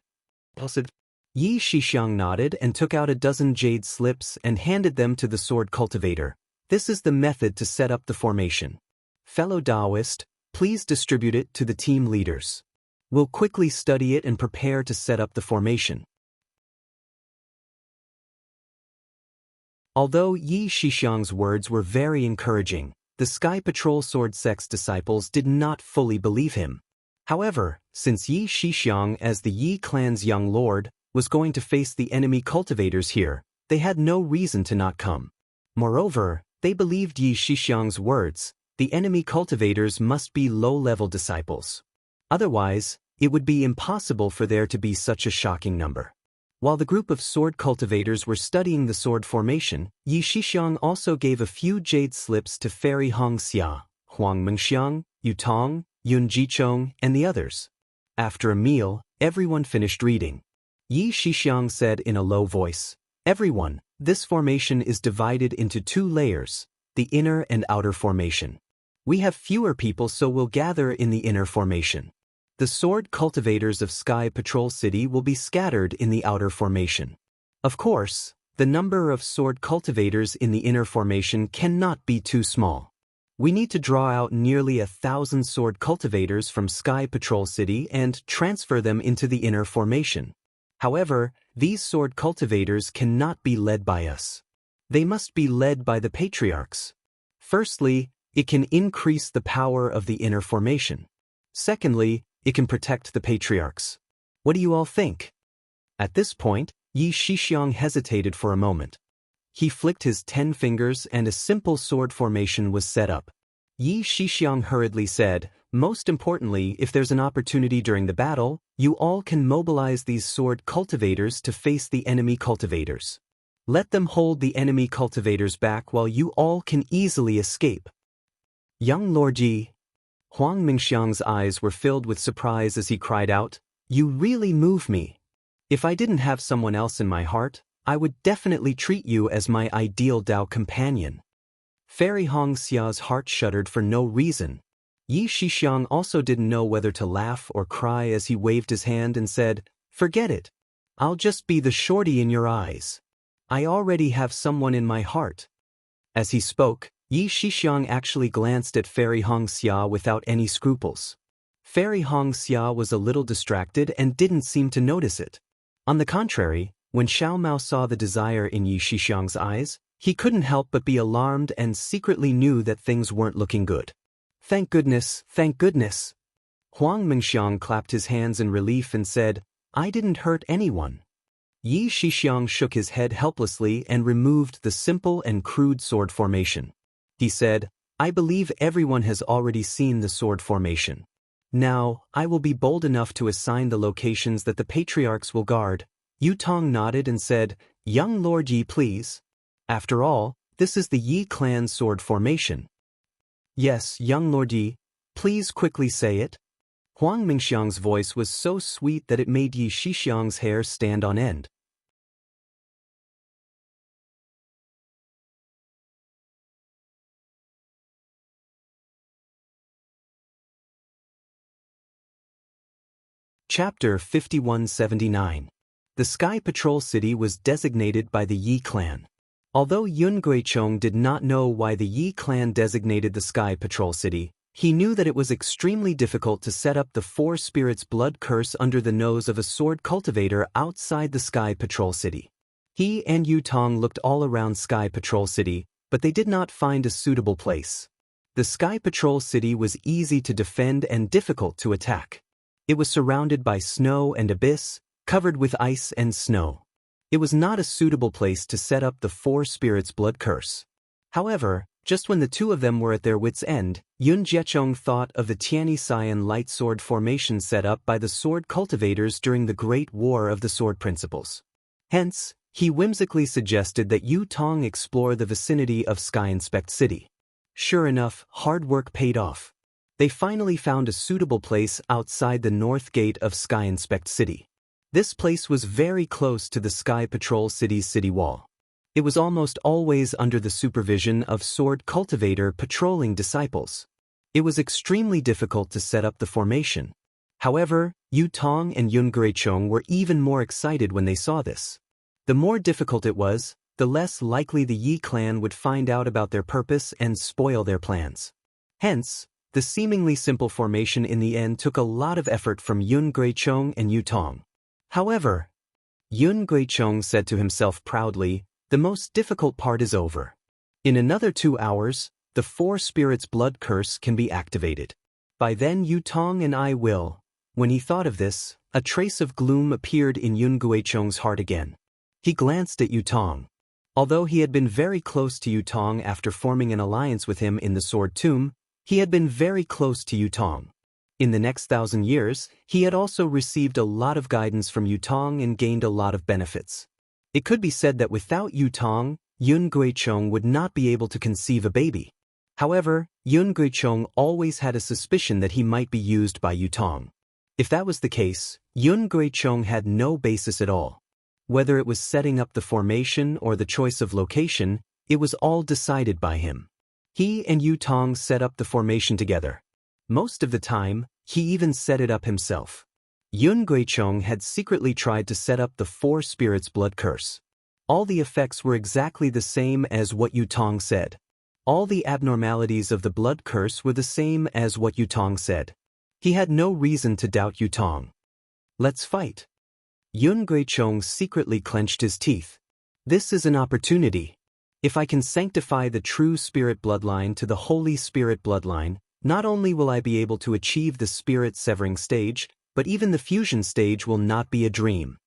Yi Shixiang nodded and took out a dozen jade slips and handed them to the sword cultivator. "This is the method to set up the formation. Fellow Taoist, please distribute it to the team leaders. We'll quickly study it and prepare to set up the formation." Although Yi Shixiang's words were very encouraging, the Sky Patrol Sword Sect's disciples did not fully believe him. However, since Yi Shixiang, as the Yi clan's young lord, was going to face the enemy cultivators here, they had no reason to not come. Moreover, they believed Yi Shixiang's words. The enemy cultivators must be low-level disciples. Otherwise, it would be impossible for there to be such a shocking number. While the group of sword cultivators were studying the sword formation, Yi Shixiang also gave a few jade slips to Fairy Hongxia, Huang Mengxiang, Yu Tong, Yun Jichong, and the others. After a meal, everyone finished reading. Yi Shixiang said in a low voice, "Everyone, this formation is divided into 2 layers, the inner and outer formation. We have fewer people, so we'll gather in the inner formation. The sword cultivators of Sky Patrol City will be scattered in the outer formation. Of course, the number of sword cultivators in the inner formation cannot be too small. We need to draw out nearly 1,000 sword cultivators from Sky Patrol City and transfer them into the inner formation. However, these sword cultivators cannot be led by us. They must be led by the patriarchs. Firstly, it can increase the power of the inner formation. Secondly, it can protect the patriarchs. What do you all think?" At this point, Yi Shixiang hesitated for a moment. He flicked his 10 fingers and a simple sword formation was set up. Yi Shixiang hurriedly said, "Most importantly, if there's an opportunity during the battle, you all can mobilize these sword cultivators to face the enemy cultivators. Let them hold the enemy cultivators back while you all can easily escape." "Young Lord Yi." Huang Mingxiang's eyes were filled with surprise as he cried out, "You really move me. If I didn't have someone else in my heart, I would definitely treat you as my ideal Dao companion." Fairy Hongxia's heart shuddered for no reason. Yi Shixiang also didn't know whether to laugh or cry as he waved his hand and said, "Forget it. I'll just be the shorty in your eyes. I already have someone in my heart." As he spoke, Yi Shixiang actually glanced at Fairy Hongxia without any scruples. Fairy Hongxia was a little distracted and didn't seem to notice it. On the contrary, when Xiao Mao saw the desire in Yi Shixiang's eyes, he couldn't help but be alarmed and secretly knew that things weren't looking good. "Thank goodness, thank goodness." Huang Mingxiang clapped his hands in relief and said, "I didn't hurt anyone." Yi Shixiang shook his head helplessly and removed the simple and crude sword formation. He said, "I believe everyone has already seen the sword formation. Now, I will be bold enough to assign the locations that the patriarchs will guard." Yu Tong nodded and said, "Young Lord Yi, please. After all, this is the Yi clan sword formation." "Yes, young Lord Yi, please quickly say it." Huang Mingxiang's voice was so sweet that it made Yi Shixiang's hair stand on end. Chapter 5179. The Sky Patrol City was designated by the Yi clan. Although Yun Guichong did not know why the Yi clan designated the Sky Patrol City, he knew that it was extremely difficult to set up the Four Spirits Blood Curse under the nose of a sword cultivator outside the Sky Patrol City. He and Yu Tong looked all around Sky Patrol City, but they did not find a suitable place. The Sky Patrol City was easy to defend and difficult to attack. It was surrounded by snow and abyss, covered with ice and snow. It was not a suitable place to set up the Four Spirits Blood Curse. However, just when the two of them were at their wits' end, Yun Jiechong thought of the Tianyi Cyan light sword formation set up by the sword cultivators during the Great War of the Sword Principles. Hence, he whimsically suggested that Yu Tong explore the vicinity of Sky Inspect City. Sure enough, hard work paid off. They finally found a suitable place outside the north gate of Sky Inspect City. This place was very close to the Sky Patrol City's city wall. It was almost always under the supervision of sword cultivator patrolling disciples. It was extremely difficult to set up the formation. However, Yu Tong and Yun Guichong were even more excited when they saw this. The more difficult it was, the less likely the Yi clan would find out about their purpose and spoil their plans. Hence, the seemingly simple formation in the end took a lot of effort from Yun Guichong and Yu Tong. However, Yun Guichong said to himself proudly, "The most difficult part is over. In another 2 hours, the Four Spirits Blood Curse can be activated. By then Yu Tong and I will." When he thought of this, a trace of gloom appeared in Yun Guichong's heart again. He glanced at Yu Tong. Although he had been very close to Yu Tong after forming an alliance with him in the Sword Tomb, he had been very close to Yu Tong. In the next 1,000 years, he had also received a lot of guidance from Yutong and gained a lot of benefits. It could be said that without Yutong, Yun Guichong would not be able to conceive a baby. However, Yun Guichong always had a suspicion that he might be used by Yutong. If that was the case, Yun Guichong had no basis at all. Whether it was setting up the formation or the choice of location, it was all decided by him. He and Yutong set up the formation together. Most of the time, he even set it up himself. Yun Guichong had secretly tried to set up the Four Spirits blood curse. All the effects were exactly the same as what Yutong said. All the abnormalities of the blood curse were the same as what Yutong said. He had no reason to doubt Yutong. Let's fight. Yun Guichong secretly clenched his teeth. This is an opportunity. If I can sanctify the true spirit bloodline to the Holy Spirit bloodline, not only will I be able to achieve the spirit severing stage, but even the fusion stage will not be a dream.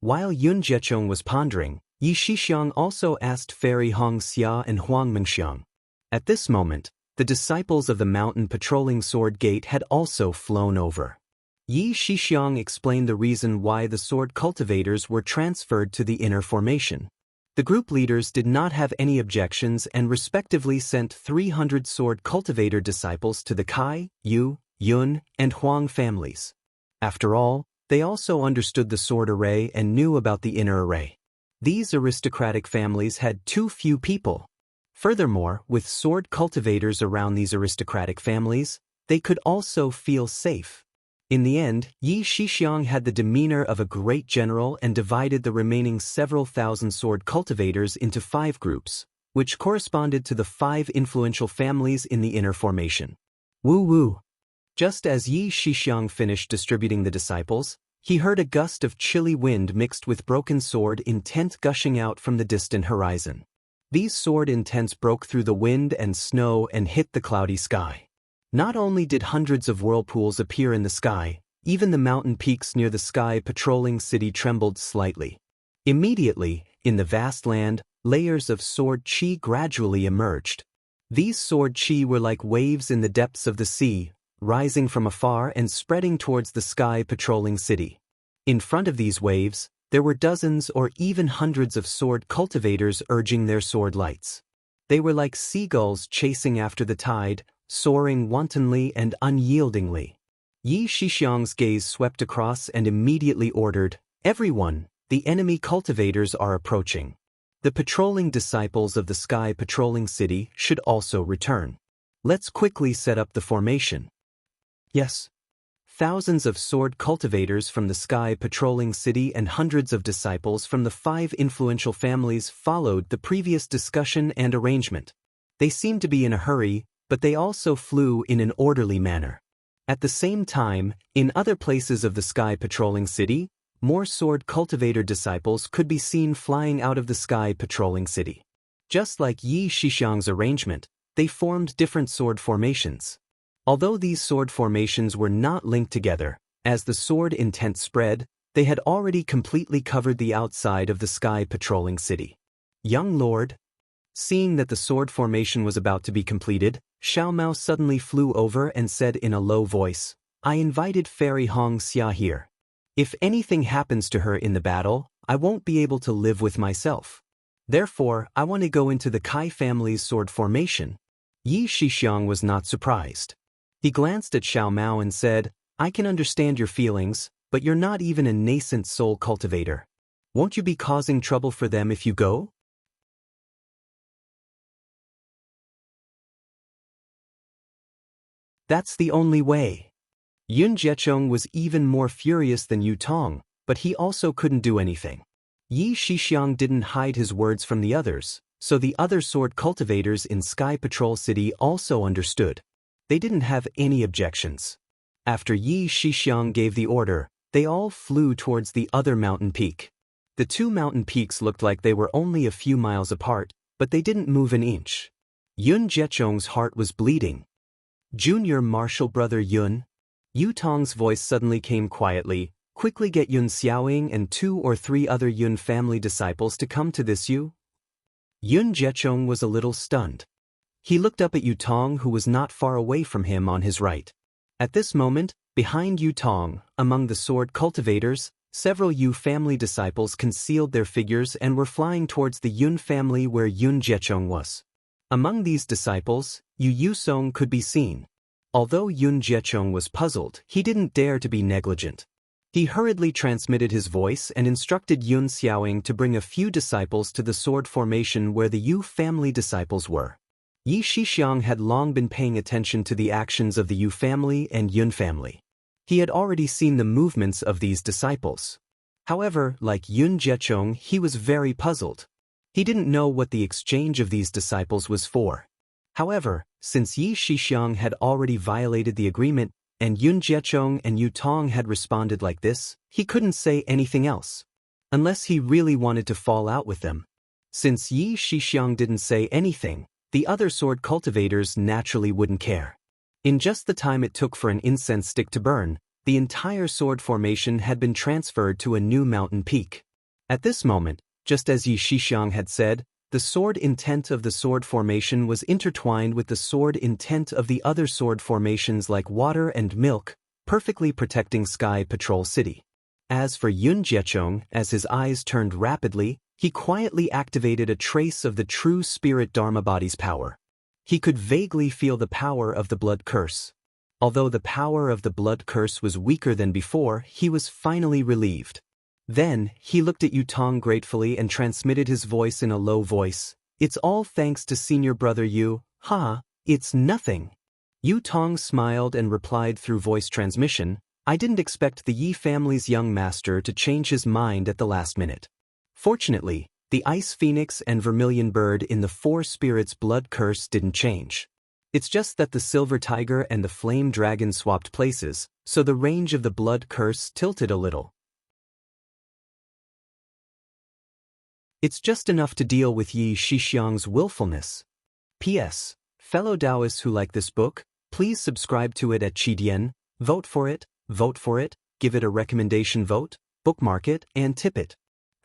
While Yun Jiechong was pondering, Yi Shixiang also asked Fairy Hong Xia and Huang Mengxiang. At this moment, the disciples of the mountain patrolling Sword Gate had also flown over. Yi Shixiang explained the reason why the sword cultivators were transferred to the inner formation. The group leaders did not have any objections and respectively sent 300 sword cultivator disciples to the Kai, Yu, Yun, and Huang families. After all, they also understood the sword array and knew about the inner array. These aristocratic families had too few people. Furthermore, with sword cultivators around these aristocratic families, they could also feel safe. In the end, Yi Shixiang had the demeanor of a great general and divided the remaining several thousand sword cultivators into 5 groups, which corresponded to the 5 influential families in the inner formation. Woo-woo! Just as Yi Shixiang finished distributing the disciples, he heard a gust of chilly wind mixed with broken sword intent gushing out from the distant horizon. These sword intents broke through the wind and snow and hit the cloudy sky. Not only did hundreds of whirlpools appear in the sky, even the mountain peaks near the sky patrolling city trembled slightly. Immediately, in the vast land, layers of sword chi gradually emerged. These sword chi were like waves in the depths of the sea, rising from afar and spreading towards the sky patrolling city. In front of these waves, there were dozens or even hundreds of sword cultivators urging their sword lights. They were like seagulls chasing after the tide, soaring wantonly and unyieldingly. Yi Shixiang's gaze swept across and immediately ordered, "Everyone, the enemy cultivators are approaching. The patrolling disciples of the sky patrolling city should also return. Let's quickly set up the formation." Yes. Thousands of sword cultivators from the sky patrolling city and hundreds of disciples from the 5 influential families followed the previous discussion and arrangement. They seemed to be in a hurry, but they also flew in an orderly manner. At the same time, in other places of the sky patrolling city, more sword cultivator disciples could be seen flying out of the sky patrolling city. Just like Yi Shixiang's arrangement, they formed different sword formations. Although these sword formations were not linked together, as the sword intent spread, they had already completely covered the outside of the sky patrolling city. Young Lord. Seeing that the sword formation was about to be completed, Xiao Mao suddenly flew over and said in a low voice, "I invited Fairy Hong Xia here. If anything happens to her in the battle, I won't be able to live with myself. Therefore, I want to go into the Kai family's sword formation." Yi Shixiang was not surprised. He glanced at Xiao Mao and said, "I can understand your feelings, but you're not even a nascent soul cultivator. Won't you be causing trouble for them if you go?" That's the only way. Yun Jiechong was even more furious than Yu Tong, but he also couldn't do anything. Yi Shixiang didn't hide his words from the others, so the other sword cultivators in Sky Patrol City also understood. They didn't have any objections. After Yi Shixiang gave the order, they all flew towards the other mountain peak. The 2 mountain peaks looked like they were only a few miles apart, but they didn't move an inch. Yun Jiechong's heart was bleeding. "Junior Marshal Brother Yun?" Yu Tong's voice suddenly came quietly. "Quickly get Yun Xiaoying and 2 or 3 other Yun family disciples to come to this Yu." Yun Jiechong was a little stunned. He looked up at Yutong, who was not far away from him on his right. At this moment, behind Yutong, among the sword cultivators, several Yu family disciples concealed their figures and were flying towards the Yun family where Yun Jiechong was. Among these disciples, Yu Yusong could be seen. Although Yun Jiechong was puzzled, he didn't dare to be negligent. He hurriedly transmitted his voice and instructed Yun Xiaoying to bring a few disciples to the sword formation where the Yu family disciples were. Yi Shixiang had long been paying attention to the actions of the Yu family and Yun family. He had already seen the movements of these disciples. However, like Yun Jiechong, he was very puzzled. He didn't know what the exchange of these disciples was for. However, since Yi Shixiang had already violated the agreement, and Yun Jiechong and Yu Tong had responded like this, he couldn't say anything else. Unless he really wanted to fall out with them. Since Yi Shixiang didn't say anything, the other sword cultivators naturally wouldn't care. In just the time it took for an incense stick to burn, the entire sword formation had been transferred to a new mountain peak. At this moment, just as Yi Shixiang had said, the sword intent of the sword formation was intertwined with the sword intent of the other sword formations like water and milk, perfectly protecting Sky Patrol City. As for Yun Jiechong, as his eyes turned rapidly, he quietly activated a trace of the true spirit Dharma body's power. He could vaguely feel the power of the blood curse. Although the power of the blood curse was weaker than before, he was finally relieved. Then, he looked at Yutong gratefully and transmitted his voice in a low voice. "It's all thanks to senior brother Yu, it's nothing." Yutong smiled and replied through voice transmission, "I didn't expect the Yi family's young master to change his mind at the last minute." Fortunately, the Ice Phoenix and Vermilion Bird in the Four Spirits blood curse didn't change. It's just that the Silver Tiger and the Flame Dragon swapped places, so the range of the blood curse tilted a little. It's just enough to deal with Yi Shixiang's willfulness. P.S. Fellow Taoists who like this book, please subscribe to it at Qidian, vote for it, give it a recommendation vote, bookmark it, and tip it.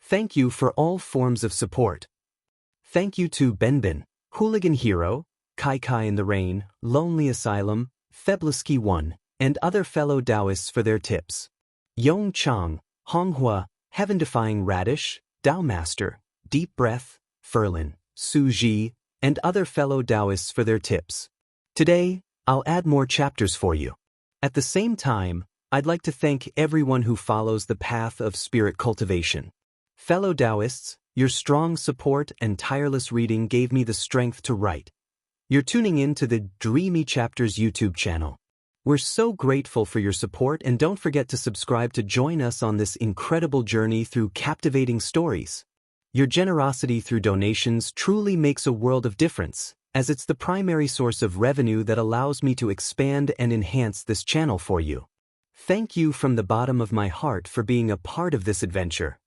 Thank you for all forms of support. Thank you to Benbin, Hooligan Hero, Kai Kai in the Rain, Lonely Asylum, Feblisky 1, and other fellow Taoists for their tips. Yong Chang, Honghua, Heaven-Defying Radish, Tao Master, Deep Breath, Ferlin, Su Ji, and other fellow Taoists for their tips. Today, I'll add more chapters for you. At the same time, I'd like to thank everyone who follows the path of spirit cultivation. Fellow Taoists, your strong support and tireless reading gave me the strength to write. You're tuning in to the Dreamy Chapters YouTube channel. We're so grateful for your support, and don't forget to subscribe to join us on this incredible journey through captivating stories. Your generosity through donations truly makes a world of difference, as it's the primary source of revenue that allows me to expand and enhance this channel for you. Thank you from the bottom of my heart for being a part of this adventure.